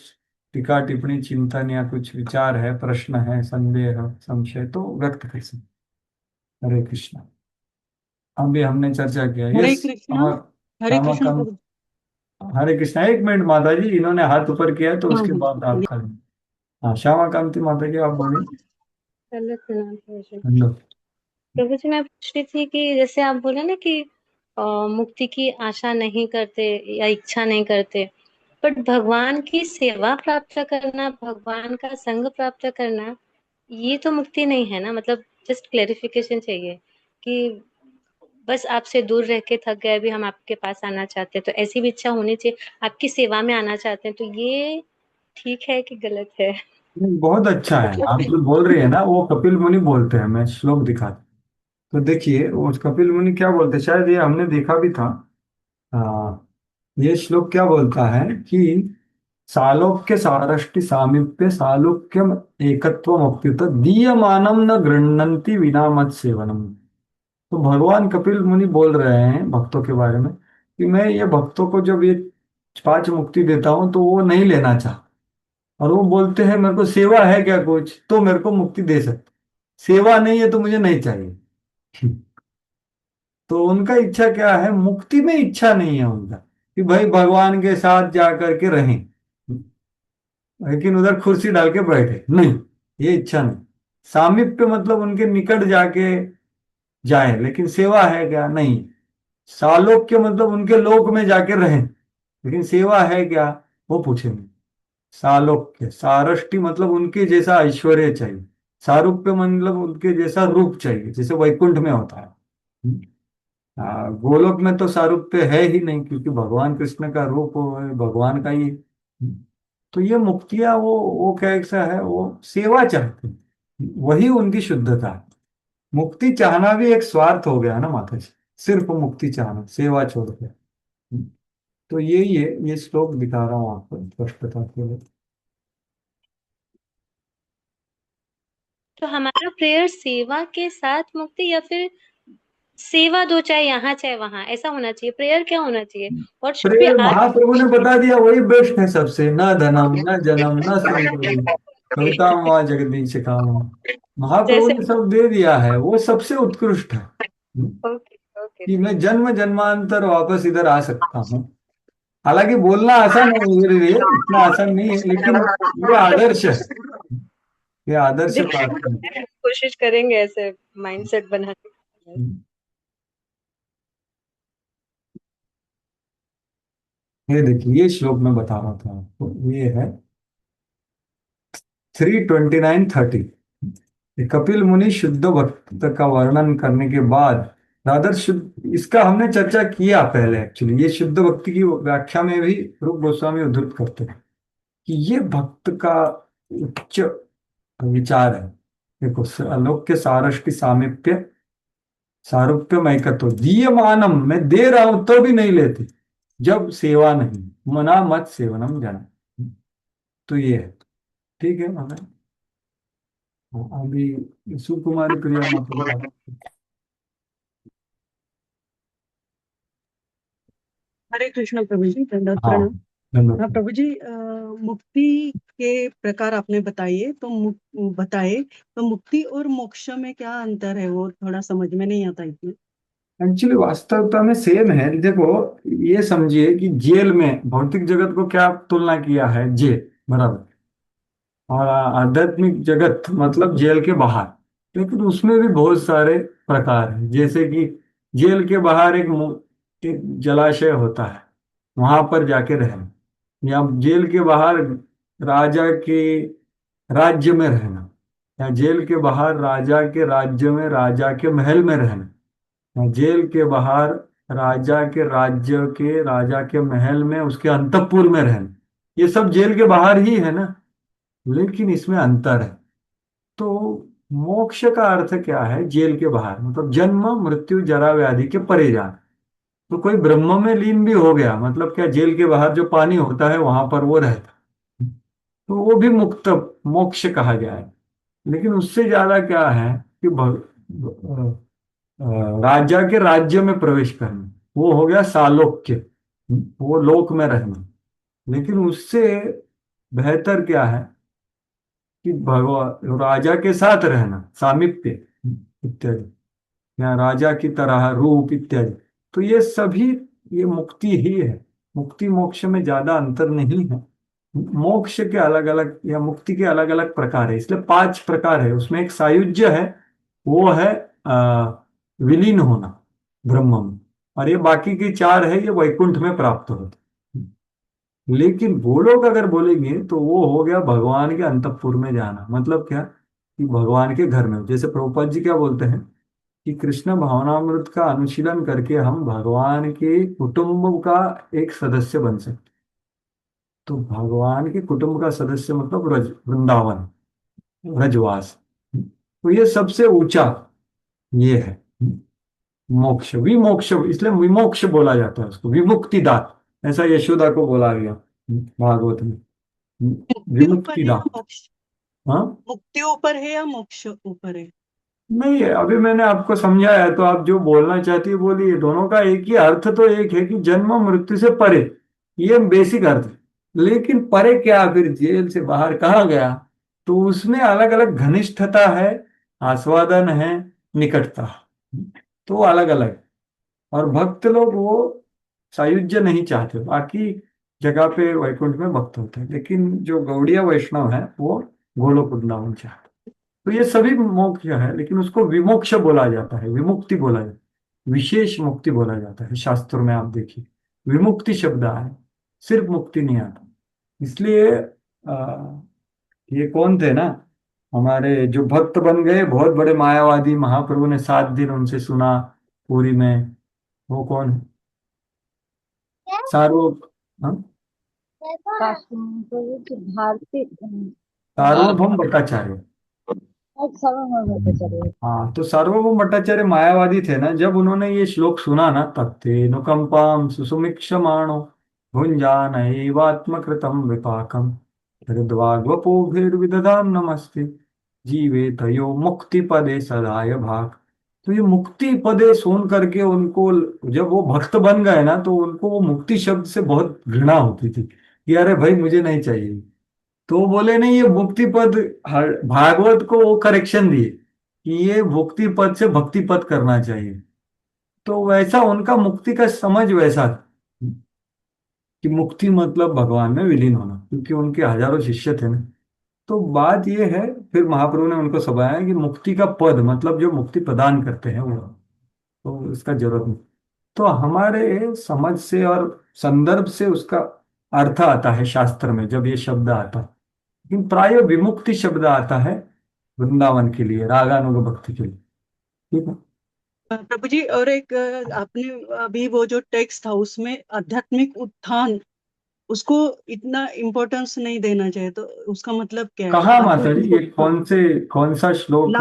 A: टीका टिप्पणी, चिंतन या कुछ विचार है, प्रश्न है, संदेह, संशय, तो व्यक्त कर सकते। हरे कृष्णा। अभी हमने चर्चा किया।
F: हरे
A: यस।
F: कृष्णा। हरे
A: श्यामा
F: कृष्णा
A: कम।
F: प्रभु।
A: हरे कृष्णा। एक मिनट माता जी, इन्होंने हाथ ऊपर किया है तो
F: हाँ
A: उसके बाद आप
F: हाँ।
A: कर। हाँ, श्यामा कांति माता जी, आप बोलिए।
M: चलो प्रणाम प्रभु जी।
A: हेलो।
M: प्रभु जी, मैं पूछ रही थी कि जैसे आप बोले ना कि मुक्ति की आशा नहीं करते या इच्छा नहीं करते, बट भगवान की सेवा प्राप्त करना, भगवान का संग प्राप्त करना, ये तो मुक्ति नहीं है ना। मतलब जस्ट क्लेरिफिकेशन चाहिए कि बस आपसे दूर रह के थक गए, अभी हम आपके पास आना चाहते हैं, तो ऐसी भी इच्छा होनी चाहिए। आपकी सेवा में आना चाहते हैं, तो ये ठीक है कि गलत है?
A: बहुत अच्छा है आप जो बोल रही है ना, वो कपिल मुनि बोलते हैं। मैं श्लोक दिखाता। तो देखिए उस कपिल मुनि क्या बोलते हैं, शायद ये हमने देखा भी था। ये श्लोक क्या बोलता है कि सालोक्य सारष्टि सामीप्य सालोक्यम एकत्वम अप्युत दीयमानम न गृह्णन्ति विना मत सेवनम। तो भगवान कपिल मुनि बोल रहे हैं भक्तों के बारे में कि मैं ये भक्तों को जब ये पांच मुक्ति देता हूं तो वो नहीं लेना चाहता, और वो बोलते हैं मेरे को सेवा है क्या कुछ तो मेरे को मुक्ति दे सकते, सेवा नहीं है तो मुझे नहीं चाहिए। तो उनका इच्छा क्या है? मुक्ति में इच्छा नहीं है उनका कि भाई भगवान के साथ जा करके रहें, लेकिन उधर कुर्सी डाल के बैठे नहीं, ये इच्छा नहीं। सामीप्य मतलब उनके निकट जाके जाए, लेकिन सेवा है क्या? नहीं। सालोक्य मतलब उनके लोक में जाके रहें, लेकिन सेवा है क्या? वो पूछेंगे। सालोक्य सारष्टि मतलब उनके जैसा ऐश्वर्य चाहिए, सारूप्य मतलब उनके जैसा रूप चाहिए, जैसे वैकुंठ में होता है। गोलोक में तो सारूप्य है ही नहीं, क्योंकि भगवान कृष्ण का रूप है, भगवान का ही। तो ये मुक्तियां वो कैसा है, वो सेवा चाहते हैं, वही उनकी शुद्धता है। मुक्ति चाहना भी एक स्वार्थ हो गया ना माता जी, सिर्फ मुक्ति चाहना, सेवा छोड़ के। तो यही है, ये श्लोक दिखा रहा हूँ आपको स्पष्टता के लिए।
M: तो हमारा प्रेयर सेवा के साथ मुक्ति, या फिर सेवा दो चाहे यहाँ चाहे वहां, ऐसा होना चाहिए? प्रेयर क्या होना चाहिए? What should be
A: prayer
M: hour?
A: Mahaprabhu ने बता दिया, वही बेस्ट है सबसे। न धनम न जनम न संपत्ति कविता माँ जगदीश काम। महाप्रभु
M: जैसे
A: ने सब दे दिया है, वो सबसे उत्कृष्ट है।
M: ओके ओके
A: कि मैं
M: ठीक है।
A: जन्म जन्मांतर वापस इधर आ सकता हूँ। हालांकि बोलना आसान है मेरे लिए, इतना आसान नहीं है, लेकिन ये आदर्श है, ये आदर्श प्राप्त है।
M: देखिए, कोशिश करेंगे ऐसे माइंडसेट बनाने की।
A: ये देखिए, ये श्लोक मैं बता रहा था आपको, ये है 329:30। कपिल मुनि शुद्ध भक्त का वर्णन करने के बाद रादर शुद्ध, इसका हमने चर्चा किया पहले एक्चुअली। ये शुद्ध भक्ति की व्याख्या में भी रूप गोस्वामी उद्धृत करते हैं कि ये भक्त का उच्च विचार है। देखो, आलोक के सारस की सामीप्य सारूप्य मैकत्व दीयमानम, मैं दे रहा हूं तो भी नहीं लेते, जब सेवा नहीं, मना मत सेवनम जना। तो ये है, ठीक है हमें। अभी सुकुमारी प्रिया माता।
F: हरे कृष्ण प्रभु जी, दंडवत
A: हाँ,
F: प्रणाम।
A: धन्यवाद।
F: हाँ प्रभु जी, मुक्ति के प्रकार आपने बताइए तो बताए तो मुक्ति और मोक्ष में क्या अंतर है, वो थोड़ा समझ में नहीं आता इसमें।
A: एक्चुअली वास्तविकता में सेम है। देखो, ये समझिए कि जेल में भौतिक जगत को क्या तुलना किया है, जेल बराबर, और आध्यात्मिक जगत मतलब जेल के बाहर। लेकिन उसमें भी बहुत सारे प्रकार हैं, जैसे कि जेल के बाहर एक जलाशय होता है, वहां पर जाके रहना, या जेल के बाहर राजा के राज्य में रहना, या जेल के बाहर राजा के राज्य में राजा के महल में रहना, या जेल के बाहर राजा के राज्य के राजा के महल में उसके अंतःपुर में रहना। ये सब जेल के बाहर ही है ना, लेकिन इसमें अंतर है। तो मोक्ष का अर्थ क्या है, जेल के बाहर मतलब जन्म मृत्यु जरा व्याधि के परे जाना। तो कोई ब्रह्म में लीन भी हो गया, मतलब क्या, जेल के बाहर जो पानी होता है वहां पर वो रहता, तो वो भी मुक्त मोक्ष कहा जाए। लेकिन उससे ज्यादा क्या है कि राजा के राज्य में प्रवेश करना, वो हो गया सालोक्य, वो लोक में रहना। लेकिन उससे बेहतर क्या है कि भगवान राजा के साथ रहना, सामीप्य इत्यादि, या राजा की तरह रूप इत्यादि। तो ये सभी, ये मुक्ति ही है। मुक्ति मोक्ष में ज्यादा अंतर नहीं है। मोक्ष के अलग अलग या मुक्ति के अलग अलग प्रकार है, इसलिए 5 प्रकार है। उसमें एक सायुज्य है, वो है विलीन होना ब्रह्म में, और ये बाकी के 4 है, ये वैकुंठ में प्राप्त होते। लेकिन वो लोग अगर बोलेंगे तो वो हो गया भगवान के अंतःपुर में जाना। मतलब क्या कि भगवान के घर में, जैसे प्रभुपाद जी क्या बोलते हैं कि कृष्ण भावनामृत का अनुशीलन करके हम भगवान के कुटुंब का एक सदस्य बन सकते। तो भगवान के कुटुंब का सदस्य मतलब वृंदावन, ब्रजवास। तो ये सबसे ऊंचा ये है मोक्ष, विमोक्ष, इसलिए विमोक्ष बोला जाता है उसको, विमुक्ति दात, ऐसा यशोदा को बोला गया भागवत में,
F: मुक्ति ऊपर
A: विमुक्ति
F: है या
A: दात।
F: मोक्ष?
A: हाँ,
F: मुक्ति ऊपर है या मोक्ष ऊपर है?
A: नहीं है, अभी मैंने आपको समझाया है, तो आप जो बोलना चाहती है बोलिए। दोनों का एक ही अर्थ तो एक है कि जन्म मृत्यु से परे, ये बेसिक अर्थ है। लेकिन परे क्या, फिर जेल से बाहर कहाँ गया, तो उसमें अलग अलग घनिष्ठता है, आस्वादन है, निकटता, तो अलग अलग। और भक्त लोग वो सायुज्य नहीं चाहते, बाकी जगह पे वैकुंठ में भक्त होते हैं। लेकिन जो गौड़ीय वैष्णव है वो गोलोक वृंदावन चाहते हैं। तो ये सभी मोक्ष है, लेकिन उसको विमोक्ष बोला जाता है, विमुक्ति बोला जाता है, विशेष मुक्ति बोला जाता है। शास्त्रों में आप देखिए विमुक्ति शब्द आए, सिर्फ मुक्ति नहीं आता। इसलिए ये कौन थे ना, हमारे जो भक्त बन गए बहुत बड़े मायावादी, महाप्रभु ने 7 दिन उनसे सुना पूरी में, वो कौन है, सार्व हाँ?
D: भारती
A: सार्वभौम भट्टाचार्य। हाँ, तो सार्वभौम भट्टाचार्य मायावादी थे ना। जब उन्होंने ये श्लोक सुना ना, तत्ते नुकंपाम सुसुमिक्षमाणो भुंजानैवात्मकृतं विपाकम हृद्वाग्वपोभिर्विदधाम नमस्ते जीवे तयो मुक्ति पदे सदाय भाग। तो ये मुक्ति पदे सुन करके उनको, जब वो भक्त बन गए ना, तो उनको वो मुक्ति शब्द से बहुत घृणा होती थी कि अरे भाई मुझे नहीं चाहिए। तो वो बोले नहीं, ये मुक्ति पद, भागवत को वो करेक्शन दिए कि ये मुक्ति पद से भक्ति पद करना चाहिए। तो वैसा उनका मुक्ति का समझ वैसा था कि मुक्ति मतलब भगवान में विलीन होना, क्योंकि उनके हजारों शिष्य थे ना। तो बात ये है, फिर महाप्रभु ने उनको समझाया कि मुक्ति का पद मतलब जो मुक्ति प्रदान करते हैं वो, तो इसका जरूरत नहीं। तो हमारे समझ से और संदर्भ से उसका अर्थ आता है शास्त्र में जब ये शब्द आता है, लेकिन प्राय विमुक्ति शब्द आता है वृंदावन के लिए, रागानुग भक्ति के लिए। ठीक है।
F: प्रभु जी, और एक आपने अभी वो जो टेक्स्ट था उसमें आध्यात्मिक उत्थान, उसको इतना इम्पोर्टेंस नहीं देना चाहिए, तो उसका मतलब क्या है?
A: कहाँ माता जी, ये कौन सा श्लोक है?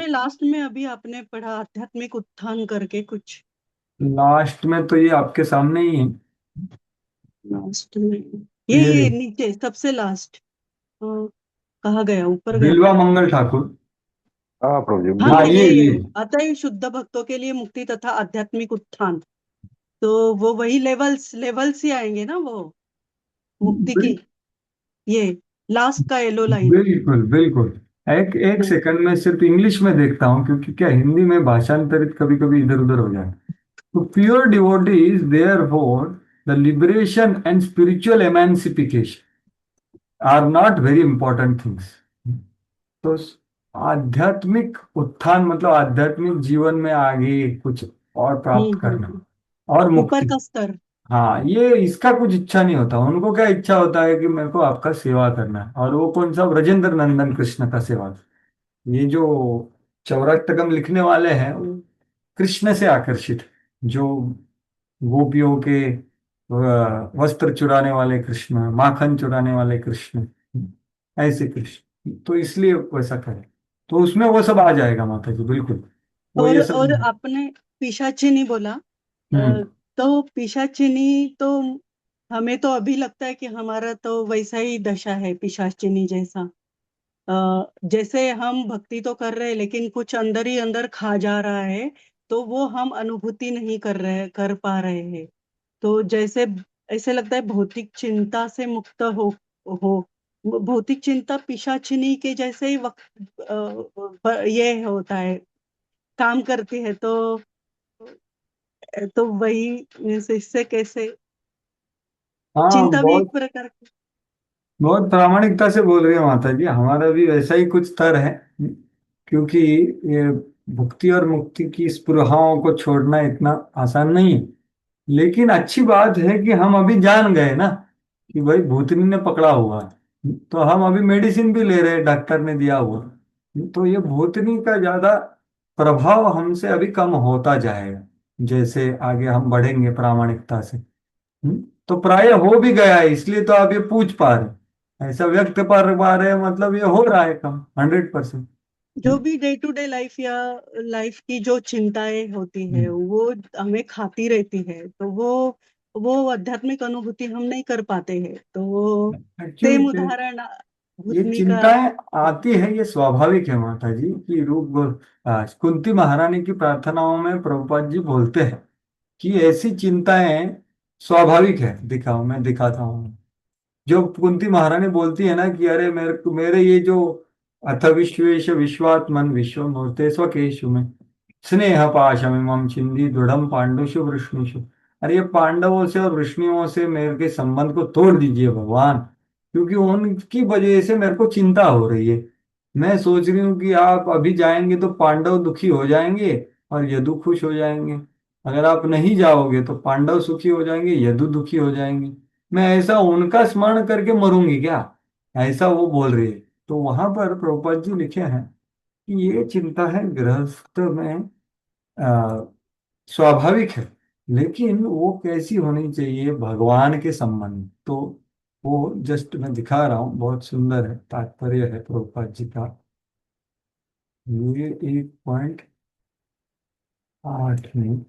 F: लास्ट में अभी आपने पढ़ा आध्यात्मिक उत्थान करके कुछ।
A: लास्ट में तो ये आपके सामने ही है।
F: लास्ट में ये
A: ये
F: नीचे सबसे लास्ट कहा गया, ऊपर गया।
A: बिल्वा मंगल ठाकुर।
I: हाँ प्रभु जी,
F: हाँ,
A: हाँ, ये
F: अतः शुद्ध भक्तों के लिए मुक्ति तथा आध्यात्मिक उत्थान, तो वो वही लेवल्स ही आएंगे ना, वो मुक्ति की। ये लास्ट का येलो लाइन।
A: बिल्कुल बिल्कुल। एक सेकंड में सिर्फ इंग्लिश में देखता हूँ, क्योंकि क्या हिंदी में भाषांतरित कभी कभी इधर उधर हो जाए। तो pure devotees therefore the liberation and spiritual emancipation are not very important things. तो आध्यात्मिक उत्थान मतलब आध्यात्मिक जीवन में आगे कुछ और प्राप्त करना और
F: ऊपर
A: मुक्ति।
F: का स्तर।
A: हाँ, ये इसका कुछ इच्छा नहीं होता उनको। क्या इच्छा होता है कि मेरे को आपका सेवा करना है, और वो कौन सा, ब्रजेंद्र नंदन कृष्ण का सेवा। ये जो चौराष्टकम लिखने वाले हैं वो कृष्ण से आकर्षित है। जो गोपियों के वस्त्र चुराने वाले कृष्ण, माखन चुराने वाले कृष्ण, ऐसे कृष्ण, तो इसलिए वैसा करें। तो उसमें वो सब आ जाएगा माता जी, बिल्कुल वो ये सब।
F: और आपने पिशाचिनी बोला,
A: हम्म।
F: तो पिशाचिनी तो हमें तो अभी लगता है कि हमारा तो वैसा ही दशा है पिशाचिनी जैसा। जैसे हम भक्ति तो कर रहे हैं लेकिन कुछ अंदर ही अंदर खा जा रहा है, तो वो हम अनुभूति नहीं कर पा रहे हैं। तो जैसे ऐसे लगता है भौतिक चिंता से मुक्त हो भौतिक चिंता पिशाचिनी के जैसे ही वक्त ये होता है, काम करती है। तो वही इससे कैसे
A: हाँ,
F: चिंता भी एक
A: बहुत
F: प्रकार की।
A: बहुत प्रामाणिकता से बोल रही है माता जी, हमारा भी वैसा ही कुछ स्तर है। क्योंकि ये भुक्ति और मुक्ति की स्पृहाओं को छोड़ना इतना आसान नहीं है। लेकिन अच्छी बात है कि हम अभी जान गए ना कि भाई भूतनी ने पकड़ा हुआ है, तो हम अभी मेडिसिन भी ले रहे हैं, डॉक्टर ने दिया हुआ। तो ये भूतनी का ज्यादा प्रभाव हमसे अभी कम होता जाएगा जैसे आगे हम बढ़ेंगे प्रामाणिकता से। तो प्राय हो भी गया है, इसलिए तो आप ये पूछ पा रहे, ऐसा व्यक्त कर पा रहे हैं, मतलब ये हो रहा है कम 100%।
F: जो भी डे टू डे लाइफ या लाइफ की जो चिंताएं होती है वो हमें खाती रहती है, तो वो आध्यात्मिक अनुभूति हम नहीं कर पाते हैं। तो वो सेम
A: एक्चुअली
F: उदाहरण
A: ये
F: भूतनी का।
A: चिंताएं आती है, ये स्वाभाविक है माता जी की कुंती महारानी की प्रार्थनाओं में प्रभुपाद जी बोलते हैं कि ऐसी चिंताएं स्वाभाविक है। दिखाओ, मैं दिखाता हूँ। जो कुंती महारानी बोलती है ना कि अरे मेरे ये जो अथ विश्वेश विश्वात्मन विश्व मूर्ते स्वकेशु में स्नेह पाशमिमं छिंदी दृढ़म पांडुषु वृष्णिषु। अरे ये पांडवों से और वृष्णियों से मेरे के संबंध को तोड़ दीजिए भगवान, क्योंकि उनकी वजह से मेरे को चिंता हो रही है। मैं सोच रही हूँ कि आप अभी जाएंगे तो पांडव दुखी हो जाएंगे और यदु खुश हो जाएंगे। अगर आप नहीं जाओगे तो पांडव सुखी हो जाएंगे, यदु दुखी हो जाएंगे। मैं ऐसा उनका स्मरण करके मरूंगी क्या, ऐसा वो बोल रही है। तो वहां पर प्रभुपाद जी लिखे हैं कि ये चिंता है गृहस्थ में स्वाभाविक है, लेकिन वो कैसी होनी चाहिए भगवान के संबंध। तो वो जस्ट मैं दिखा रहा हूँ, बहुत सुंदर है, तात्पर्य है प्रभुपाद जी का। ये 1.8 में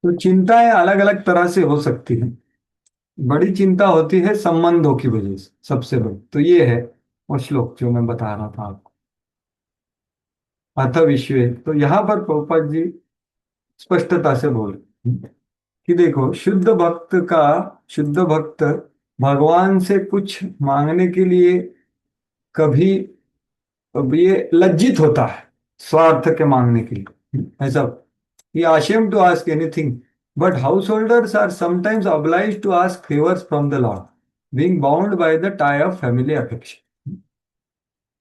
A: तो चिंताएं अलग अलग तरह से हो सकती हैं। बड़ी चिंता होती है संबंधों की वजह से, सबसे बड़ी तो ये है वो श्लोक जो मैं बता रहा था आपको, अथ विश्व। तो यहाँ पर प्रभुपाद जी स्पष्टता से बोल रहे हैं कि देखो, शुद्ध भक्त भगवान से कुछ मांगने के लिए कभी अब ये लज्जित होता है स्वार्थ के मांगने के लिए, ऐसा। ही ashamed to ask anything, but householders are sometimes obliged to ask favors from the Lord। Being bound by the tie of family affection.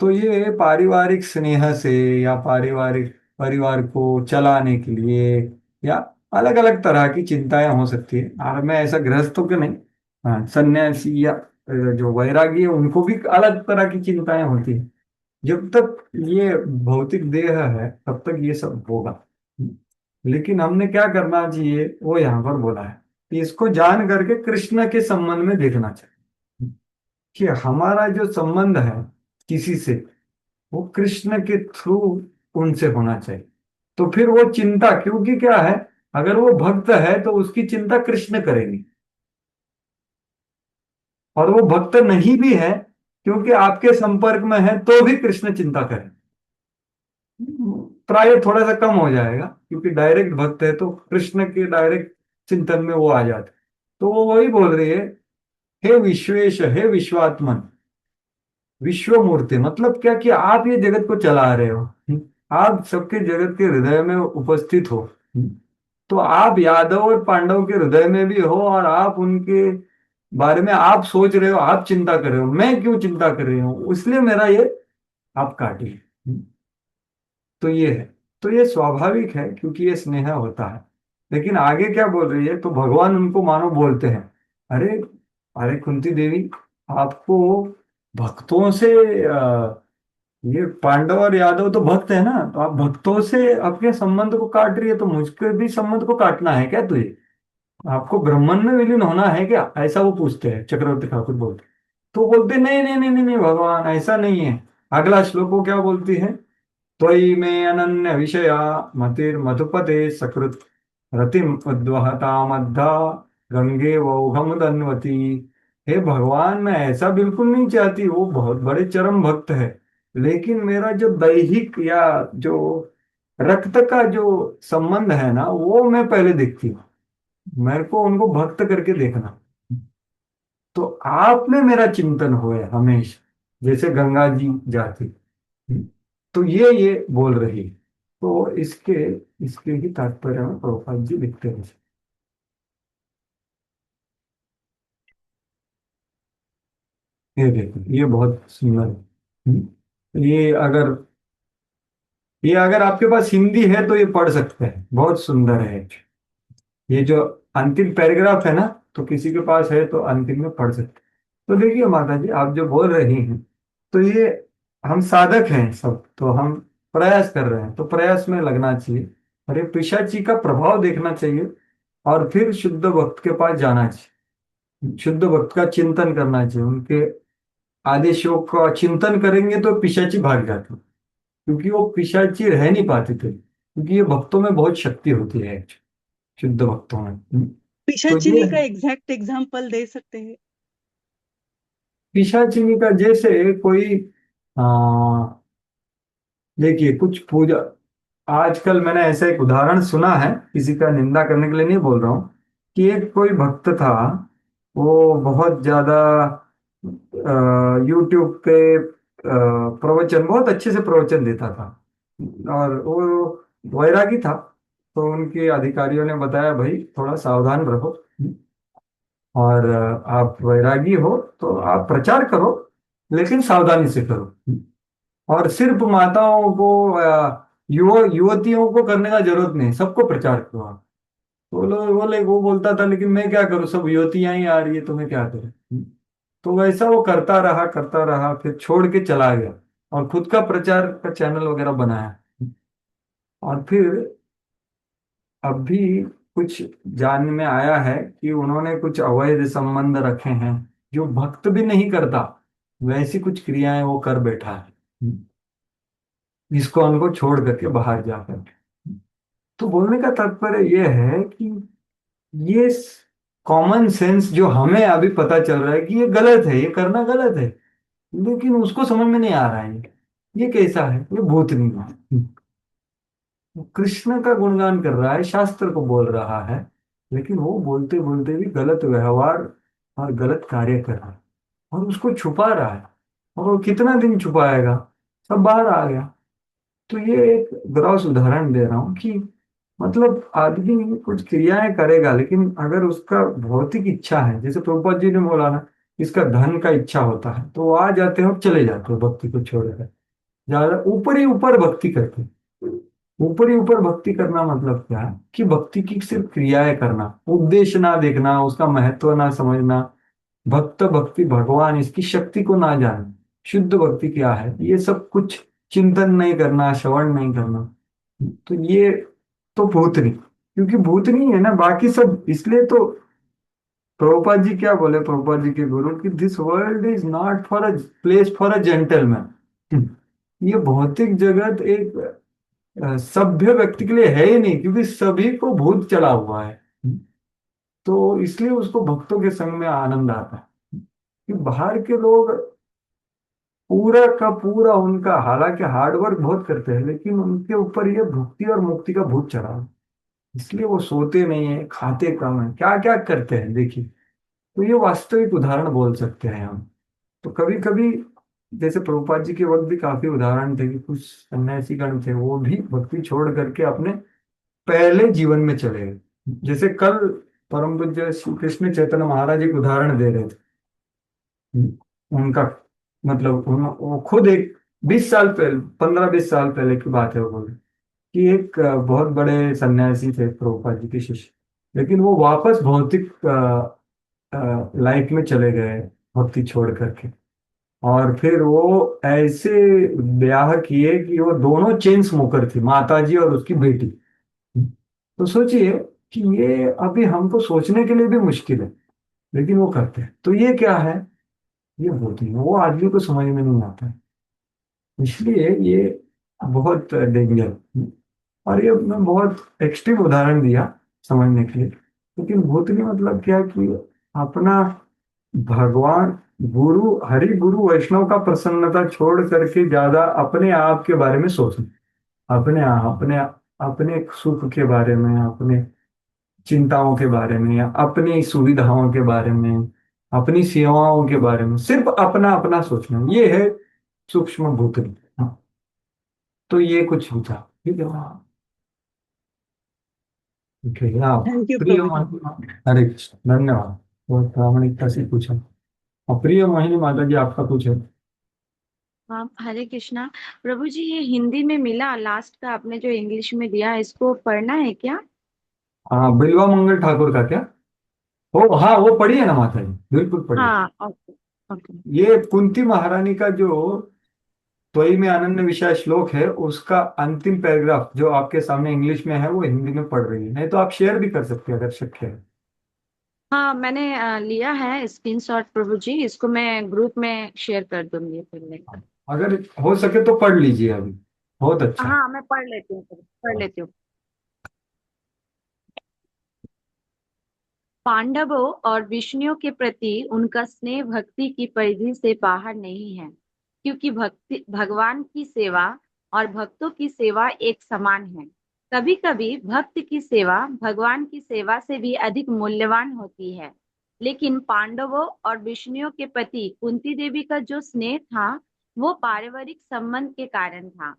A: तो ये पारिवारिक स्नेह से या पारिवारिक परिवार को चलाने के लिए या अलग अलग तरह की चिंताएं हो सकती है। और मैं ऐसा गृहस्थों के नहीं, हाँ, सन्यासी या जो वैरागी है उनको भी अलग तरह की चिंताएं होती है। जब तक ये भौतिक देह है तब तक ये सब होगा। लेकिन हमने क्या करना चाहिए वो यहाँ पर बोला है कि इसको जान करके कृष्ण के संबंध में देखना चाहिए कि हमारा जो संबंध है किसी से वो कृष्ण के थ्रू उनसे होना चाहिए। तो फिर वो चिंता, क्योंकि क्या है, अगर वो भक्त है तो उसकी चिंता कृष्ण करेंगे, और वो भक्त नहीं भी है क्योंकि आपके संपर्क में है तो भी कृष्ण चिंता करें। प्राय थोड़ा सा कम हो जाएगा क्योंकि डायरेक्ट भक्त है तो कृष्ण के डायरेक्ट चिंतन में वो आ जाते। तो वो वही बोल रही है, हे विश्वेश, हे विश्वात्मन, विश्व मूर्ति, मतलब क्या कि आप ये जगत को चला रहे हो। आप सबके जगत के हृदय में उपस्थित हो। तो आप यादव और पांडव के हृदय में भी हो और आप उनके बारे में आप सोच रहे हो, आप चिंता कर रहे हो। मैं क्यों चिंता कर रही हूँ, इसलिए मेरा ये आप काटिए। तो ये है, तो ये स्वाभाविक है क्योंकि ये स्नेह होता है। लेकिन आगे क्या बोल रही है, तो भगवान उनको मानो बोलते हैं, अरे अरे कुंती देवी, आपको भक्तों से ये पांडव और यादव तो भक्त है ना, तो आप भक्तों से अपने संबंध को काट रही है, तो मुझके भी संबंध को काटना है क्या तुझे? आपको ब्रह्मन में विलीन होना है क्या? ऐसा वो पूछते हैं, चक्रवर्ती ठाकुर बोलते। तो बोलते नहीं नहीं नहीं नहीं नहीं भगवान, ऐसा नहीं है। अगला श्लोक वो क्या बोलती है, त्वयि मे अनन्य विषया मतिर् मधुपते सकृत रतिम उद्वहता मद्धा गंगे वौघम दन्वती। हे भगवान, मैं ऐसा बिल्कुल नहीं चाहती, वो बहुत बड़े चरम भक्त है, लेकिन मेरा जो दैहिक या जो रक्त का जो संबंध है ना वो मैं पहले देखती हूँ। मेरे को उनको भक्त करके देखना। तो आप में मेरा चिंतन होए हमेशा, जैसे गंगा जी जाती। तो ये बोल रही है। तो इसके इसके ही तात्पर्य में प्रभुपाद जी लिखते हैं। ये देखो, ये बहुत सुंदर है। ये अगर आपके पास हिंदी है तो ये पढ़ सकते हैं, बहुत सुंदर है। ये जो अंतिम पैराग्राफ है ना, तो किसी के पास है तो अंतिम में पढ़ सकते हैं। तो देखिए माता जी, आप जो बोल रही हैं, तो ये हम साधक हैं सब, तो हम प्रयास कर रहे हैं, तो प्रयास में लगना चाहिए। और ये पिशाची का प्रभाव देखना चाहिए और फिर शुद्ध भक्त के पास जाना चाहिए। शुद्ध भक्त का चिंतन करना चाहिए, उनके आदेशों का चिंतन करेंगे तो पिशाची भाग जाते हैं, क्योंकि वो पिशाची रह नहीं पाते थे, क्योंकि ये भक्तों में बहुत शक्ति होती है शुद्ध भक्तों में। तो ये
F: पिशाचिनी का एग्जैक्ट एग्जाम्पल दे सकते हैं?
A: पिशाचिनी का जैसे कोई आ, देखिए कुछ पूजा, आजकल मैंने ऐसा एक उदाहरण सुना है, किसी का निंदा करने के लिए नहीं बोल रहा हूँ, कि एक कोई भक्त था, वो बहुत ज्यादा यूट्यूब पे प्रवचन बहुत अच्छे से प्रवचन देता था, और वो वैरागी था। तो उनके अधिकारियों ने बताया, भाई थोड़ा सावधान रहो, और आप वैरागी हो तो आप प्रचार करो, लेकिन सावधानी से करो, और सिर्फ माताओं को युवतियों को करने का जरूरत नहीं, सबको प्रचार करो आप। तो बोले वो बोलता था, लेकिन मैं क्या करूं, सब युवतियां ही आ रही है तो मैं क्या करूं। तो वैसा वो करता रहा, फिर छोड़ के चला गया और खुद का प्रचार का चैनल वगैरह बनाया। और फिर अभी कुछ जानने में आया है कि उन्होंने कुछ अवैध संबंध रखे हैं, जो भक्त भी नहीं करता वैसी कुछ क्रियाएं वो कर बैठा है, इसको उनको छोड़ करके बाहर जाकर। तो बोलने का तात्पर्य यह है कि ये कॉमन सेंस जो हमें अभी पता चल रहा है कि ये गलत है, ये करना गलत है, लेकिन उसको समझ में नहीं आ रहा है ये कैसा है, ये भूतनी है। वो कृष्ण का गुणगान कर रहा है, शास्त्र को बोल रहा है, लेकिन वो बोलते बोलते भी गलत व्यवहार और गलत कार्य कर रहा है, और उसको छुपा रहा है। और वो कितना दिन छुपाएगा, सब बाहर आ गया। तो ये एक ग्रॉस उदाहरण दे रहा हूँ कि मतलब आदमी कुछ क्रियाएं करेगा, लेकिन अगर उसका भौतिक इच्छा है, जैसे प्रभुपाद जी ने बोला ना इसका धन का इच्छा होता है, तो वो आ जाते हैं और चले जाते हैं भक्ति को छोड़कर, ज्यादा ऊपर ही ऊपर भक्ति करते हैं। ऊपर ही ऊपर भक्ति करना मतलब क्या है कि भक्ति की सिर्फ क्रियाएं करना, उद्देश्य ना देखना, उसका महत्व ना समझना, भक्त भक्ति भगवान इसकी शक्ति को ना जानना, शुद्ध भक्ति क्या है ये सब कुछ चिंतन नहीं करना, श्रवण नहीं करना, तो ये तो भूतनी, क्योंकि भूतनी है ना बाकी सब। इसलिए तो प्रभुपाद जी क्या बोले, प्रभुपाद जी के गुरु, कि this world is not for a place for a gentleman. ये भौतिक जगत एक सभ्य व्यक्ति के लिए है ही नहीं, क्योंकि सभी को भूत चढ़ा हुआ है। तो इसलिए उसको भक्तों के संग में आनंद आता है, कि बाहर के लोग पूरा का पूरा उनका, हालांकि हार्डवर्क बहुत करते हैं, लेकिन उनके ऊपर ये भक्ति और मुक्ति का भूत चढ़ा है। इसलिए वो सोते नहीं है, खाते कम है, क्या क्या करते हैं देखिए। तो ये वास्तविक उदाहरण बोल सकते हैं हम। तो कभी कभी जैसे प्रभुपाद जी के वक्त भी काफी उदाहरण थे कि कुछ सन्यासी गण थे, वो भी भक्ति छोड़ करके अपने पहले जीवन में चले गए। जैसे कल परम पूज्य श्री कृष्ण चैतन्य महाराज एक उदाहरण दे रहे थे। उनका मतलब वो खुद एक 20 साल पहले, 15-20 साल पहले की बात है, वो बोले कि एक बहुत बड़े सन्यासी थे प्रभुपाद जी के शिष्य, लेकिन वो वापस भौतिक लाइफ में चले गए भक्ति छोड़ करके। और फिर वो ऐसे ब्याह किए कि वो दोनों चेन स्मोकर थी, माता जी और उसकी बेटी। तो सोचिए कि ये अभी हमको सोचने के लिए भी मुश्किल है, लेकिन वो करते हैं। तो ये क्या है, ये होती है, वो आदमी को समझ में नहीं आता है। इसलिए ये बहुत डेंजर। और ये मैं बहुत एक्सट्रीम उदाहरण दिया समझने के लिए, लेकिन भूतनी मतलब क्या कि अपना भगवान गुरु, हरि गुरु वैष्णव का प्रसन्नता छोड़ करके ज्यादा अपने आप के बारे में सोचना, अपने अपने अपने सुख के बारे में, अपने चिंताओं के बारे में, या अपनी सुविधाओं के बारे में, अपनी सेवाओं के बारे में, सिर्फ अपना अपना सोचना, ये है सूक्ष्म भूतनी। हाँ, तो ये कुछ विचार, ठीक है। हाँ, ठीक है। हाँ,
F: थैंक यू
A: प्रिय
F: प्रभु जी।
A: हरे कृष्ण, धन्यवाद, बहुत प्रामाणिकता से पूछा। और प्रिय मोहिनी माता जी, आपका कुछ है?
N: हाँ, हरे कृष्णा। प्रभु जी, ये हिंदी में मिला लास्ट का आपने जो इंग्लिश में दिया, इसको पढ़ना है क्या?
A: हाँ, बिल्वा मंगल ठाकुर का क्या? ओ हाँ, वो पढ़िए ना माता जी, बिल्कुल पढ़िए।
N: हाँ, ओके ओके।
A: ये कुंती महारानी का जो त्वयि में अनन्य विषय श्लोक है, उसका अंतिम पैराग्राफ जो आपके सामने इंग्लिश में है, वो हिंदी में पढ़ रही है। नहीं तो आप शेयर भी कर सकते हैं अगर शक्य है।
N: हाँ, मैंने लिया है स्क्रीनशॉट प्रभु जी, इसको मैं ग्रुप में शेयर कर दूंगी पढ़ने का।
A: अगर हो सके तो पढ़ लीजिए अभी, बहुत अच्छा है।
N: हाँ, मैं पढ़ लेती हूँ, पढ़ लेती हूँ। पांडवों और विष्णु के प्रति उनका स्नेह भक्ति की परिधि से बाहर नहीं है, क्योंकि भक्ति भगवान की सेवा और भक्तों की सेवा एक समान है। कभी कभी भक्त की सेवा भगवान की सेवा से भी अधिक मूल्यवान होती है, लेकिन पांडवों और विष्णु के प्रति कुंती देवी का जो स्नेह था वो पारिवारिक संबंध के कारण था।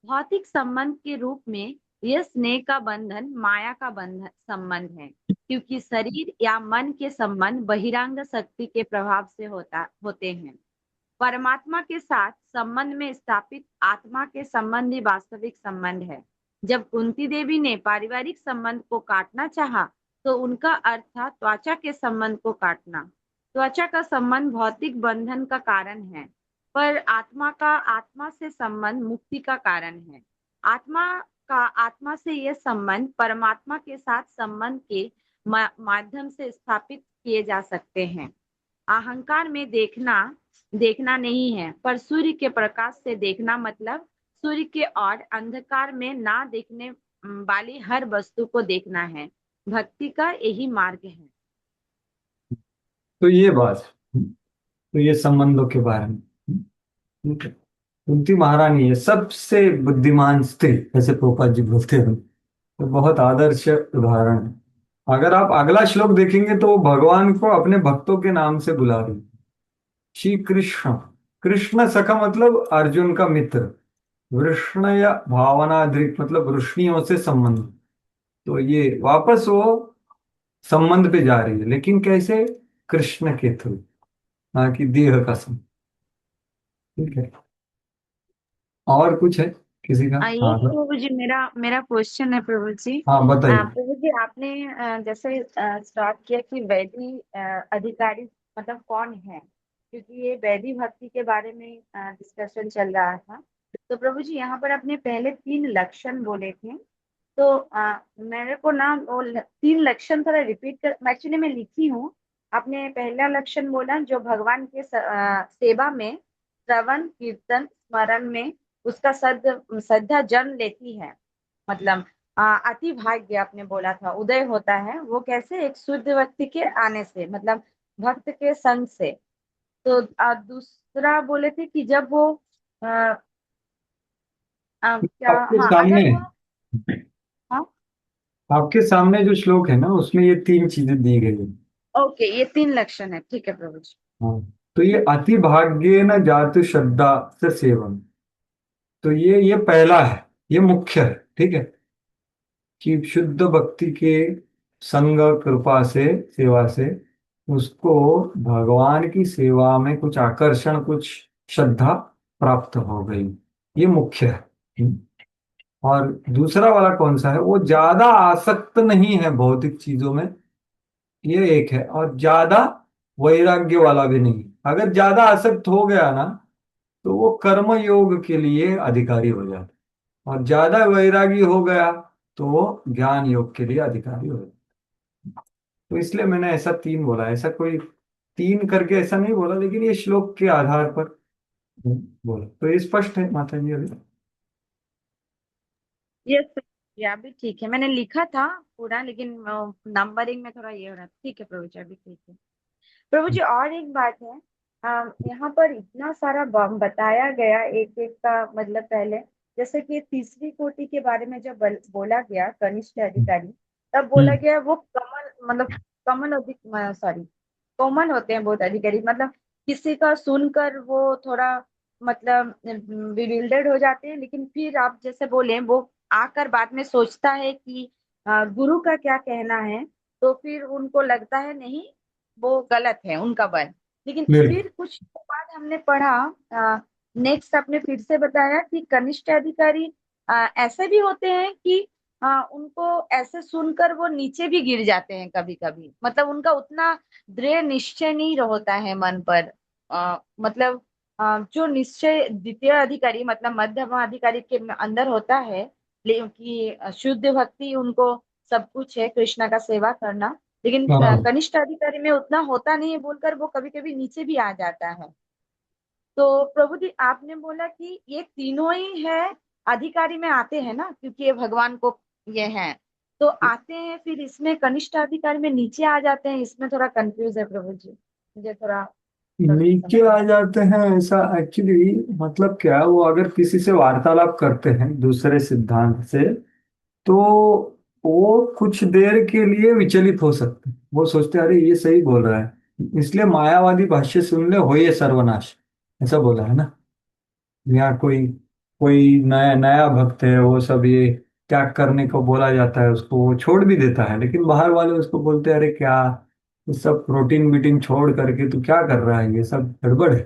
N: भौतिक संबंध के रूप में यह स्नेह का बंधन माया का बंधन संबंध है, क्योंकि शरीर या मन के संबंध बहिरंग शक्ति के प्रभाव से होते हैं। परमात्मा के साथ संबंध में स्थापित आत्मा के संबंध ही वास्तविक संबंध है। जब कुंती देवी ने पारिवारिक संबंध को काटना चाहा, तो उनका अर्थ था त्वचा के संबंध को काटना। त्वचा का संबंध भौतिक बंधन का कारण है, पर आत्मा से संबंध मुक्ति का कारण है। आत्मा से यह संबंध परमात्मा के साथ संबंध के माध्यम से स्थापित किए जा सकते हैं। अहंकार में देखना नहीं है, पर सूर्य के प्रकाश से देखना मतलब सूर्य के और अंधकार में ना देखने वाली हर वस्तु को देखना है। भक्ति का यही मार्ग है।
A: तो ये बात, तो ये संबंधों के बारे में, ठीक है। कुंती महारानी है सबसे बुद्धिमान स्त्री, ऐसे प्रोपा जी बोलते हैं, तो बहुत आदर्श उदाहरण है। अगर आप अगला श्लोक देखेंगे तो वो भगवान को अपने भक्तों के नाम से बुला रही है। श्री कृष्ण, कृष्ण सखा मतलब अर्जुन का मित्र, वृष्ण या भावनाधिक मतलब वृष्णियों से संबंध। तो ये वापस वो संबंध पे जा रही है, लेकिन कैसे? कृष्ण के थ्रू। ना कि देह का संग। ठीक है, और कुछ है किसी का?
N: ये
A: हाँ
N: प्रभु जी मेरा मेरा क्वेश्चन है प्रभु जी।
A: हाँ बताइए।
N: प्रभु जी आपने जैसे स्टार्ट किया कि वैदी अधिकारी मतलब कौन है, क्योंकि ये वैदी भक्ति के बारे में डिस्कशन चल रहा था। तो प्रभु जी यहाँ पर आपने पहले 3 लक्षण बोले थे, तो मेरे को ना वो 3 लक्षण थोड़ा रिपीट कर, एक्चुअली मैं लिखी हूँ। आपने पहला लक्षण बोला जो भगवान के सेवा में श्रवण कीर्तन स्मरण में उसका श्रद्धा जन्म लेती है, मतलब अति भाग्य आपने बोला था उदय होता है, वो कैसे? एक शुद्ध व्यक्ति के आने से, मतलब भक्त के संग से। तो दूसरा बोले थे कि जब वो आ, क्या,
A: आपके
N: हाँ
A: सामने,
N: अगर वो, हाँ
A: आपके सामने जो श्लोक है ना, उसमें ये तीन चीजें दी गई है।
N: ओके, ये 3 लक्षण है, ठीक है प्रभु जी।
A: हाँ, तो ये अति भाग्य न जातु श्रद्धा से सेवन, तो ये पहला है, ये मुख्य है। ठीक है, कि शुद्ध भक्ति के संग कृपा से, सेवा से उसको भगवान की सेवा में कुछ आकर्षण, कुछ श्रद्धा प्राप्त हो गई, ये मुख्य है। और दूसरा वाला कौन सा है? वो ज्यादा आसक्त नहीं है भौतिक चीजों में, ये एक है। और ज्यादा वैराग्य वाला भी नहीं। अगर ज्यादा आसक्त हो गया ना, तो वो कर्म योग के लिए अधिकारी हो जाता है, और ज्यादा वैरागी हो गया तो वो ज्ञान योग के लिए अधिकारी हो जाता है। तो इसलिए मैंने ऐसा तीन बोला, ऐसा कोई तीन करके ऐसा नहीं बोला, लेकिन ये श्लोक के आधार पर बोला। तो ये स्पष्ट है माता जी अभी?
N: यस, या भी ठीक है, मैंने लिखा था पूरा, लेकिन नंबरिंग में थोड़ा ये हो रहा था। ठीक है प्रभु जी, अभी ठीक है प्रभु जी। और एक बात है, यहाँ पर इतना सारा बताया गया एक एक का मतलब, पहले जैसे कि तीसरी कोटि के बारे में जब बोला गया कनिष्ठ अधिकारी, तब बोला
A: हम्म।
N: गया वो कमल, मतलब कमल अधिक, सॉरी कॉमन होते हैं बहुत अधिकारी, मतलब किसी का सुनकर वो थोड़ा मतलब बिविल्डर्ड हो जाते हैं, लेकिन फिर आप जैसे बोले वो आकर बाद में सोचता है कि गुरु का क्या कहना है, तो फिर उनको लगता है नहीं वो गलत है उनका वन। लेकिन
A: बिल्कुल।
N: फिर कुछ बाद हमने पढ़ा, नेक्स्ट आपने फिर से बताया कि कनिष्ठ अधिकारी ऐसे भी होते हैं कि उनको ऐसे सुनकर वो नीचे भी गिर जाते हैं कभी कभी, मतलब उनका उतना दृढ़ निश्चय नहीं होता है मन पर। मतलब जो निश्चय द्वितीय अधिकारी मतलब मध्यम अधिकारी के अंदर होता है, कि शुद्ध भक्ति उनको सब कुछ है, कृष्णा का सेवा करना, लेकिन
A: हाँ,
N: कनिष्ठ अधिकारी में उतना होता नहीं है बोलकर वो कभी कभी नीचे भी आ जाता है। तो प्रभु जी आपने बोला कि ये तीनों ही है अधिकारी में आते हैं ना, क्योंकि ये भगवान को ये है, तो आते हैं, फिर इसमें कनिष्ठ अधिकारी में नीचे आ जाते हैं, इसमें थोड़ा कंफ्यूज है प्रभु जी, मुझे थोड़ा थोड़ा सा
A: नीचे
N: समझ।
A: आ जाते हैं ऐसा एक्चुअली मतलब क्या है, वो अगर किसी से वार्तालाप करते हैं दूसरे सिद्धांत से, तो वो कुछ देर के लिए विचलित हो सकते हैं। वो सोचते हैं अरे ये सही बोल रहा है, इसलिए मायावादी भाष्य सुन ले हो ये सर्वनाश, ऐसा बोला है ना। यहाँ कोई कोई नया नया भक्त है, वो सब ये त्याग करने को बोला जाता है, उसको वो छोड़ भी देता है, लेकिन बाहर वाले उसको बोलते हैं अरे क्या ये सब प्रोटीन बीटीन छोड़ करके तू क्या कर रहा है, ये सब गड़बड़ है।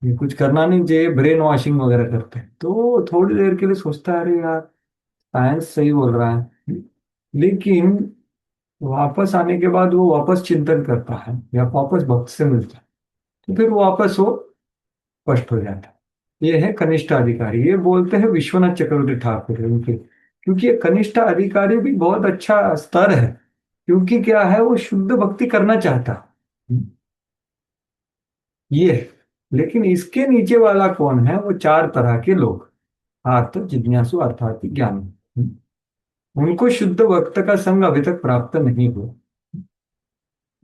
A: ये कुछ करना नहीं चाहिए, ब्रेन वॉशिंग वगैरह करते हैं। तो वो थोड़ी देर के लिए सोचता है अरे यार साइंस सही बोल रहा है, लेकिन वापस आने के बाद वो वापस चिंतन करता है या वापस भक्त से मिलता है, तो फिर वापस वो स्पष्ट हो जाता है। ये है कनिष्ठ अधिकारी, ये बोलते हैं विश्वनाथ चक्रवर्ती ठाकुर है उनके। क्योंकि ये कनिष्ठ अधिकारी भी बहुत अच्छा स्तर है, क्योंकि क्या है वो शुद्ध भक्ति करना चाहता है। ये है। लेकिन इसके नीचे वाला कौन है? वो चार तरह के लोग, आर्त जिज्ञासु अर्थात ज्ञानी। उनको शुद्ध भक्त का संग अभी तक प्राप्त नहीं हुआ।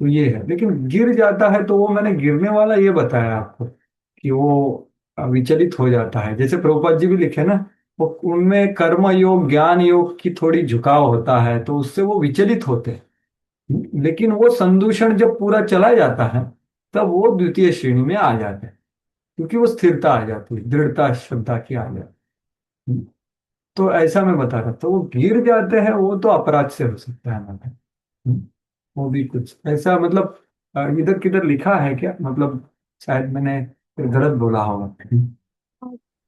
A: तो ये है, लेकिन गिर जाता है तो वो मैंने गिरने वाला ये बताया आपको, कि वो विचलित हो जाता है। जैसे प्रभुपाद जी भी लिखे ना, वो उनमें कर्म योग ज्ञान योग की थोड़ी झुकाव होता है, तो उससे वो विचलित होते हैं। लेकिन वो संदूषण जब पूरा चला जाता है, तब वो द्वितीय श्रेणी में आ जाते हैं, क्योंकि वो स्थिरता आ जाती है, दृढ़ता श्रद्धा की आ जाती है। तो ऐसा मैं बता रहा था, वो गिर जाते हैं वो तो अपराध से हो सकता है मतलब। वो भी कुछ ऐसा मतलब इधर किधर लिखा है क्या, मतलब शायद मैंने फिर गलत बोला होगा।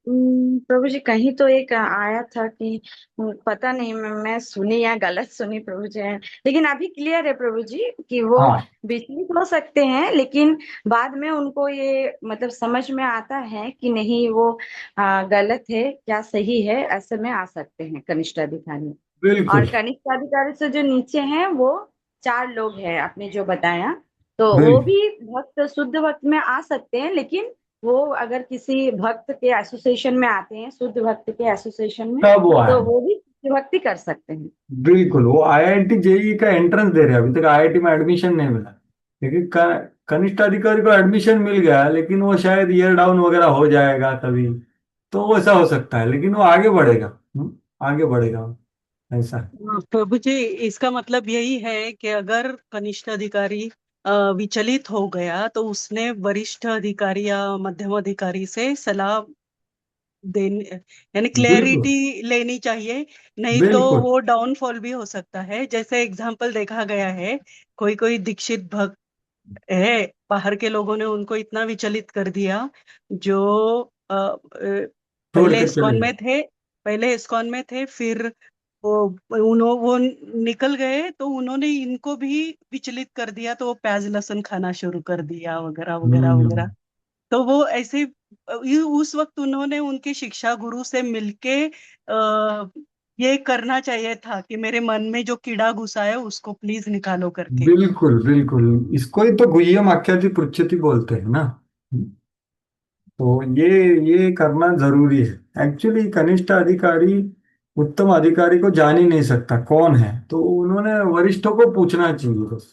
N: प्रभु जी कहीं तो एक आया था कि पता नहीं मैं सुनी या गलत सुनी प्रभु जी, लेकिन अभी क्लियर है प्रभु जी कि वो
A: हाँ
N: विचलित हो सकते हैं, लेकिन बाद में उनको ये मतलब समझ में आता है कि नहीं वो गलत है क्या सही है, ऐसे में आ सकते हैं कनिष्ठ अधिकारी। और
A: बिल्कुल
N: कनिष्ठ अधिकारी से जो नीचे हैं वो 4 लोग हैं आपने जो बताया, तो वो
A: बिल्कुल।
N: भी भक्त शुद्ध भक्त में आ सकते हैं, लेकिन वो अगर किसी भक्त के एसोसिएशन में आते हैं, शुद्ध भक्त के एसोसिएशन में,
A: तब वो
N: तो
A: आए।
N: वो भी शुद्ध भक्ति कर सकते हैं।
A: बिल्कुल, वो आईआईटी जेई का एंट्रेंस दे रहे हैं, अभी तक आईआईटी में एडमिशन नहीं मिला, लेकिन कनिष्ठ अधिकारी को एडमिशन मिल गया, लेकिन वो शायद ईयर डाउन वगैरह हो जाएगा तभी, तो वो ऐसा हो सकता है, लेकिन वो आगे बढ़ेगा। आगे बढ़ेगा वो, ऐसा है।
F: प्रभु जी, इसका मतलब यही है कि अगर कनिष्ठ अधिकारी विचलित हो गया तो उसने वरिष्ठ अधिकारी या मध्यम अधिकारी से सलाह देने, यानी
A: बिल्कुल
F: क्लैरिटी लेनी चाहिए, नहीं तो
A: बिल्कुल।
F: वो डाउनफॉल भी हो सकता है। जैसे एग्जाम्पल देखा गया है, कोई कोई दीक्षित भक्त है, बाहर के लोगों ने उनको इतना विचलित कर दिया, जो
A: छोड़
F: पहले
A: कर चले
F: इस्कॉन
A: गए।
F: में थे, फिर वो निकल गए, तो उन्होंने इनको भी विचलित कर दिया, तो वो प्याज लहसुन खाना शुरू कर दिया वगैरह वगैरह
A: हम्म।
F: वगैरह। तो वो ऐसे उस वक्त उन्होंने उनके शिक्षा गुरु से मिलके ये करना चाहिए था कि मेरे मन में जो कीड़ा घुसा है उसको प्लीज निकालो करके।
A: बिल्कुल बिल्कुल, इसको ही तो गुह्यम आख्याति पृच्छति बोलते हैं ना। तो ये करना जरूरी है एक्चुअली। कनिष्ठ अधिकारी उत्तम अधिकारी को जान ही नहीं सकता कौन है, तो उन्होंने वरिष्ठों को पूछना चाहिए बस,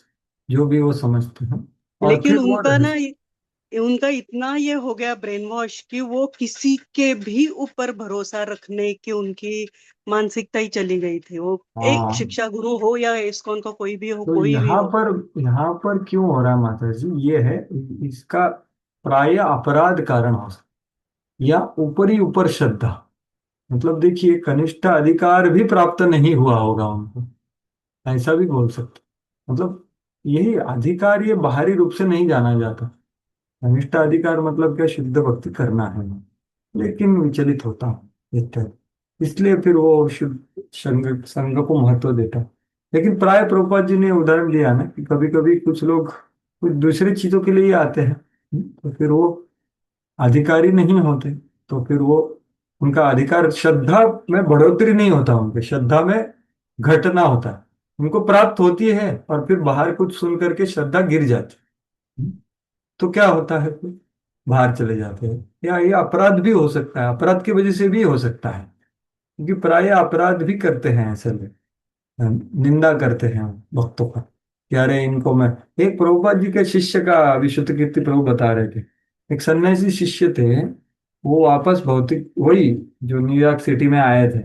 A: जो भी वो समझते हैं, और
F: लेकिन
A: फिर वो
F: उनका
A: रहे।
F: ना, उनका इतना ये हो गया ब्रेन वॉश कि वो किसी के भी ऊपर भरोसा रखने की उनकी मानसिकता ही चली गई थी। वो एक
A: हाँ,
F: शिक्षा गुरु हो या इस्कॉन का कोई भी हो,
A: तो
F: कोई भी हो।
A: यहाँ पर क्यों हो रहा है माता जी, ये है, इसका प्राय अपराध कारण हो सकता है, या ऊपर ही ऊपर श्रद्धा। मतलब देखिए, कनिष्ठ अधिकार भी प्राप्त नहीं हुआ होगा उनको, ऐसा भी बोल सकते। मतलब यही अधिकार, ये बाहरी रूप से नहीं जाना जाता। कनिष्ठ अधिकार मतलब क्या, शुद्ध भक्ति करना है, लेकिन विचलित होता हूँ इत्यादि, इसलिए फिर वो शुद्ध संघ संघ को महत्व देता है। लेकिन प्राय प्रभुपाद जी ने उदाहरण दिया ना कि कभी कभी कुछ लोग कुछ दूसरी चीजों के लिए ही आते हैं, तो फिर वो अधिकारी नहीं होते, तो फिर वो उनका अधिकार, श्रद्धा में बढ़ोतरी नहीं होता, उनके श्रद्धा में घटना होता है। उनको प्राप्त होती है और फिर बाहर कुछ सुन करके श्रद्धा गिर जाती है, तो क्या होता है फिर बाहर चले जाते हैं, या ये अपराध भी हो सकता है, अपराध की वजह से भी हो सकता है, क्योंकि प्राय अपराध भी करते हैं ऐसे में, निंदा करते हैं भक्तों का कि अरे इनको मैं। एक प्रभुपाद जी के शिष्य का विशुद्ध कीर्ति प्रभु बता रहे थे, एक सन्यासी शिष्य थे, वो वापस भौतिक वही जो न्यूयॉर्क सिटी में आए थे,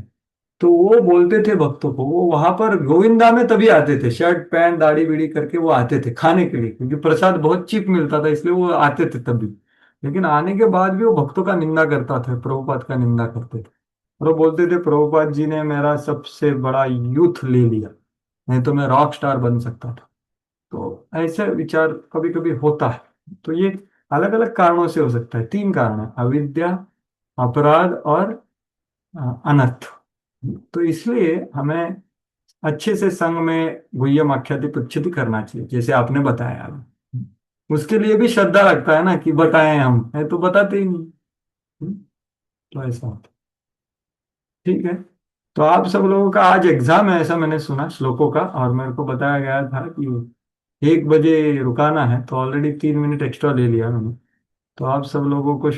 A: तो वो बोलते थे भक्तों को, वो वहां पर गोविंदा में तभी आते थे, शर्ट पैंट दाढ़ी बीड़ी करके वो आते थे खाने के लिए, क्योंकि प्रसाद बहुत चीप मिलता था, इसलिए वो आते थे तभी। लेकिन आने के बाद भी वो भक्तों का निंदा करता था, प्रभुपाद का निंदा करते थे, और वो बोलते थे प्रभुपाद जी ने मेरा सबसे बड़ा यूथ ले लिया, नहीं तो मैं रॉक स्टार बन सकता था। तो ऐसे विचार कभी कभी होता है। तो ये अलग अलग कारणों से हो सकता है, 3 कारण है, अविद्या, अपराध और अनर्थ। तो इसलिए हमें अच्छे से संघ में गुह्यम आख्याति प्रचिति करना चाहिए, जैसे आपने बताया अभी। उसके लिए भी श्रद्धा लगता है ना कि बताएं हम, है तो बताते ही नहीं। तो ऐसा होता है। ठीक है, तो आप सब लोगों का आज एग्जाम है ऐसा मैंने सुना श्लोकों का, और मेरे को बताया गया था कि 1 बजे रुकाना है, तो ऑलरेडी 3 मिनट एक्स्ट्रा ले लिया मैंने। तो आप सब लोगों को